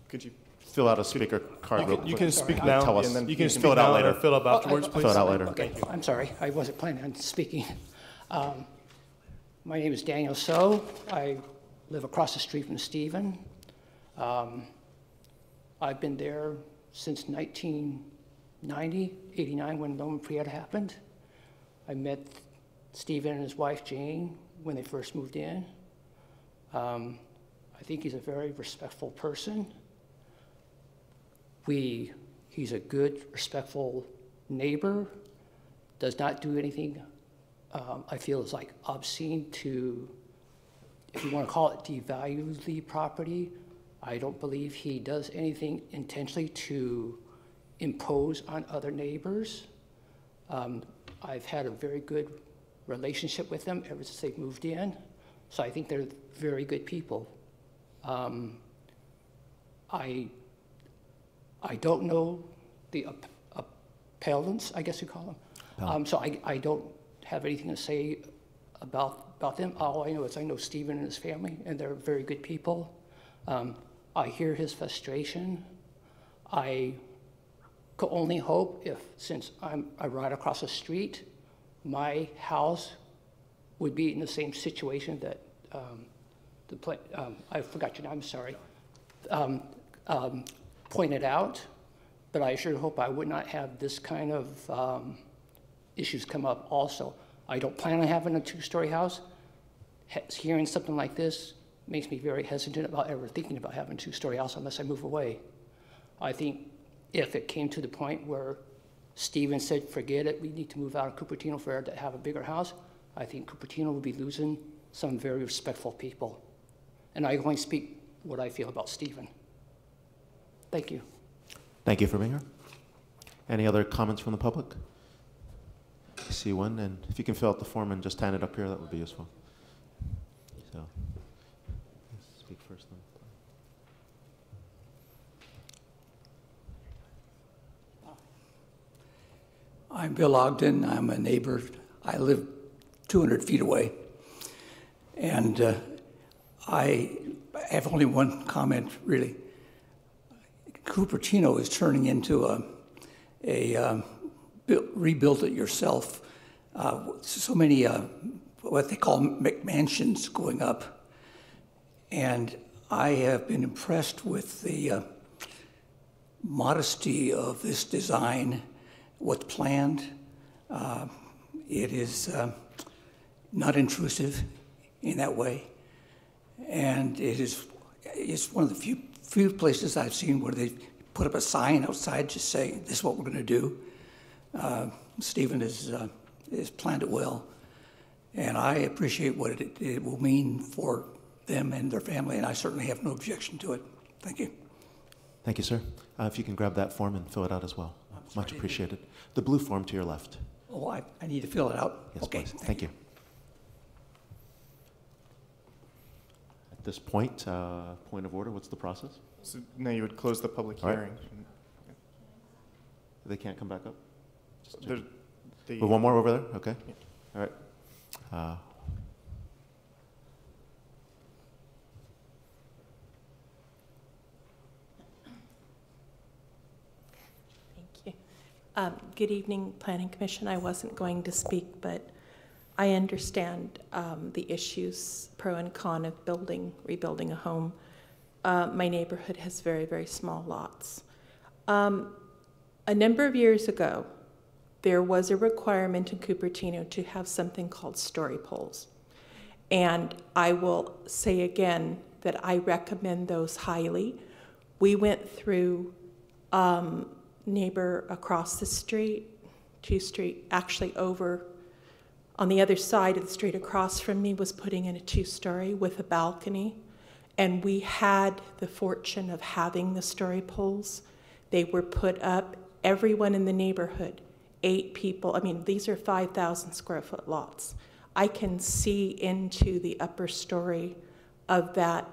Could you fill out a speaker card real quick. You can speak now, Tell us. and then you can can speak fill it out now later. and fill up afterwards, please. Fill it out later. Okay, I'm sorry, I wasn't planning on speaking. My name is Daniel So. I live across the street from Stephen. I've been there since 1990, 89, when Loma Prieta happened. I met Stephen and his wife Jane when they first moved in. I think he's a very respectful person. He's a good, respectful neighbor, does not do anything I feel is like obscene to, if you want to call it, devalue the property. I don't believe he does anything intentionally to impose on other neighbors. I've had a very good relationship with them ever since they moved in, so I think they're very good people. I don't know the appellants, I guess you call them, so I don't have anything to say about them. All I know is I know Stephen and his family, and they're very good people. I hear his frustration. I could only hope if, since I ride across the street, my house would be in the same situation that I forgot your name, I'm sorry, pointed out, but I sure hope I would not have this kind of issues come up also. I don't plan on having a two-story house. Hearing something like this makes me very hesitant about ever thinking about having a two-story house unless I move away. I think if it came to the point where Stephen said, forget it, we need to move out of Cupertino for to have a bigger house, I think Cupertino would be losing some very respectful people. And I only speak what I feel about Stephen. Thank you. Thank you for being here. Any other comments from the public? I see one, and if you can fill out the form and just hand it up here, that would be useful. So, speak first then. I'm Bill Ogden. I'm a neighbor. I live 200 feet away. And I have only one comment, really. Cupertino is turning into a rebuild-it-yourself. So many what they call McMansions going up. And I have been impressed with the modesty of this design, what's planned. It is not intrusive in that way. And it's one of the few places I've seen where they put up a sign outside just saying, this is what we're going to do. Stephen has planned it well. And I appreciate what it will mean for them and their family, and I certainly have no objection to it. Thank you. Thank you, sir. If you can grab that form and fill it out as well. Much appreciated. The blue form to your left. Oh, I need to fill it out? Yes, okay. please. Thank you. At this point, point of order, what's the process? So now you would close the public hearing. They can't come back up? One more over there? Okay. Yeah. All right. Thank you. Good evening, Planning Commission. I wasn't going to speak, but I understand the issues, pro and con of rebuilding a home. My neighborhood has very, very small lots. A number of years ago, there was a requirement in Cupertino to have something called story poles. And I will say again that I recommend those highly. We went through neighbor across the street, actually over on the other side of the street across from me was putting in a two-story with a balcony. And we had the fortune of having the story poles. They were put up, everyone in the neighborhood, 8 people. I mean, these are 5,000 square foot lots. I can see into the upper story of that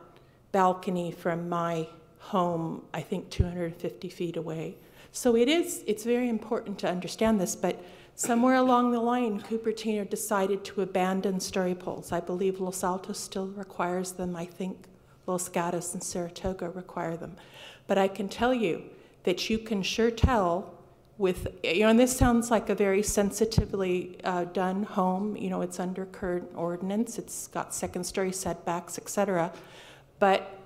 balcony from my home, I think 250 feet away. So it's very important to understand this, but somewhere along the line, Cupertino decided to abandon story poles. I believe Los Altos still requires them, I think Los Gatos and Saratoga require them. But I can tell you that you can sure tell with, and this sounds like a very sensitively done home, it's under current ordinance, it's got second-story setbacks, etc. But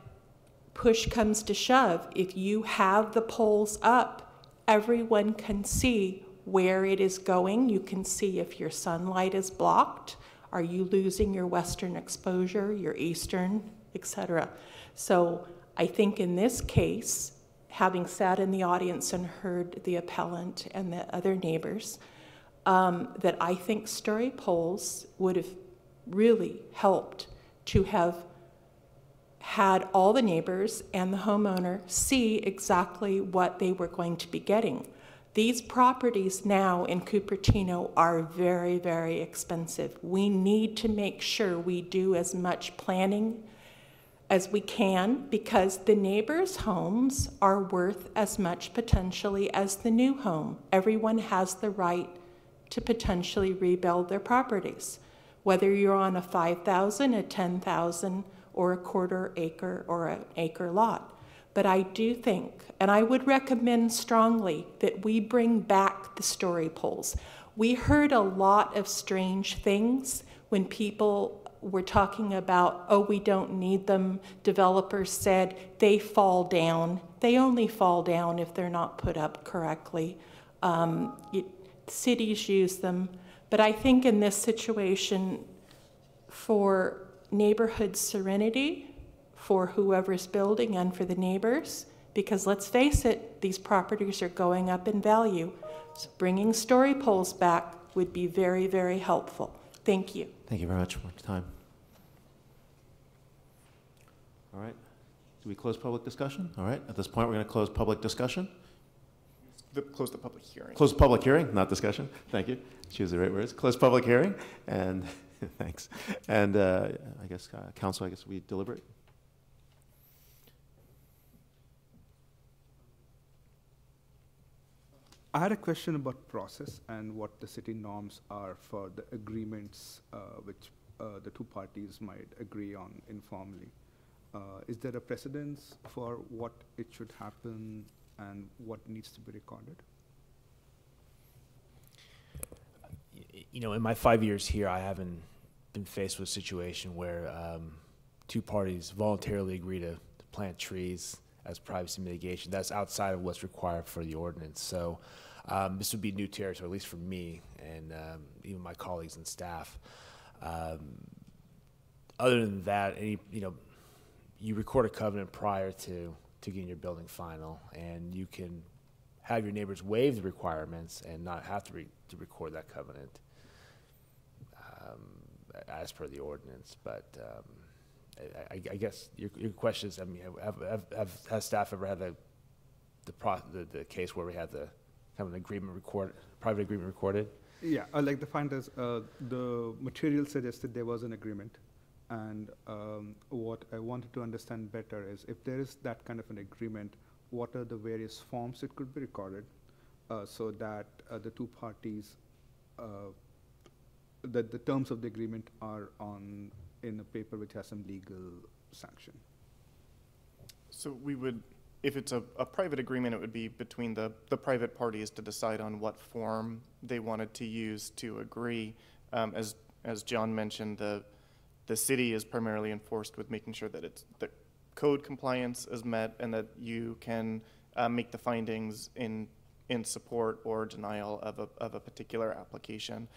push comes to shove, if you have the poles up, everyone can see where it is going. You can see if your sunlight is blocked. Are you losing your western exposure, your eastern, etc.? So I think in this case, having sat in the audience and heard the appellant and the other neighbors, that I think story poles would have really helped to have had all the neighbors and the homeowner see exactly what they were going to be getting. These properties now in Cupertino are very, very expensive. We need to make sure we do as much planning as we can, because the neighbors' homes are worth as much potentially as the new home. Everyone has the right to potentially rebuild their properties, whether you're on a 5,000, a 10,000, or a quarter acre or an acre lot. But I do think, and I would recommend strongly, that we bring back the story poles. We heard a lot of strange things when people were talking about, oh, we don't need them. Developers said they fall down. They only fall down if they're not put up correctly. Cities use them. But I think in this situation, for neighborhood serenity, for whoever's building and for the neighbors, because let's face it, these properties are going up in value. So bringing story poles back would be very, very helpful. Thank you. Thank you very much for your time. All right. Do we close public discussion? All right. At this point, we're going to close public discussion. Close the public hearing. Close public hearing, not discussion. Thank you. Choose the right words. Close public hearing, and thanks. And I guess, council, I guess we deliberate. I had a question about process and what the city norms are for the agreements which the two parties might agree on informally. Is there a precedence for what it should happen and what needs to be recorded? In my 5 years here, I haven't been faced with a situation where two parties voluntarily agree to plant trees as privacy mitigation. That's outside of what's required for the ordinance. So this would be new territory, at least for me and even my colleagues and staff. Other than that, you record a covenant prior to getting your building final, and you can have your neighbors waive the requirements and not have to record that covenant as per the ordinance. But I guess your question is, has staff ever had the case where we had the kind of an agreement recorded, private agreement recorded? Yeah, like the finders, the material suggested there was an agreement. And what I wanted to understand better is, if there is that kind of an agreement, what are the various forms it could be recorded so that the two parties, that the terms of the agreement are in a paper which has some legal sanction? So we would, if it's a private agreement, it would be between the private parties to decide on what form they wanted to use to agree. As John mentioned, the city is primarily enforced with making sure that the code compliance is met and that you can make the findings in support or denial of a particular application.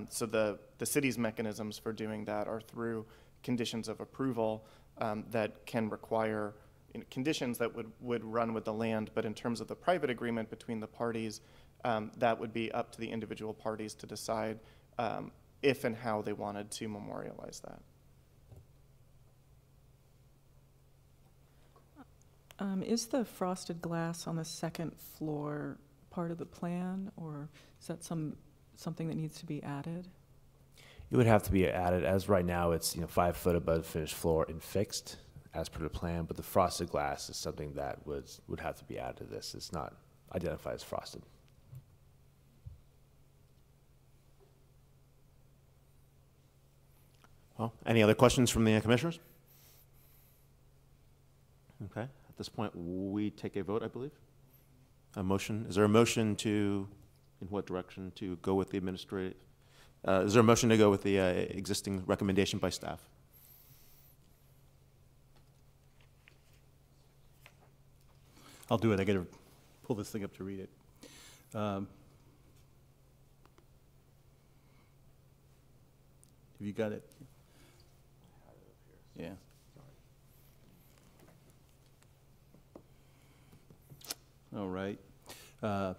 So the city's mechanisms for doing that are through conditions of approval that can require conditions that would run with the land. But in terms of the private agreement between the parties, that would be up to the individual parties to decide if and how they wanted to memorialize that. Is the frosted glass on the second floor part of the plan, or is that something that needs to be added? It would have to be added. As right now, it's 5 foot above the finished floor and fixed as per the plan. But the frosted glass is something that would have to be added to this. It's not identified as frosted. Well, any other questions from the commissioners? Okay. At this point, we take a vote, I believe. A motion. Is there a motion to, in what direction, to go with the administrative? Is there a motion to go with the existing recommendation by staff? I'll do it. I got to pull this thing up to read it. Have you got it? Yeah. All right. I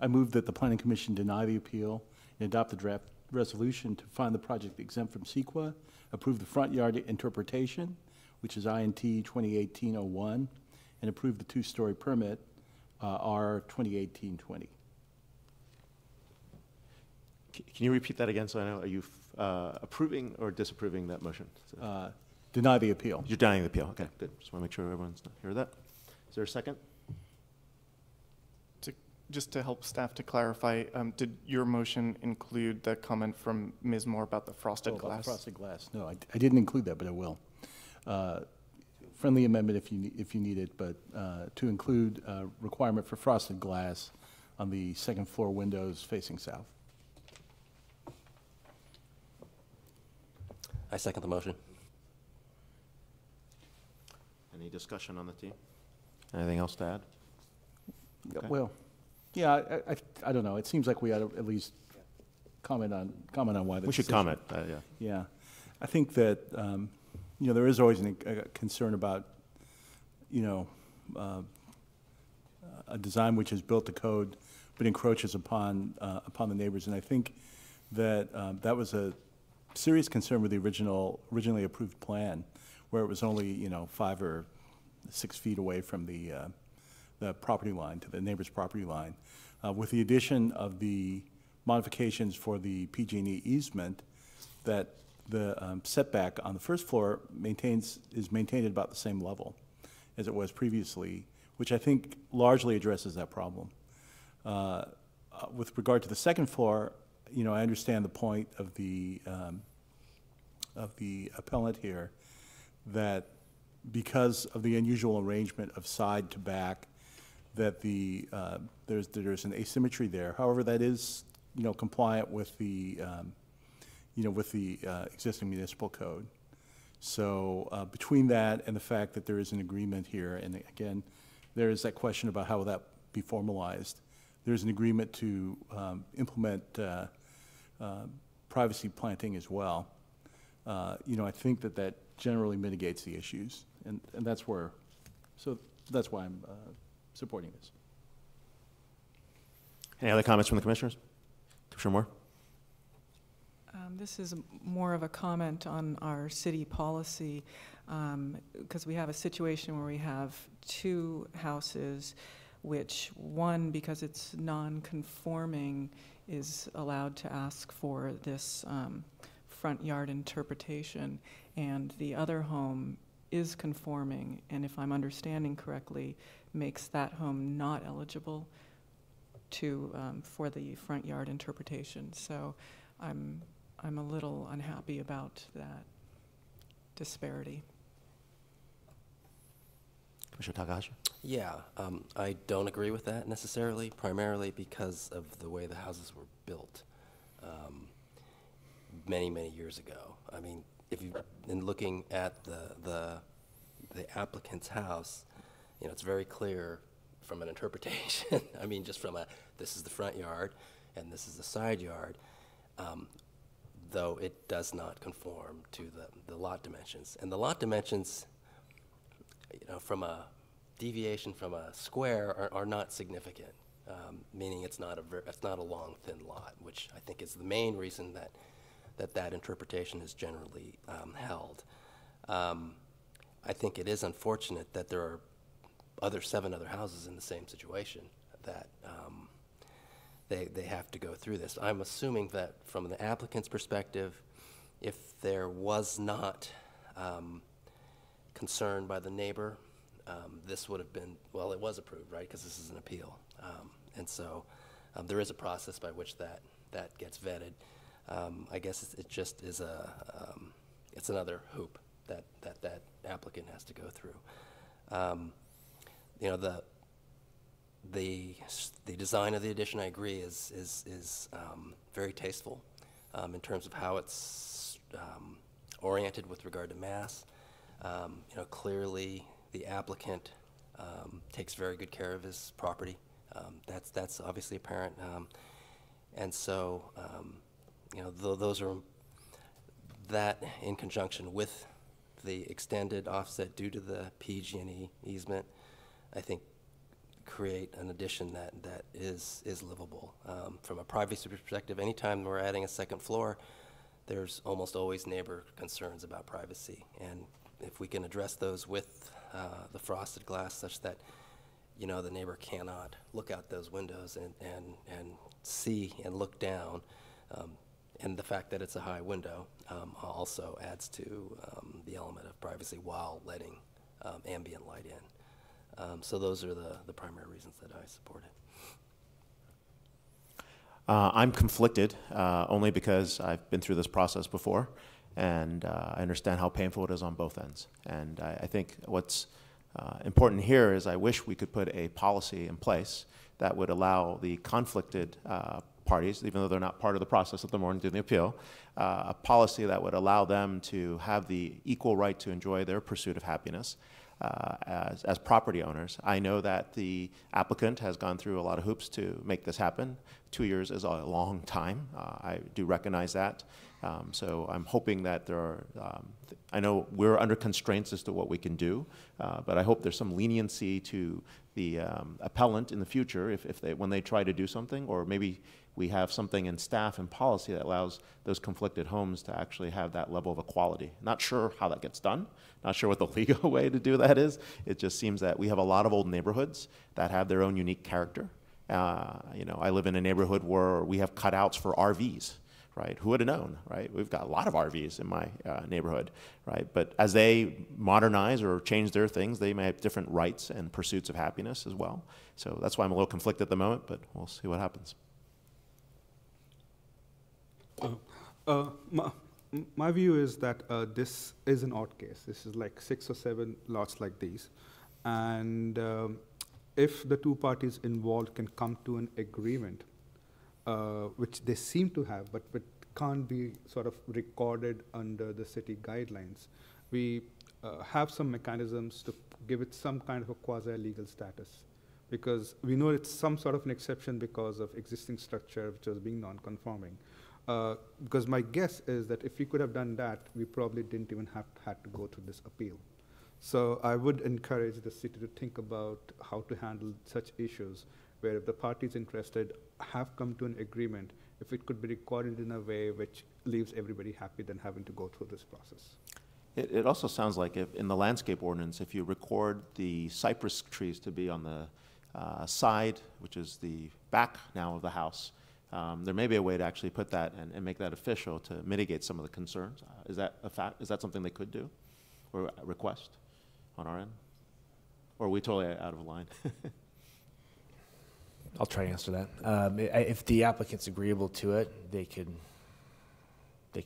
move that the Planning Commission deny the appeal and adopt the draft resolution to find the project exempt from CEQA, approve the front yard interpretation, which is INT 2018-01, and approve the two-story permit, R 2018-20. Can you repeat that again so I know? Are you approving or disapproving that motion? Deny the appeal. You're denying the appeal. Okay, good. Just want to make sure everyone's heard that. Is there a second? Just to help staff to clarify, did your motion include the comment from Ms. Moore about the frosted glass? About the frosted glass. No, I didn't include that, but I will. Friendly amendment if you need it, but to include requirement for frosted glass on the second floor windows facing south. I second the motion. Any discussion on the team? Anything else to add? Okay. Well, yeah, I don't know. It seems like we ought to at least comment on why the We should decision. comment, yeah. Yeah. I think that, there is always a concern about, a design which is built to code but encroaches upon the neighbors. And I think that that was a serious concern with the originally approved plan, where it was only, 5 or 6 feet away from the property line, to the neighbor's property line. With the addition of the modifications for the PG&E easement, that the setback on the first floor is maintained at about the same level as it was previously, which I think largely addresses that problem. With regard to the second floor, I understand the point of the appellant here, that because of the unusual arrangement of side to back, that there's an asymmetry there. However, that is compliant with the existing municipal code. So between that and the fact that there is an agreement here, and again, there is that question about how will that be formalized. There's an agreement to implement privacy planting as well. I think that generally mitigates the issues, and that's why I'm supporting this. Any other comments from the commissioners? Commissioner Moore? This is more of a comment on our city policy, because we have a situation where we have 2 houses, which one, because it's non-conforming, is allowed to ask for this front yard interpretation, and the other home is conforming, and if I'm understanding correctly, makes that home not eligible for the front yard interpretation. So I'm a little unhappy about that disparity. Commissioner Takahashi? Yeah, I don't agree with that necessarily, primarily because of the way the houses were built many, many years ago. I mean, if you've been looking at the applicant's house, it's very clear from an interpretation. I mean, just from this is the front yard and this is the side yard, though it does not conform to the lot dimensions. And the lot dimensions, from a deviation from a square are not significant, meaning it's not a long, thin lot, which I think is the main reason that interpretation is generally held. I think it is unfortunate that there are 7 other houses in the same situation that they have to go through this. I'm assuming that from the applicant's perspective, if there was not concern by the neighbor, this would have been, well, it was approved, right, because this is an appeal. And so there is a process by which that gets vetted. I guess it just is it's another hoop that applicant has to go through. You know, the design of the addition, I agree, is very tasteful in terms of how it's oriented with regard to mass. You know, clearly the applicant takes very good care of his property. That's obviously apparent. And so, you know, those are, that in conjunction with the extended offset due to the PG&E easement, I think create an addition that is livable. From a privacy perspective, anytime we're adding a second floor, there's almost always neighbor concerns about privacy. And if we can address those with the frosted glass such that, you know, the neighbor cannot look out those windows and see and look down, and the fact that it's a high window also adds to the element of privacy while letting ambient light in. So those are the primary reasons that I support it. I'm conflicted only because I've been through this process before, and I understand how painful it is on both ends. And I think what's important here is I wish we could put a policy in place that would allow the conflicted parties, even though they're not part of the process at the moment doing the appeal, a policy that would allow them to have the equal right to enjoy their pursuit of happiness as property owners. I know that the applicant has gone through a lot of hoops to make this happen. 2 years is a long time. I do recognize that. So I'm hoping that there are, I know we're under constraints as to what we can do, but I hope there's some leniency to the appellant in the future if they, when they try to do something, or maybe we have something in staff and policy that allows those conflicted homes to actually have that level of equality. Not sure how that gets done. Not sure what the legal way to do that is. It just seems that we have a lot of old neighborhoods that have their own unique character. You know, I live in a neighborhood where we have cutouts for RVs, right? Who would have known, right? We've got a lot of RVs in my neighborhood, right? But as they modernize or change their things, they may have different rights and pursuits of happiness as well. So that's why I'm a little conflicted at the moment, but we'll see what happens. My view is that this is an odd case. This is like 6 or 7 lots like these. And if the two parties involved can come to an agreement, which they seem to have, but can't be sort of recorded under the city guidelines, we have some mechanisms to give it some kind of a quasi-legal status. Because we know it's some sort of an exception because of existing structure which was being non-conforming. Because my guess is that if we could have done that, we probably didn't even have had to go through this appeal. So I would encourage the city to think about how to handle such issues, where if the parties interested have come to an agreement, if it could be recorded in a way which leaves everybody happy than having to go through this process. It also sounds like if, in the landscape ordinance, if you record the cypress trees to be on the side, which is the back now of the house, there may be a way to actually put that and make that official to mitigate some of the concerns. Is that a fact? Is that something they could do or request on our end? Or are we totally out of line? I'll try to answer that. If the applicant's agreeable to it, they could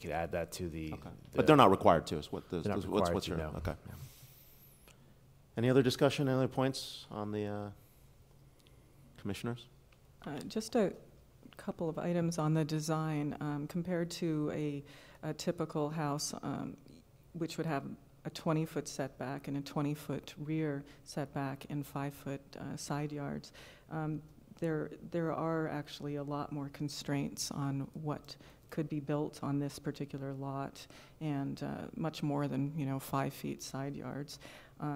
add that to the. Okay. But they're not required to. Is what the, they're not what's required your to, no. Okay. Yeah. Any other discussion? Any other points on the commissioners? Just a couple of items on the design compared to a typical house, which would have a 20-foot setback and a 20-foot rear setback and 5-foot side yards. There are actually a lot more constraints on what could be built on this particular lot, and much more than 5 feet side yards.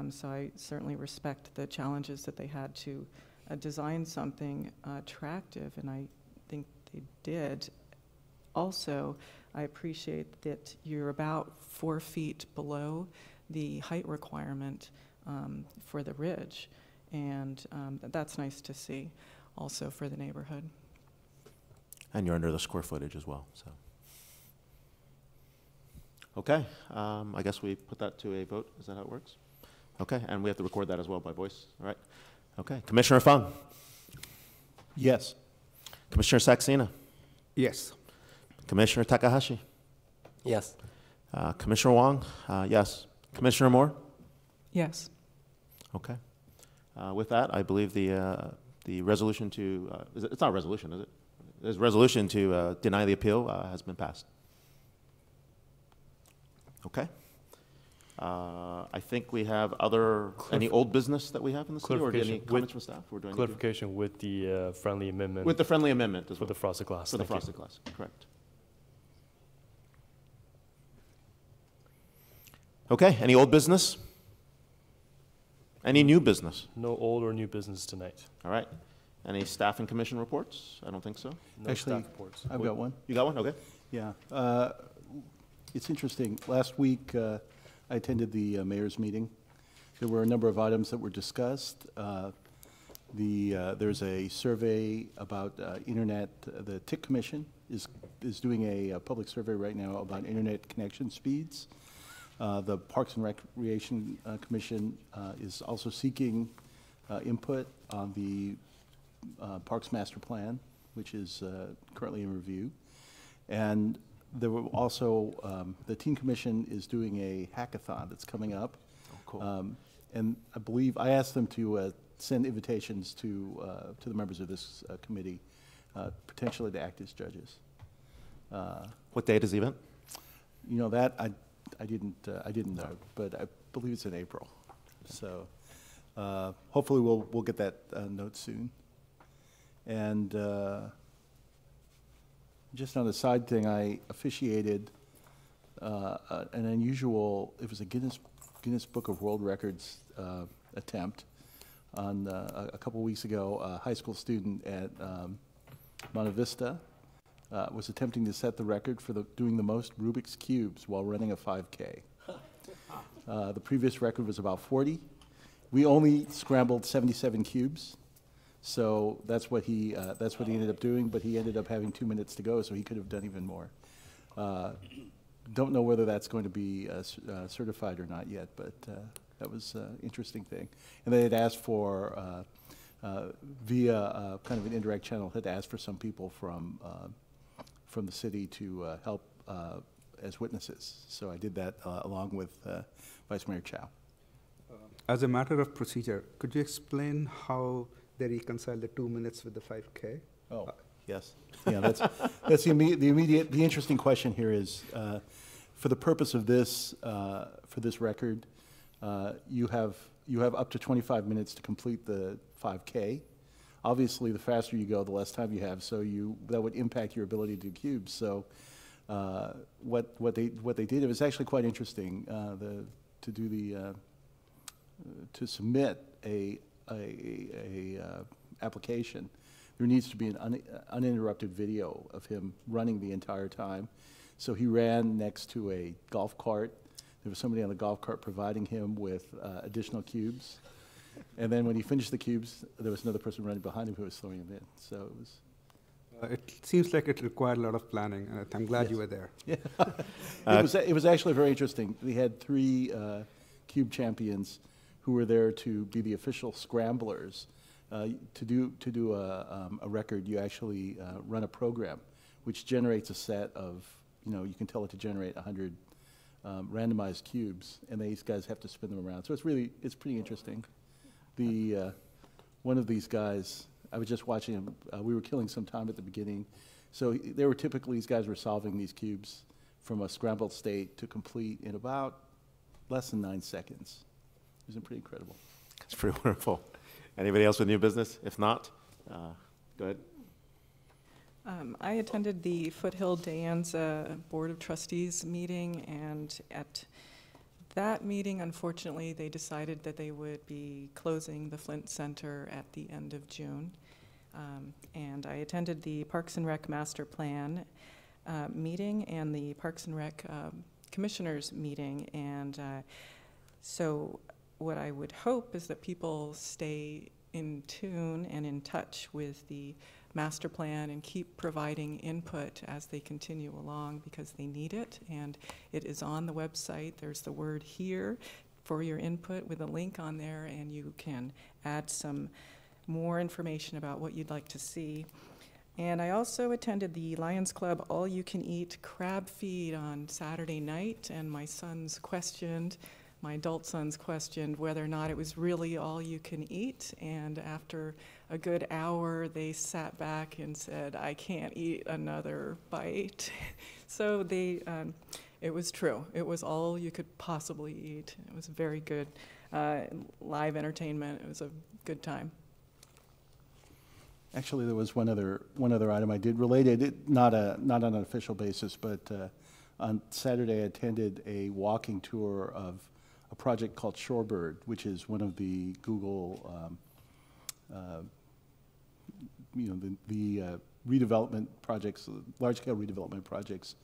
So I certainly respect the challenges that they had to design something attractive, and I think they did. Also, I appreciate that you're about 4 feet below the height requirement for the ridge, and that's nice to see also for the neighborhood. And you're under the square footage as well. So, okay, I guess we put that to a vote. Is that how it works? Okay, and we have to record that as well by voice. All right. Okay, Commissioner Fung. Yes. Commissioner Saxena. Yes. Commissioner Takahashi. Yes. Commissioner Wong. Yes. Commissioner Moore. Yes. Okay. With that, I believe the resolution to, it's not a resolution, is it? There's a resolution to deny the appeal has been passed. Okay. I think we have any old business that we have in the city, or any comments from staff? Or do I need clarification with the friendly amendment. With the friendly amendment as well. For the frosted glass. For the frosted glass, correct. Okay, any old business? Any new business? No old or new business tonight. All right. Any staff and commission reports? I don't think so. No Actually, staff reports. I've got one. You got one? Okay. Yeah. It's interesting. Last week, I attended the mayor's meeting. There were a number of items that were discussed. There's a survey about internet. The TIC Commission is doing a public survey right now about internet connection speeds. The Parks and Recreation Commission is also seeking input on the Parks Master Plan, which is currently in review. And there were also, the Teen Commission is doing a hackathon that's coming up. Oh, cool. And I believe, I asked them to send invitations to the members of this committee, potentially to act as judges. What date is the event? You know, that I didn't know, but I believe it's in April. So hopefully we'll get that note soon. And just on a side thing, I officiated an unusual, it was a Guinness Book of World Records attempt on a couple weeks ago. A high school student at Monte Vista was attempting to set the record for doing the most Rubik's Cubes while running a 5K. The previous record was about 40. We only scrambled 77 cubes, so that's what he ended up doing. But he ended up having 2 minutes to go, so he could have done even more. Don't know whether that's going to be certified or not yet, but that was an interesting thing. And they had asked for via kind of an indirect channel, had asked for some people from the city to help as witnesses. So I did that along with Vice Mayor Chow. As a matter of procedure, could you explain how they reconcile the 2 minutes with the 5K? Oh, yes. Yeah, that's the interesting question here is, for the purpose of this, for this record, you have up to 25 minutes to complete the 5K. Obviously, the faster you go, the less time you have, so that would impact your ability to do cubes. So what they did, it was actually quite interesting to submit a application. There needs to be an uninterrupted video of him running the entire time. So he ran next to a golf cart. There was somebody on the golf cart providing him with additional cubes. And then when he finished the cubes, there was another person running behind him who was throwing them in. So it was... it seems like it required a lot of planning, and I'm glad you were there. Yeah. It was actually very interesting. We had 3 cube champions who were there to be the official scramblers. To do a record, you actually run a program which generates a set of, you can tell it to generate 100 randomized cubes, and these guys have to spin them around. So it's pretty interesting. One of these guys, I was just watching him, we were killing some time at the beginning. So these guys were solving these cubes from a scrambled state to complete in about less than 9 seconds. It was pretty incredible. It's pretty wonderful. Anybody else with new business? If not, go ahead. I attended the Foothill Dan's Board of Trustees meeting, and at that meeting, unfortunately, they decided that they would be closing the Flint Center at the end of June. And I attended the Parks and Rec Master Plan meeting and the Parks and Rec Commissioners meeting, and so what I would hope is that people stay in tune and in touch with the master plan and keep providing input as they continue along, because they need it, and it is on the website. There's the word here for your input with a link on there, and you can add some more information about what you'd like to see. And I also attended the Lions Club all-you-can-eat crab feed on Saturday night, and my sons questioned my adult sons questioned whether or not it was really all you can eat, and after a good hour, they sat back and said, I can't eat another bite. So it was true. It was all you could possibly eat. It was very good live entertainment. It was a good time. Actually, there was one other item I did related, not on an official basis, but on Saturday I attended a walking tour of a project called Shorebird, which is one of the Google, the redevelopment projects, large-scale redevelopment projects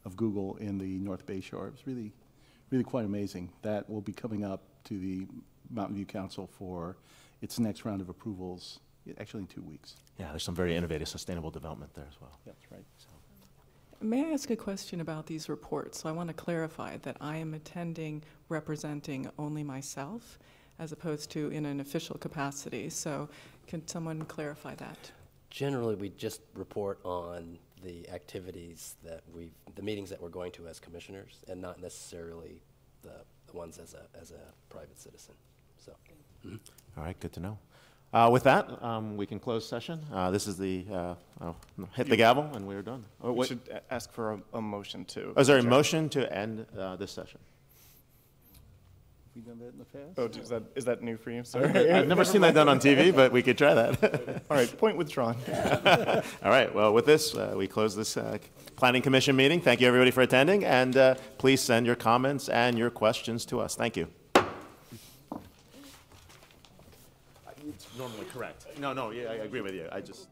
of Google in the North Bay Shore. It was really, really quite amazing. That will be coming up to the Mountain View Council for its next round of approvals, actually in 2 weeks. Yeah, there's some very innovative sustainable development there as well. That's right. So. May I ask a question about these reports? So I want to clarify that I am attending representing only myself as opposed to in an official capacity. So can someone clarify that? Generally, we just report on the activities that the meetings that we're going to as commissioners, and not necessarily the ones as a private citizen. So. Mm-hmm. All right, good to know. With that, we can close session. This is the, hit the gavel and we're done. Oh, we should ask for a motion to. Oh, is there a motion to end this session? We done that in the past? Oh, is that new for you? Sorry. I've never seen that done on TV, but we could try that. All right, point withdrawn. All right, well, with this, we close this Planning Commission meeting. Thank you, everybody, for attending, and please send your comments and your questions to us. Thank you. It's normally correct. No, yeah, I agree with you. I just...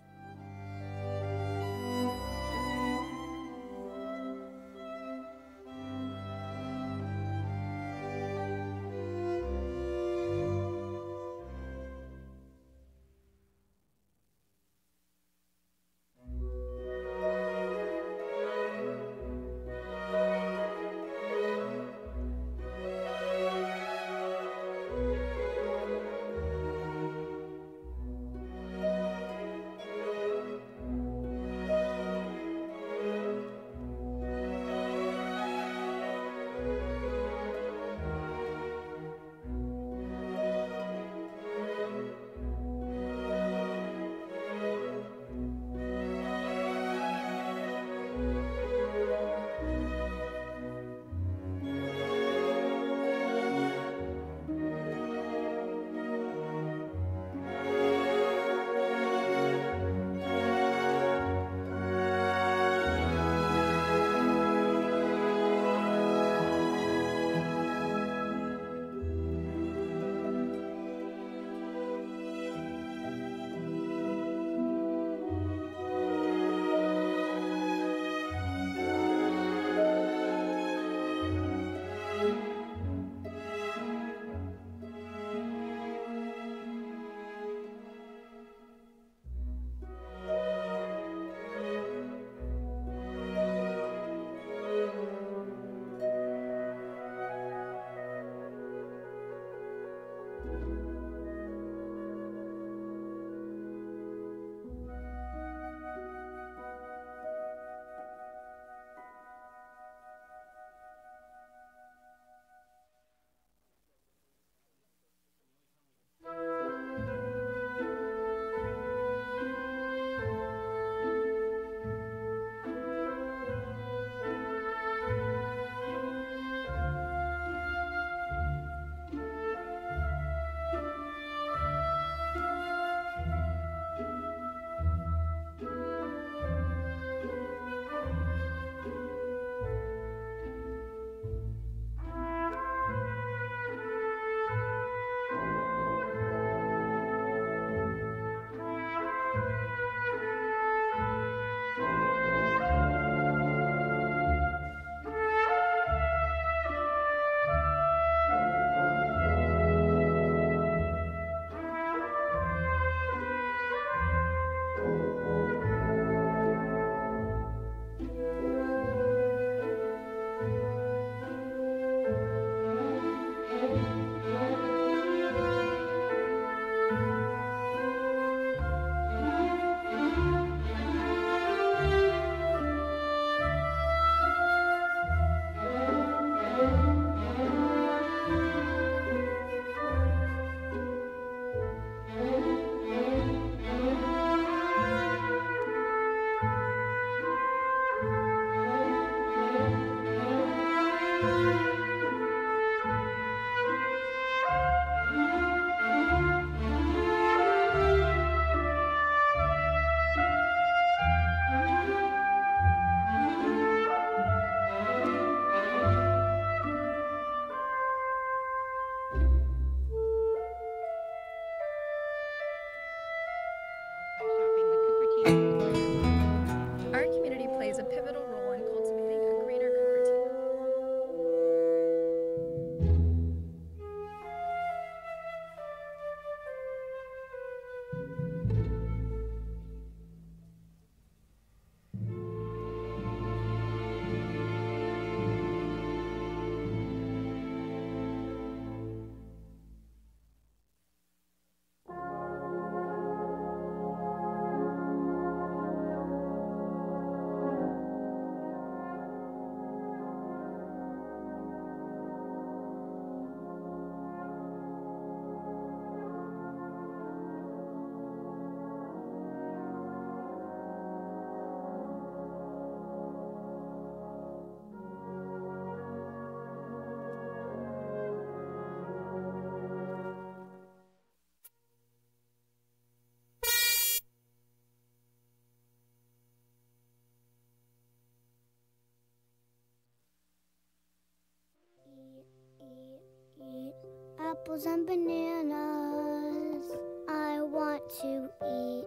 apples and bananas. I want to eat,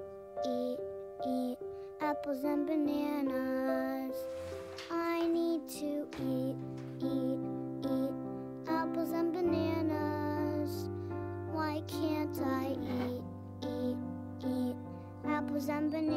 eat, eat apples and bananas. I need to eat, eat, eat apples and bananas. Why can't I eat, eat, eat apples and bananas?